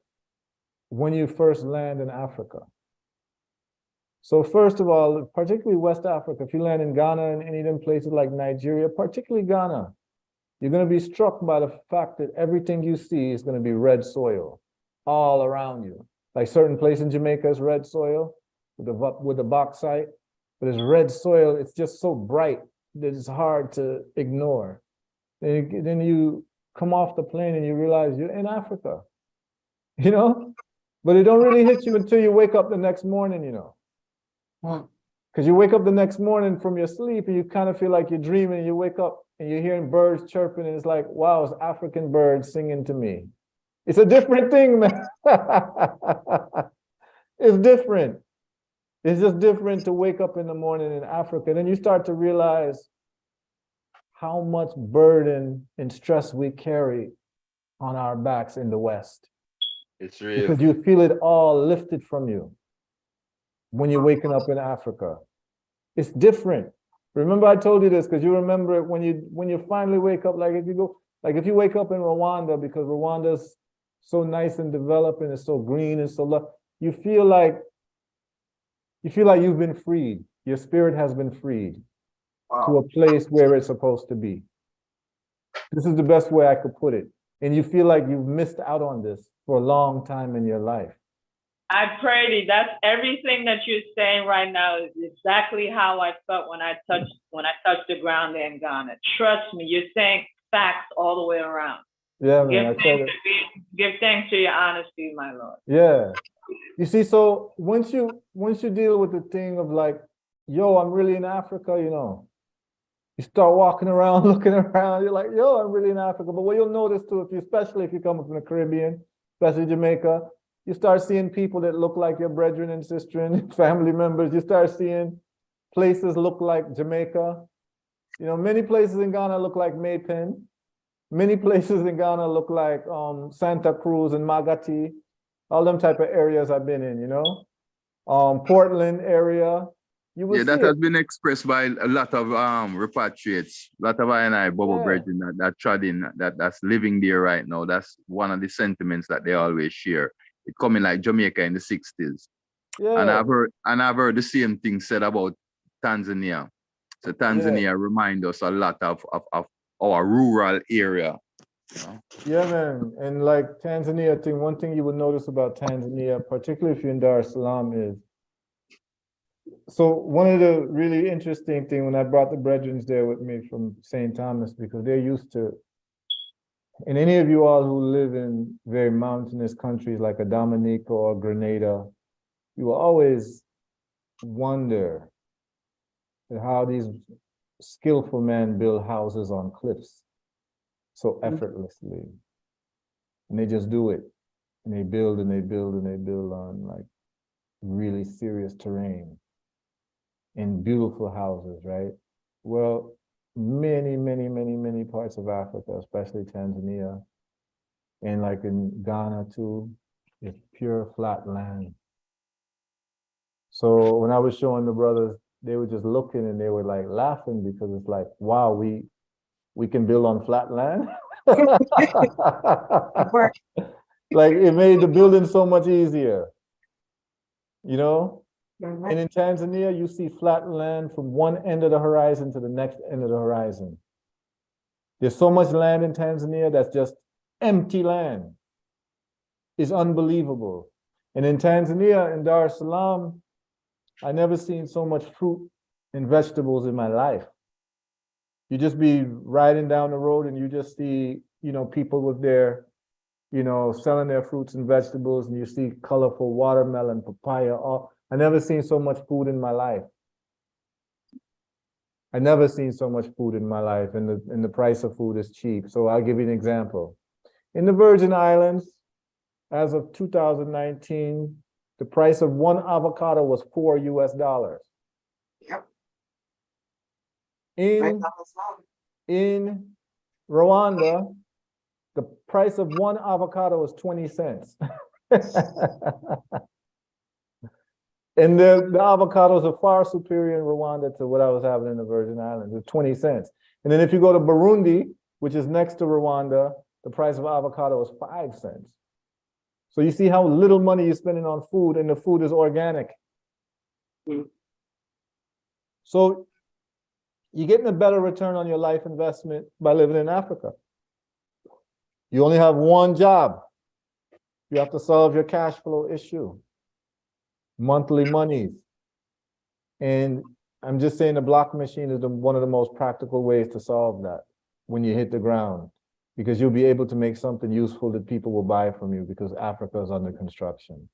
when you first land in Africa. So first of all, particularly West Africa, if you land in Ghana and any of them places like Nigeria, particularly Ghana, you're going to be struck by the fact that everything you see is going to be red soil all around you. Like certain place in Jamaica is red soil with the bauxite, but it's red soil. It's just so bright that it's hard to ignore. Then you come off the plane and you realize you're in Africa, but it don't really hit you until you wake up the next morning, Because you wake up the next morning from your sleep and you kind of feel like you're dreaming, and you wake up and you're hearing birds chirping, and it's like, wow, it's African birds singing to me. It's a different thing, man. It's different. It's just different to wake up in the morning in Africa. Then you start to realize how much burden and stress we carry on our backs in the West. It's real. Because you feel it all lifted from you when you're waking up in Africa. It's different. Remember I told you this, because you remember it when you finally wake up, like if you wake up in Rwanda, because Rwanda's so nice and developed and it's so green and so you feel like you've been freed. Your spirit has been freed to a place where it's supposed to be. This is the best way I could put it. And you feel like you've missed out on this for a long time in your life. I pray that's everything that you're saying right now is exactly how I felt when I touched the ground there in Ghana. Trust me, you're saying facts all the way around. Yeah, man. Give thanks to your honesty, my Lord. Yeah. You see, so once you deal with the thing of like, yo, I'm really in Africa, you start walking around, looking around, you're like, yo, I'm really in Africa. But what you'll notice too, especially if you come from the Caribbean, especially Jamaica, you start seeing people that look like your brethren and sister and family members. You start seeing places look like Jamaica. Many places in Ghana look like Maypen. Many places in Ghana look like Santa Cruz and Magati. All them type of areas I've been in, Portland area. That has been expressed by a lot of repatriates, a lot of I Bobo brethren that trod in, that's living there right now. That's one of the sentiments that they always share. It coming like Jamaica in the 60s. Yeah. And I've heard the same thing said about Tanzania. So Tanzania remind us a lot of our rural area. Yeah, man. And like Tanzania, one thing you would notice about Tanzania, particularly if you're in Dar es Salaam, is so one of the really interesting things when I brought the brethren there with me from St. Thomas, because they're used to, and any of you all who live in very mountainous countries like a Dominica or Grenada, you will always wonder at how these skillful men build houses on cliffs so effortlessly. And they just do it. And they build and they build and they build on like really serious terrain. in beautiful houses, right? Well, many parts of Africa, especially Tanzania, and like in Ghana too, it's pure flat land. So when I was showing the brothers, they were just looking and they were like laughing because it's like, wow, we can build on flat land. Like it made the building so much easier, you know? And in Tanzania, you see flat land from one end of the horizon to the next end of the horizon. There's so much land in Tanzania that's just empty land. It's unbelievable. And in Tanzania, in Dar es Salaam, I never seen so much fruit and vegetables in my life. You just be riding down the road and you just see, you know, people with their, you know, selling their fruits and vegetables, and you see colorful watermelon, papaya. I never seen so much food in my life. I never seen so much food in my life, and the price of food is cheap. So I'll give you an example. In the Virgin Islands, as of 2019, the price of one avocado was $4 US. Yep. In Rwanda, the price of one avocado was 20 cents. And the avocados are far superior in Rwanda to what I was having in the Virgin Islands. It's 20 cents. And then if you go to Burundi, which is next to Rwanda, the price of avocado is 5 cents. So you see how little money you're spending on food, and the food is organic. So you're getting a better return on your life investment by living in Africa. You only have one job. You have to solve your cash flow issue, monthly monies. And I'm just saying the block machine is one of the most practical ways to solve that when you hit the ground, because you'll be able to make something useful that people will buy from you because Africa is under construction.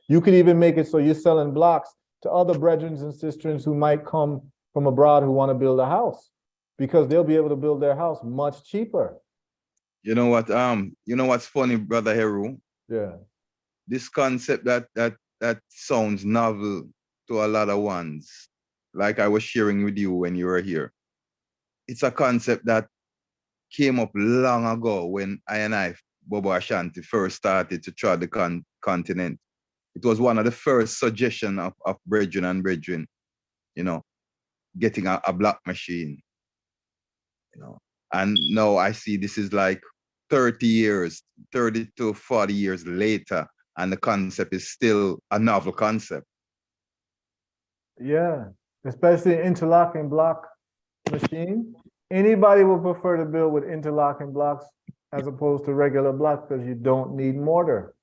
You could even make it so you're selling blocks to other brethren and sisters who might come from abroad who want to build a house, because they'll be able to build their house much cheaper. You know what? You know what's funny, brother Heru? Yeah. This concept that sounds novel to a lot of ones, like I was sharing with you when you were here. It's a concept that came up long ago when I, Bobo Ashanti, first started to try the continent. It was one of the first suggestions of brethren, you know, getting a block machine, you know. And now I see this is like 30 to 40 years later, and the concept is still a novel concept. Yeah, especially interlocking block machine. Anybody would prefer to build with interlocking blocks as opposed to regular blocks because you don't need mortar.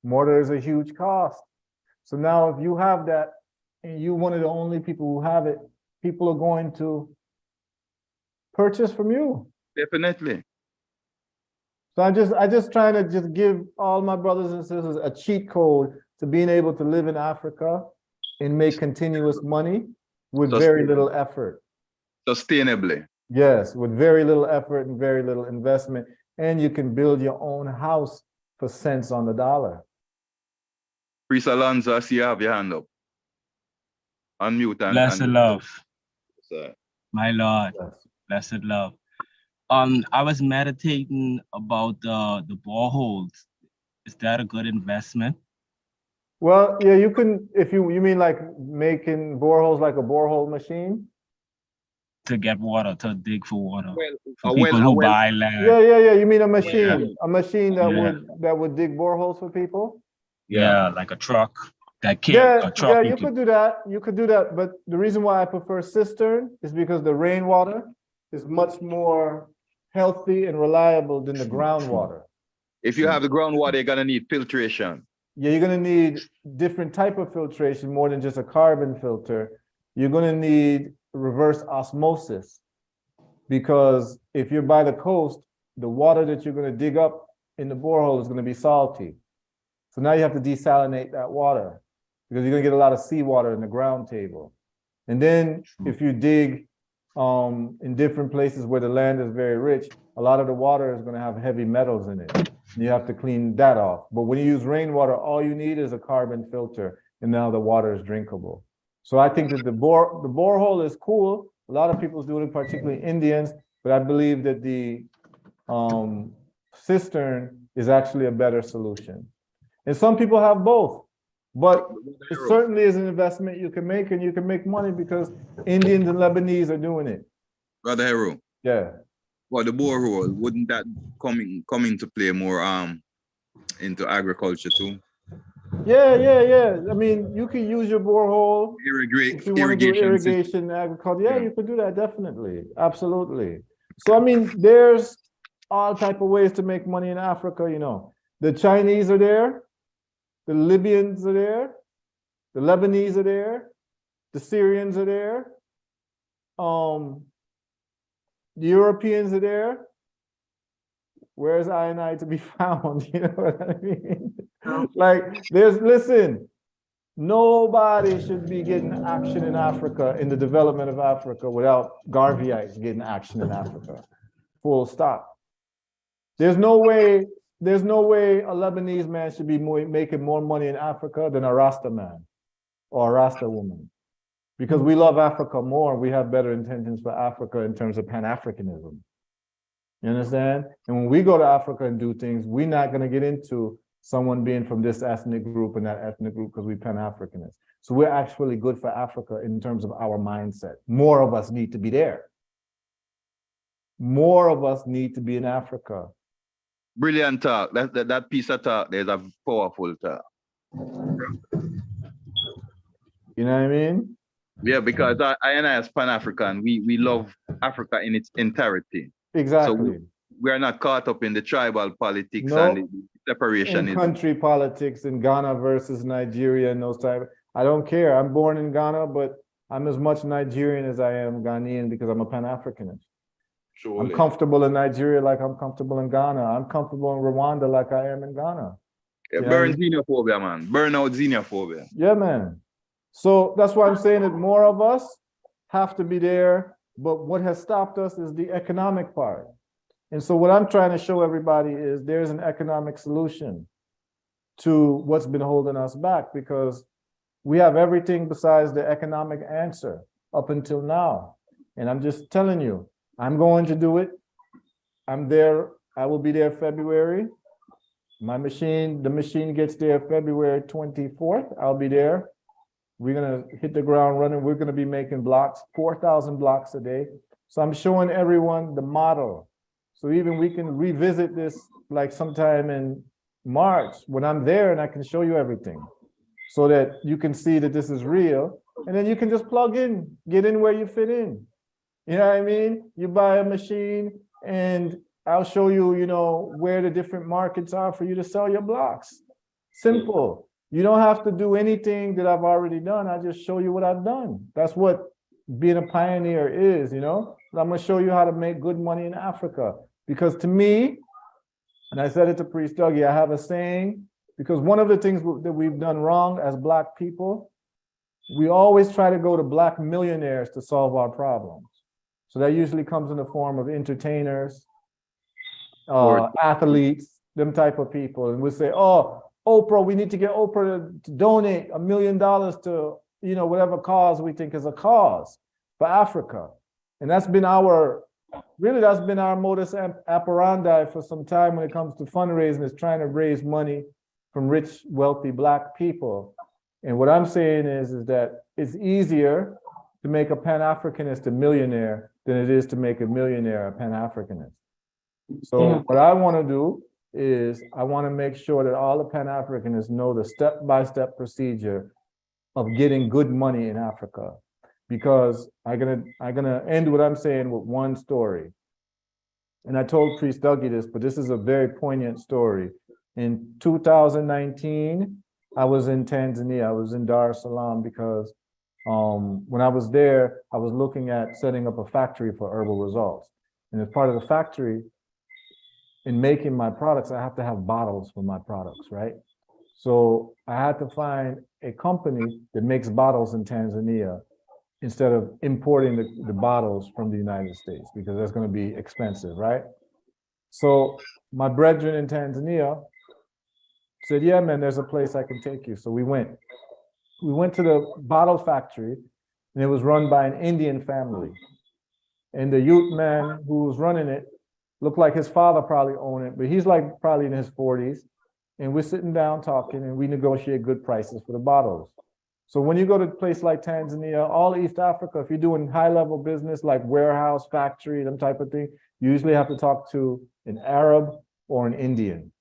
Mortar is a huge cost. So now if you have that and you're one of the only people who have it, people are going to purchase from you. Definitely. So I just trying to just give all my brothers and sisters a cheat code to being able to live in Africa and make continuous money with very little effort. Sustainably. Yes, with very little effort and very little investment. And you can build your own house for cents on the dollar. Priest Alonzo, I see you have your hand up. Unmute and Blessed love. Sir. My Lord. Yes. Blessed love. I was meditating about the boreholes. Is that a good investment? Well, yeah, you can, if you mean like making boreholes like a borehole machine? To get water, to dig for water. For people who buy land. Yeah. You mean a machine? Yeah. A machine that would dig boreholes for people? Yeah, like a truck that can't. A truck. Yeah, you could do that. You could do that. But the reason why I prefer cistern is because the rainwater is much more healthy and reliable than the groundwater. If you have the groundwater, you're gonna need filtration. Yeah, you're gonna need different type of filtration more than just a carbon filter. You're gonna need reverse osmosis, because if you're by the coast, the water that you're gonna dig up in the borehole is gonna be salty. So now you have to desalinate that water because you're gonna get a lot of seawater in the ground table. And then if you dig in different places where the land is very rich, a lot of the water is gonna have heavy metals in it. You have to clean that off. But when you use rainwater, all you need is a carbon filter, and now the water is drinkable. So I think that the borehole is cool. A lot of people do it, particularly Indians, but I believe that the cistern is actually a better solution. And some people have both, but it certainly is an investment you can make, and you can make money because Indians and Lebanese are doing it. Brother Heru. Yeah. Well, the borehole, wouldn't that come into play more into agriculture too? Yeah. I mean, you can use your borehole if you want to do Irrigation irrigation, agriculture. Yeah, you could do that, definitely. Absolutely. So, I mean, there's all type of ways to make money in Africa, you know. The Chinese are there, the Libyans are there, the Lebanese are there, the Syrians are there, the Europeans are there. Where's I to be found? You know what I mean? Like, listen, nobody should be getting action in Africa, in the development of Africa, without Garveyites getting action in Africa. Full stop. There's no way a Lebanese man should be making more money in Africa than a Rasta man or a Rasta woman. Because we love Africa more, we have better intentions for Africa in terms of Pan-Africanism. You understand? And when we go to Africa and do things, we're not going to get into someone being from this ethnic group and that ethnic group because we're Pan-Africanists. So we're actually good for Africa in terms of our mindset. More of us need to be there. More of us need to be in Africa. Brilliant talk. That piece of talk there's a powerful talk. You know what I mean? Yeah, because I and I as Pan-African, we love Africa in its entirety. Exactly. So we are not caught up in the tribal politics No, and the separation. in country politics in Ghana versus Nigeria and those type. I don't care. I'm born in Ghana, but I'm as much Nigerian as I am Ghanaian because I'm a Pan-Africanist. Surely. I'm comfortable in Nigeria like I'm comfortable in Ghana. I'm comfortable in Rwanda like I am in Ghana. Yeah, burn xenophobia, man. Burn out xenophobia. Yeah, man. So that's why I'm saying that more of us have to be there. But what has stopped us is the economic part. And so what I'm trying to show everybody is there's an economic solution to what's been holding us back, because we have everything besides the economic answer up until now. And I'm just telling you, I'm going to do it. I'm there. I will be there February. The machine gets there February 24th. I'll be there. We're going to hit the ground running. We're going to be making blocks, 4,000 blocks a day. So I'm showing everyone the model. So even we can revisit this like sometime in March when I'm there, and I can show you everything so that you can see that this is real. And then you can just plug in, get in where you fit in. You know what I mean? You buy a machine and I'll show you, you know, where the different markets are for you to sell your blocks. Simple. You don't have to do anything that I've already done. I just show you what I've done. That's what being a pioneer is, you know? I'm going to show you how to make good money in Africa. Because to me, and I said it to Priest Dougie, I have a saying, because one of the things that we've done wrong as Black people, we always try to go to Black millionaires to solve our problems. So that usually comes in the form of entertainers, athletes, them type of people. And we say, oh, Oprah, we need to get Oprah to donate $1 million to, you know, whatever cause we think is a cause for Africa. And that's been our modus operandi for some time when it comes to fundraising, is trying to raise money from rich, wealthy Black people. And what I'm saying is that it's easier to make a Pan-Africanist a millionaire than it is to make a millionaire a Pan-Africanist. So what I want to do is I want to make sure that all the Pan-Africanists know the step-by-step procedure of getting good money in Africa. Because I'm gonna end what I'm saying with one story. And I told Priest Dougie this, but this is a very poignant story. In 2019, I was in Tanzania. I was in Dar es Salaam because when I was there, I was looking at setting up a factory for Herbal Results. And as part of the factory, in making my products, I have to have bottles for my products, right? So I had to find a company that makes bottles in Tanzania instead of importing the bottles from the United States, because that's going to be expensive, right? So my brethren in Tanzania said, yeah, man, there's a place I can take you. So we went. we went to the bottle factory, and it was run by an Indian family. And the youth man who was running it looked like his father probably owned it, but he's like probably in his 40s. And we're sitting down talking, and we negotiate good prices for the bottles. So when you go to a place like Tanzania, all East Africa, if you're doing high-level business like warehouse, factory, them type of thing, you usually have to talk to an Arab or an Indian.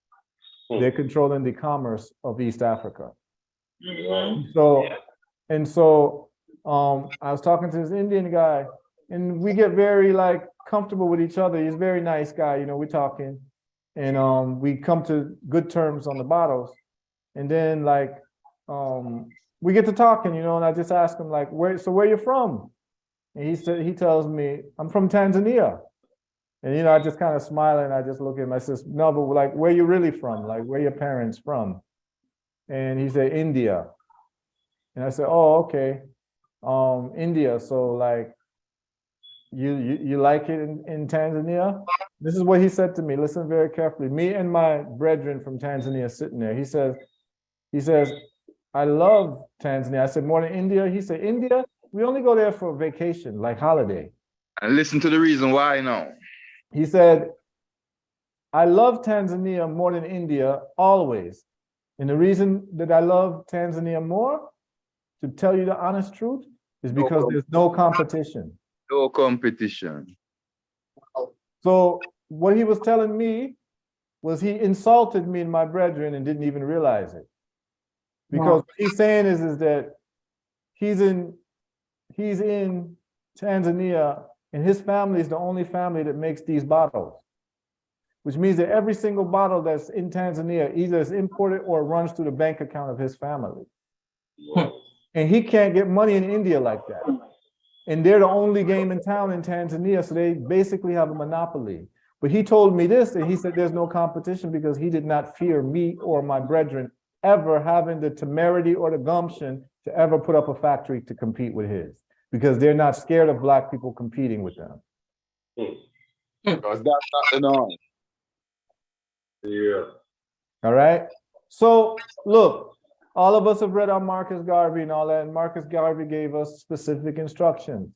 They're controlling the commerce of East Africa. So, I was talking to this Indian guy, and we get very like comfortable with each other. He's a very nice guy, you know, we're talking, and we come to good terms on the bottles. And then like, we get to talking, you know, and I just ask him like, where you from? And he tells me, I'm from Tanzania. And, you know, I just kind of smile and I just look at him. I says, no, but like, where you really from? Like, where your parents from? And he said, India. And I said, oh, okay. India. So like, you like it in Tanzania? This is what he said to me. Listen very carefully. Me and my brethren from Tanzania sitting there. He says, I love Tanzania. I said, more than India? He said, India, we only go there for vacation, like holiday. And listen to the reason why now. He said, I love Tanzania more than India always. And the reason that I love Tanzania more, to tell you the honest truth, is because there's no competition. No competition. So what he was telling me was he insulted me and my brethren and didn't even realize it. Because what he's saying is that he's in Tanzania, and his family is the only family that makes these bottles, which means that every single bottle that's in Tanzania either is imported or runs through the bank account of his family. And he can't get money in India like that. And they're the only game in town in Tanzania, so they basically have a monopoly. But he told me this, and he said there's no competition because he did not fear me or my brethren ever having the temerity or the gumption to ever put up a factory to compete with his, because they're not scared of Black people competing with them. Because that's not the norm. Yeah. All right. So look, all of us have read on Marcus Garvey and all that, and Marcus Garvey gave us specific instructions.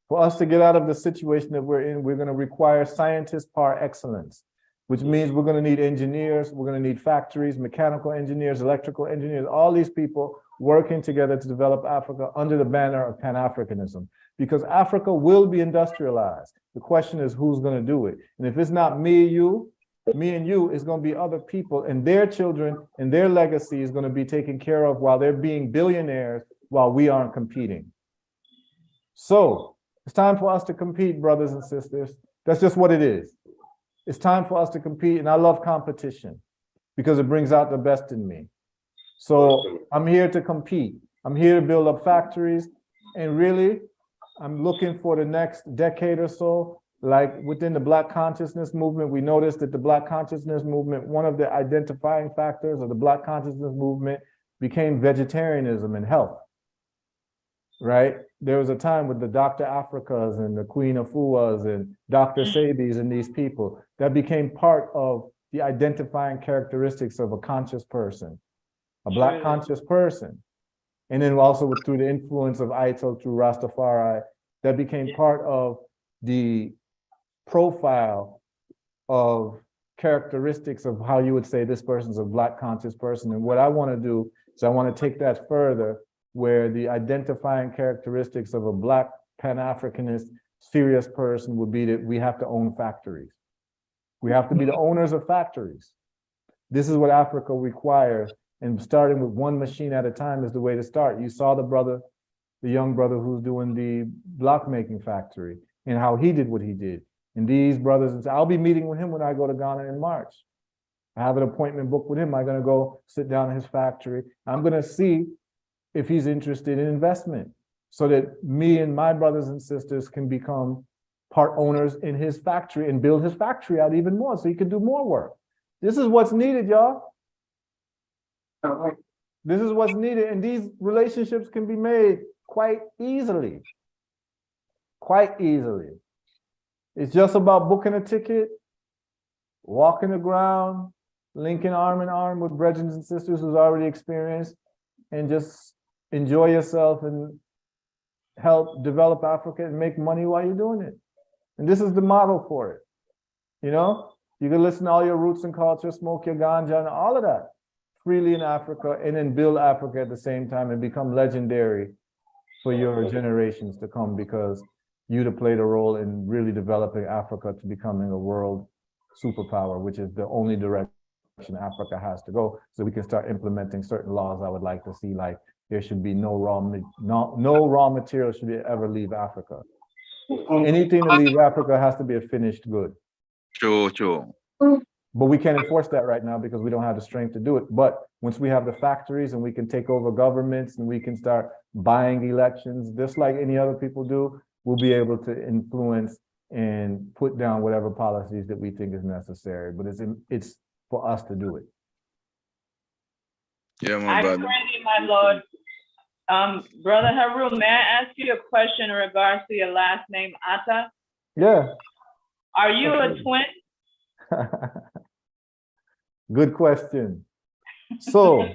For us to get out of the situation that we're in, we're going to require scientists par excellence, which means we're going to need engineers, we're going to need factories, mechanical engineers, electrical engineers, all these people working together to develop Africa under the banner of Pan-Africanism, because Africa will be industrialized. The question is who's going to do it. And if it's not me and you, it's going to be other people, and their children and their legacy is going to be taken care of while they're being billionaires while we aren't competing. So it's time for us to compete, brothers and sisters. That's just what it is. It's time for us to compete, and I love competition because it brings out the best in me. So I'm here to compete. I'm here to build up factories, and really, I'm looking for the next decade or so. Like within the Black consciousness movement, we noticed that the Black consciousness movement, one of the identifying factors of the Black consciousness movement became vegetarianism and health, right? There was a time with the Dr. Africas and the Queen Afuas and Dr. Sabis and these people that became part of the identifying characteristics of a conscious person, a Black conscious person. And then also through the influence of Aito, through Rastafari, that became part of the profile of characteristics of how you would say this person's a Black conscious person. And what I want to do is I want to take that further, where the identifying characteristics of a Black Pan-Africanist serious person would be that we have to own factories. We have to be the owners of factories. This is what Africa requires, and starting with one machine at a time is the way to start. You saw the young brother who's doing the block making factory and how he did what he did. And these brothers, I'll be meeting with him when I go to Ghana in March. I have an appointment booked with him. I'm going to go sit down in his factory. I'm going to see if he's interested in investment so that me and my brothers and sisters can become part owners in his factory and build his factory out even more so he can do more work. This is what's needed, y'all. This is what's needed. And these relationships can be made quite easily. Quite easily. It's just about booking a ticket, walking the ground, linking arm in arm with brethren and sisters who's already experienced, and just enjoy yourself and help develop Africa and make money while you're doing it. And this is the model for it. You know, you can listen to all your roots and culture, smoke your ganja and all of that freely in Africa, and then build Africa at the same time and become legendary for your generations to come, because you'd have played a role in really developing Africa to becoming a world superpower, which is the only direction Africa has to go. So we can start implementing certain laws I would like to see, like there should be no raw material should ever leave Africa. Anything to leave Africa has to be a finished good. True. But we can't enforce that right now because we don't have the strength to do it. But once we have the factories and we can take over governments and we can start buying elections, just like any other people do, we'll be able to influence and put down whatever policies that we think is necessary. But it's for us to do it. Yeah, my brother. My Lord. Brother Heru, may I ask you a question in regards to your last name, Atta? Yeah. Are you a twin? Good question. So,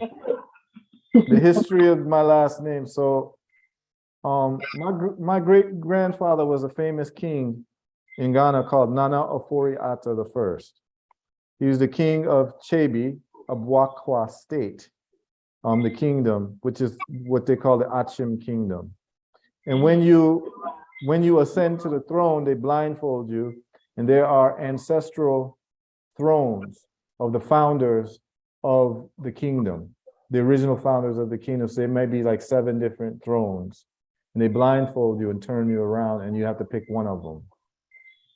the history of my last name. So, my great grandfather was a famous king in Ghana called Nana Ofori Atta I. He was the king of Chebi, Abuakwa State, the kingdom, which is what they call the Achim Kingdom. And when you ascend to the throne, they blindfold you, and there are ancestral thrones of the founders of the kingdom, the original founders of the kingdom. So there may be like 7 different thrones, and they blindfold you and turn you around, and you have to pick one of them.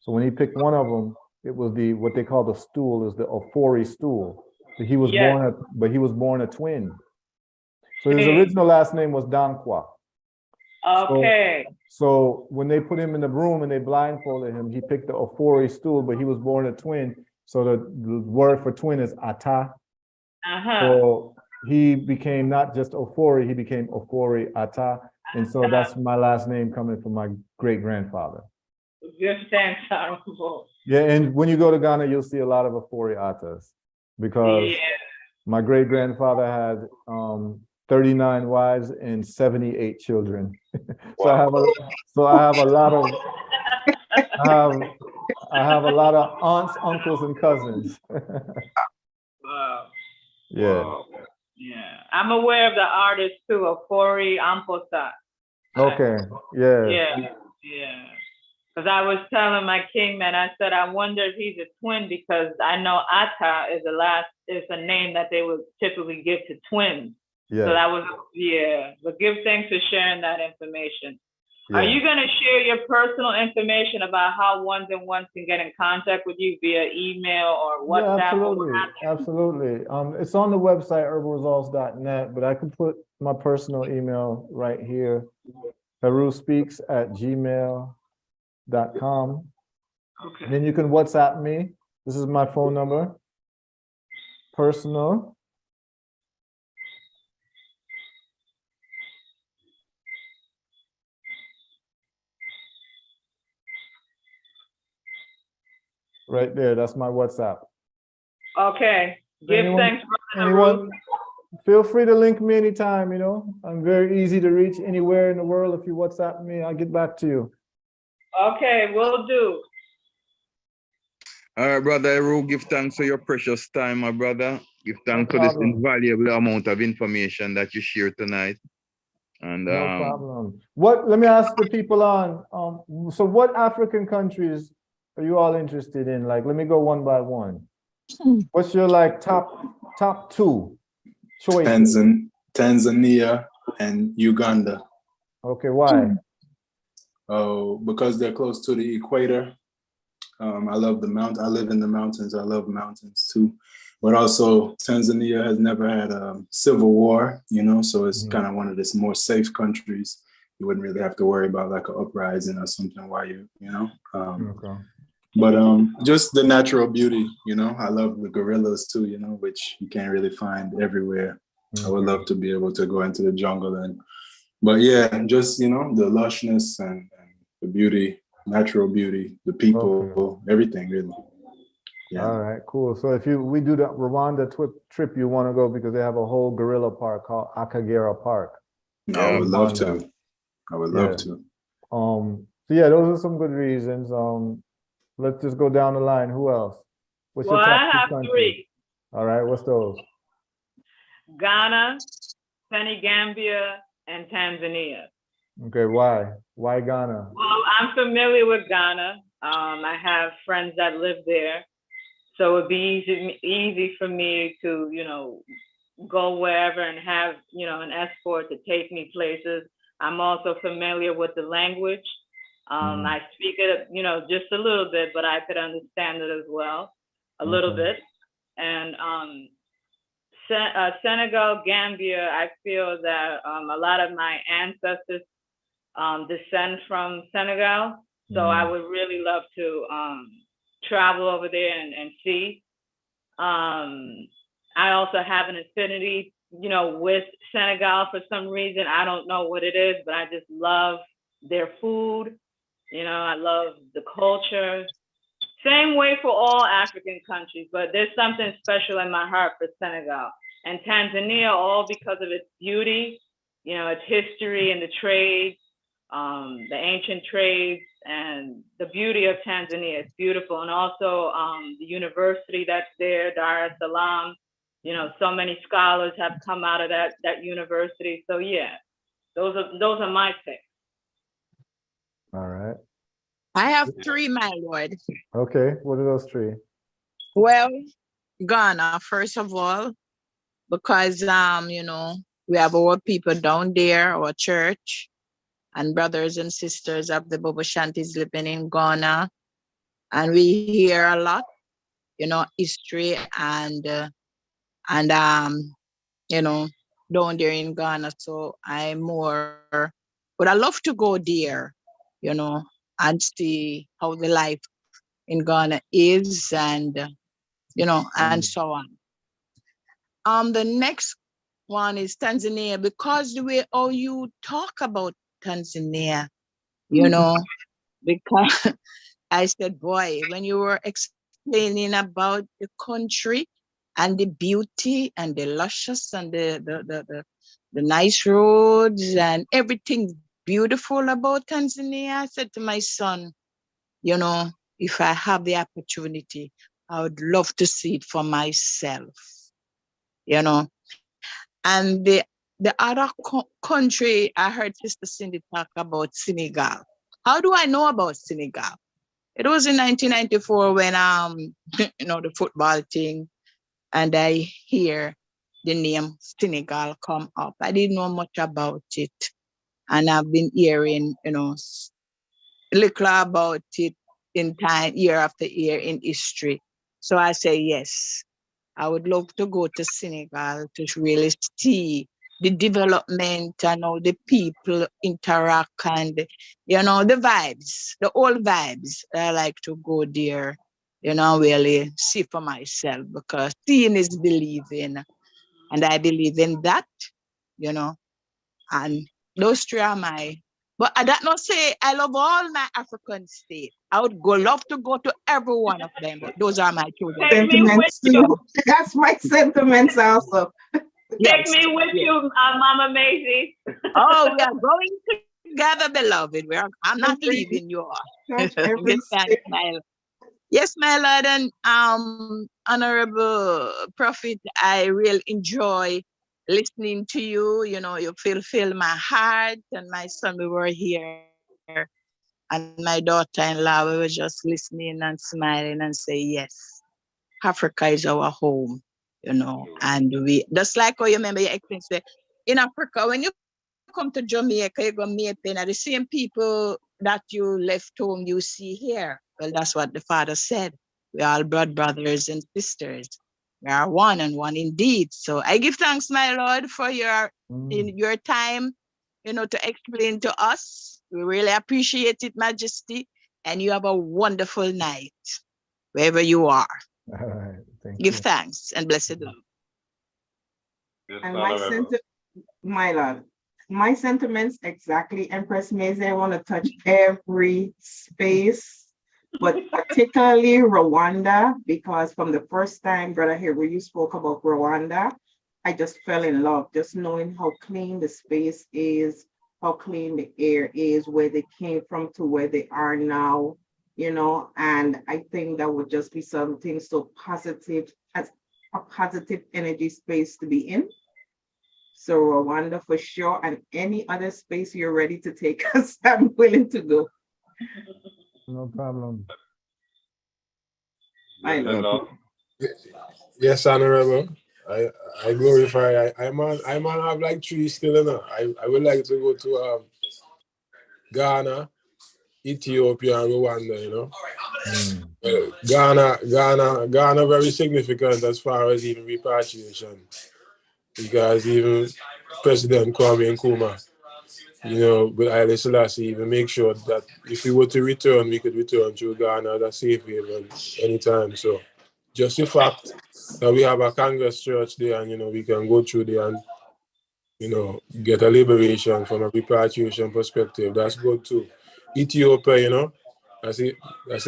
So when he picked one of them, it was what they call the stool, is the Ofori stool. So he was born a twin. So his original last name was Dankwa. Okay. So when they put him in the room and they blindfolded him, he picked the Ofori stool, but he was born a twin. So the word for twin is Ata. So he became not just Ofori, he became Ofori Ata. And so that's my last name coming from my great grandfather. Give thanks, Honorable. Yeah, and when you go to Ghana, you'll see a lot of Ofori Atas, because my great grandfather had 39 wives and 78 children. So I have a lot of aunts, uncles, and cousins. Wow. Yeah. Wow. Yeah. I'm aware of the artist too, Ofori Amposa. Okay. Yeah. Yeah. Because I was telling my king man, I said, I wonder if he's a twin, because I know Atta is a name that they would typically give to twins. Yeah. So that was, but give thanks for sharing that information. Yeah. Are you going to share your personal information about how ones and ones can get in contact with you via email or WhatsApp? Yeah, absolutely. It's on the website, herbalresults.net, but I can put my personal email right here, heruspeaks@gmail.com. Okay. And then you can WhatsApp me. This is my phone number, personal. Right there, that's my WhatsApp. Okay. Give thanks, Brother Heru. Feel free to link me anytime, I'm very easy to reach anywhere in the world. If you WhatsApp me, I'll get back to you. Okay, will do. All right, Brother Heru, give thanks for your precious time, my brother. Give thanks for this invaluable amount of information that you shared tonight. And no problem. Let me ask the people on, so what African countries are you all interested in? Like, let me go one by one. What's your top 2 choices? Tanzania and Uganda. Okay, why? Oh, because they're close to the equator. I love the mountains. I live in the mountains. I love mountains too. But also, Tanzania has never had a civil war, so it's kind of one of the more safe countries. You wouldn't really have to worry about like an uprising or something while okay. But just the natural beauty, I love the gorillas too, which you can't really find everywhere. I would love to be able to go into the jungle but yeah, just, the lushness and the beauty, natural beauty, the people, everything really. Yeah. All right, cool. So if we do the Rwanda trip, you want to go because they have a whole gorilla park called Akagera Park. I would love Rwanda. to. I would Yeah. love to. So yeah, those are some good reasons. Let's just go down the line. Who else? What's Well, your top I two have countries? 3. All right, what's those? Ghana, Senegambia, and Tanzania. Okay, why? Why Ghana? Well, I'm familiar with Ghana. I have friends that live there. So it'd be easy for me to, go wherever and have, an escort to take me places. I'm also familiar with the language. I speak it, just a little bit, but I could understand it as well, a little bit. And Senegal, Gambia, I feel that a lot of my ancestors descend from Senegal. So I would really love to travel over there and see. I also have an affinity, with Senegal for some reason. I don't know what it is, but I just love their food. I love the culture. Same way for all African countries, but there's something special in my heart for Senegal. And Tanzania, all because of its beauty, its history and the trade, the ancient trades, and the beauty of Tanzania. It's beautiful. And also the university that's there, Dar es Salaam, so many scholars have come out of that university. So yeah, those are my picks. All right. I have 3, my lord. Okay, what are those 3? Well, Ghana, first of all, because we have our people down there, our church, and brothers and sisters of the Bobo Shanties living in Ghana. And we hear a lot, history and down there in Ghana. So but I love to go there, and see how the life in Ghana is, and and so on. The next one is Tanzania, because the way how you talk about Tanzania, because I said, boy, when you were explaining about the country and the beauty and the luscious and the nice roads and everything beautiful about Tanzania, I said to my son, if I have the opportunity, I would love to see it for myself, And the other country, I heard Sister Cindy talk about Senegal. How do I know about Senegal? It was in 1994 when, the football thing, and I hear the name Senegal come up. I didn't know much about it. And I've been hearing, little about it in time, year after year in history. So I say, yes, I would love to go to Senegal to really see the development and how the people interact and, the vibes, the old vibes. I like to go there, really see for myself, because seeing is believing. And I believe in that, and those 3 are but I don't not say I love all my African states. I would love to go to every one of them, but those are my children. Sentiments too. That's my sentiments also. Take me with you, Mama Maisie. Oh, we are going together, beloved. I'm not leaving you all. Yes, my Lord, and Honorable Prophet, I really enjoy listening to you. You fulfill my heart, and my son, we were here, and my daughter-in-law, we were just listening and smiling and say, yes, Africa is our home, and we, just like how you remember your experience there, in Africa, when you come to Jamaica, you go meet the same people that you left home, you see here. Well, that's what the Father said. We are all brothers and sisters. We are one and one indeed. So I give thanks, my Lord, for your time, to explain to us. We really appreciate it, Majesty. And you have a wonderful night, wherever you are. All right, Give thanks and blessed love. And my love, my sentiments exactly, Empress Maisie. I want to touch every space, but particularly Rwanda, because from the first time, Brother Heru, you spoke about Rwanda, I just fell in love, just knowing how clean the space is, how clean the air is, where they came from to where they are now, and I think that would just be something so positive, as a positive energy space to be in. So Rwanda for sure, and any other space you're ready to take us, I'm willing to go. No problem. I know. Yes, Honorable. I glorify. I'm on have like three still, I would like to go to Ghana, Ethiopia, and Rwanda, Ghana very significant as far as even repatriation. Because even President Kwame Nkrumah, with Haile Selassie, even make sure that if we were to return, we could return through Ghana as a safe haven anytime. So just the fact that we have a Congress church there and, we can go through there and, get a liberation from a repatriation perspective, that's good too. Ethiopia, that's a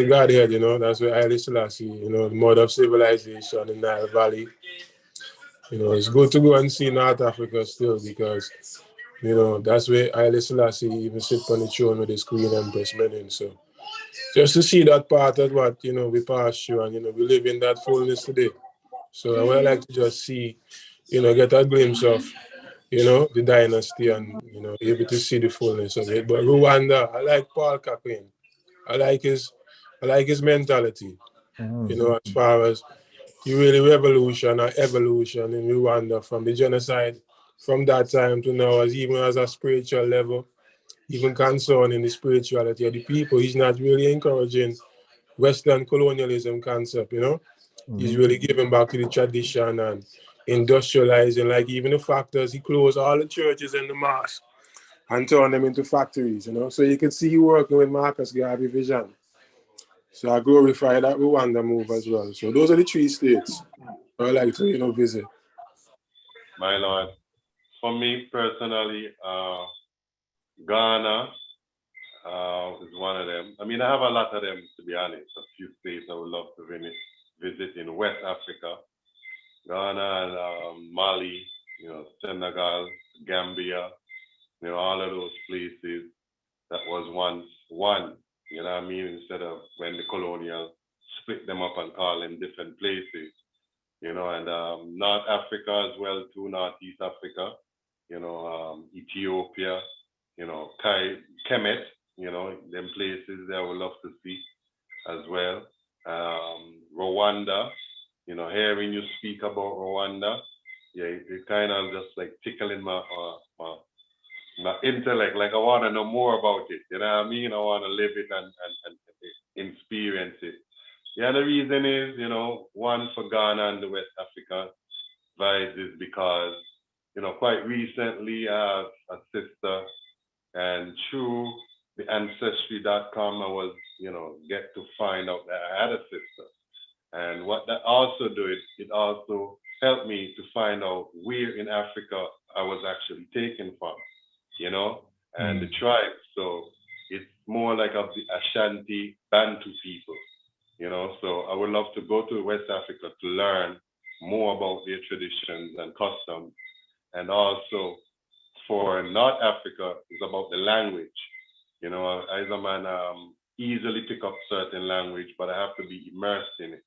Godhead, that's where Haile Selassie, the mother of civilization in Nile Valley. It's good to go and see North Africa still because, that's where Haile Selassie even sit on the throne with his Queen Empress Menen. So just to see that part of what, we pass through and, we live in that fullness today. So I would like to just see, get a glimpse of, the dynasty and, able to see the fullness of it. But Rwanda, I like Paul Kagame. I like his mentality, as far as you really revolution or evolution in Rwanda from the genocide from that time to now, even as a spiritual level, even concerning the spirituality of the people. He's not really encouraging Western colonialism concept, He's really giving back to the tradition and industrializing, like even the factors, he closed all the churches and the mosques and turned them into factories, So you can see he working with Marcus Garvey vision. So I glorify that Rwanda move as well. So those are the three states I like to, visit. My Lord, for me personally, Ghana is one of them. I mean, I have a lot of them, to be honest. A few states I would love to visit in West Africa. Ghana and Mali, Senegal, Gambia, all of those places that was once one, instead of when the colonial split them up and call them different places, and North Africa as well too, Northeast Africa, Ethiopia, Kemet, them places that I would love to see as well. Rwanda, hearing you speak about Rwanda, it kind of just like tickling my intellect. Like I want to know more about it. You know what I mean? I want to live it and experience it. Yeah, the reason is, one for Ghana and the West Africa vibes is because, quite recently I have a sister, and through the ancestry.com, I was, get to find out that I had a sister. And what that also did, it also helped me to find out where in Africa I was actually taken from, and the tribe. So it's more like of the Ashanti Bantu people, So I would love to go to West Africa to learn more about their traditions and customs. And also for North Africa, it's about the language. As a man, easily pick up certain language, but I have to be immersed in it.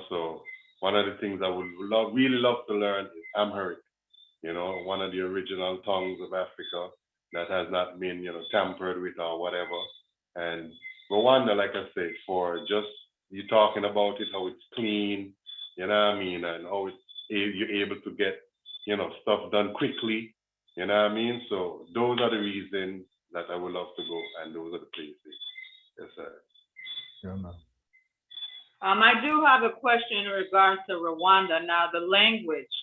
So one of the things I would really love to learn is Amharic, one of the original tongues of Africa that has not been, tampered with or whatever. And Rwanda, like I said, for just you talking about it, how it's clean, and how you're able to get, stuff done quickly, So those are the reasons that I would love to go, and those are the places. Yes, sir. I do have a question in regards to Rwanda. Now, the language.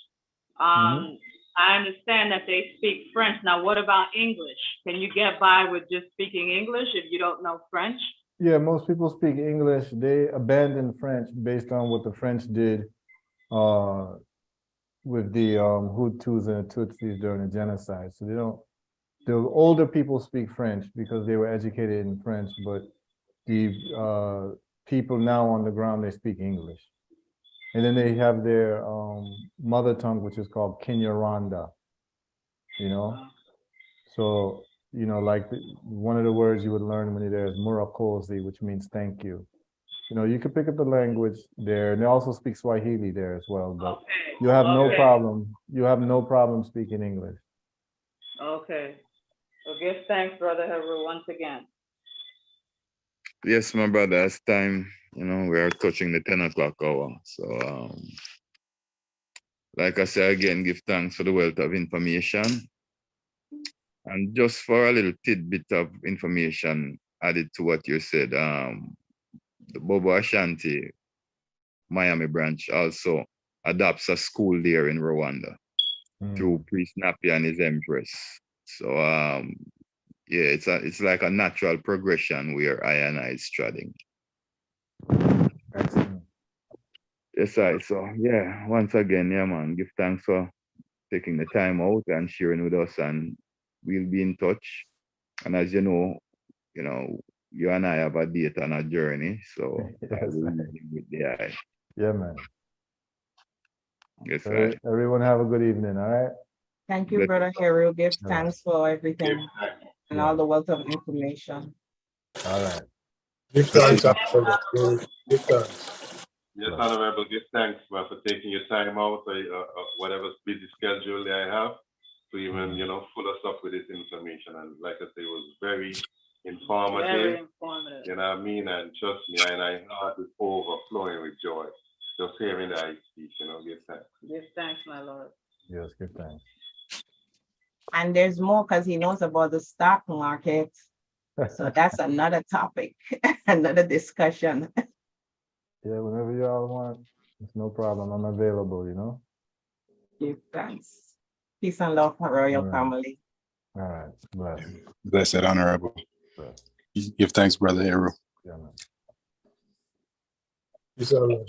I understand that they speak French. Now, what about English? Can you get by with just speaking English if you don't know French? Yeah, most people speak English. They abandoned French based on what the French did with the Hutus and the Tutsis during the genocide. So the older people speak French because they were educated in French, but the people now on the ground, they speak English. And then they have their mother tongue, which is called Kinyarwanda, you know? So, you know, like one of the words you would learn when you're there is Murakoze, which means thank you. You know, you can pick up the language there, and they also speak Swahili there as well, but you have no problem. You have no problem speaking English. Okay. So give thanks, Brother Heru, once again. Yes, my brother, it's time, you know, we are touching the 10 o'clock hour. So, like I say again, give thanks for the wealth of information. And just for a little tidbit of information added to what you said, the Bobo Ashanti Miami branch also adopts a school there in Rwanda through Priest Napi and his Empress. So, yeah, it's like a natural progression where I and I is treading. Excellent. Yes, so yeah, once again, yeah, man, give thanks for taking the time out and sharing with us, and we'll be in touch. And as you know, you and I have a date and a journey, so I will leave you with the eye. Yeah, man. Yes, everyone have a good evening, all right? Thank you, Brother Heru. Give thanks for everything and all Yeah. the wealth of information. All right. Give thanks. Give thanks. Yes, Honorable, give thanks for taking your time out, whatever busy schedule I have, to even, fill us up with this information. And like I say, it was very informative. Very informative. You know what I mean? And trust me, and I heart is overflowing with joy. Just hearing that I speak, give thanks. Give thanks, my Lord. Yes, give thanks. And there's more because he knows about the stock market. So that's another topic, another discussion. Yeah, whenever y'all want, it's no problem. I'm available, Give thanks. Peace and love for royal family. All right. Bless. Blessed, Honorable. Bless. Give thanks, Brother Heru. Yeah, man. Peace and love.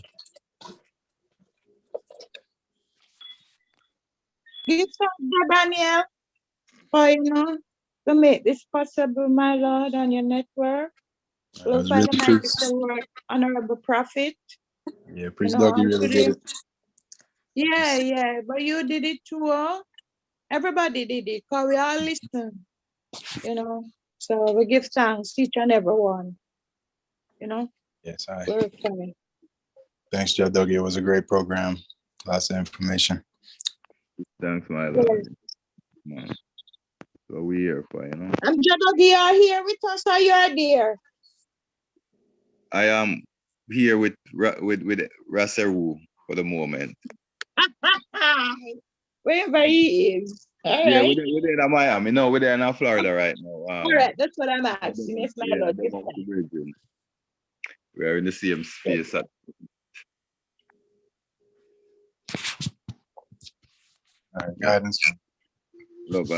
Give thanks, Daniel, for to make this possible, my Lord, on your network. Glorify really the mighty Lord, Honorable Prophet. Yeah, Priest Doug, you really did it. Yeah, but you did it too. Everybody did it, because we all listen, So we give thanks each and every one, Yes, Glorify. Thanks, Judge Dougie. It was a great program. Lots of information. Thanks, my Lord. Man. So we here for, And Jadogi, you are here with us, or you are there? I am here with Heru for the moment. Wherever he is. Yeah, we're in Miami. No, we're there in Florida right now. All right, that's what I'm asking. Yes, my Lord. We're in the same space. All right, guidance. Love.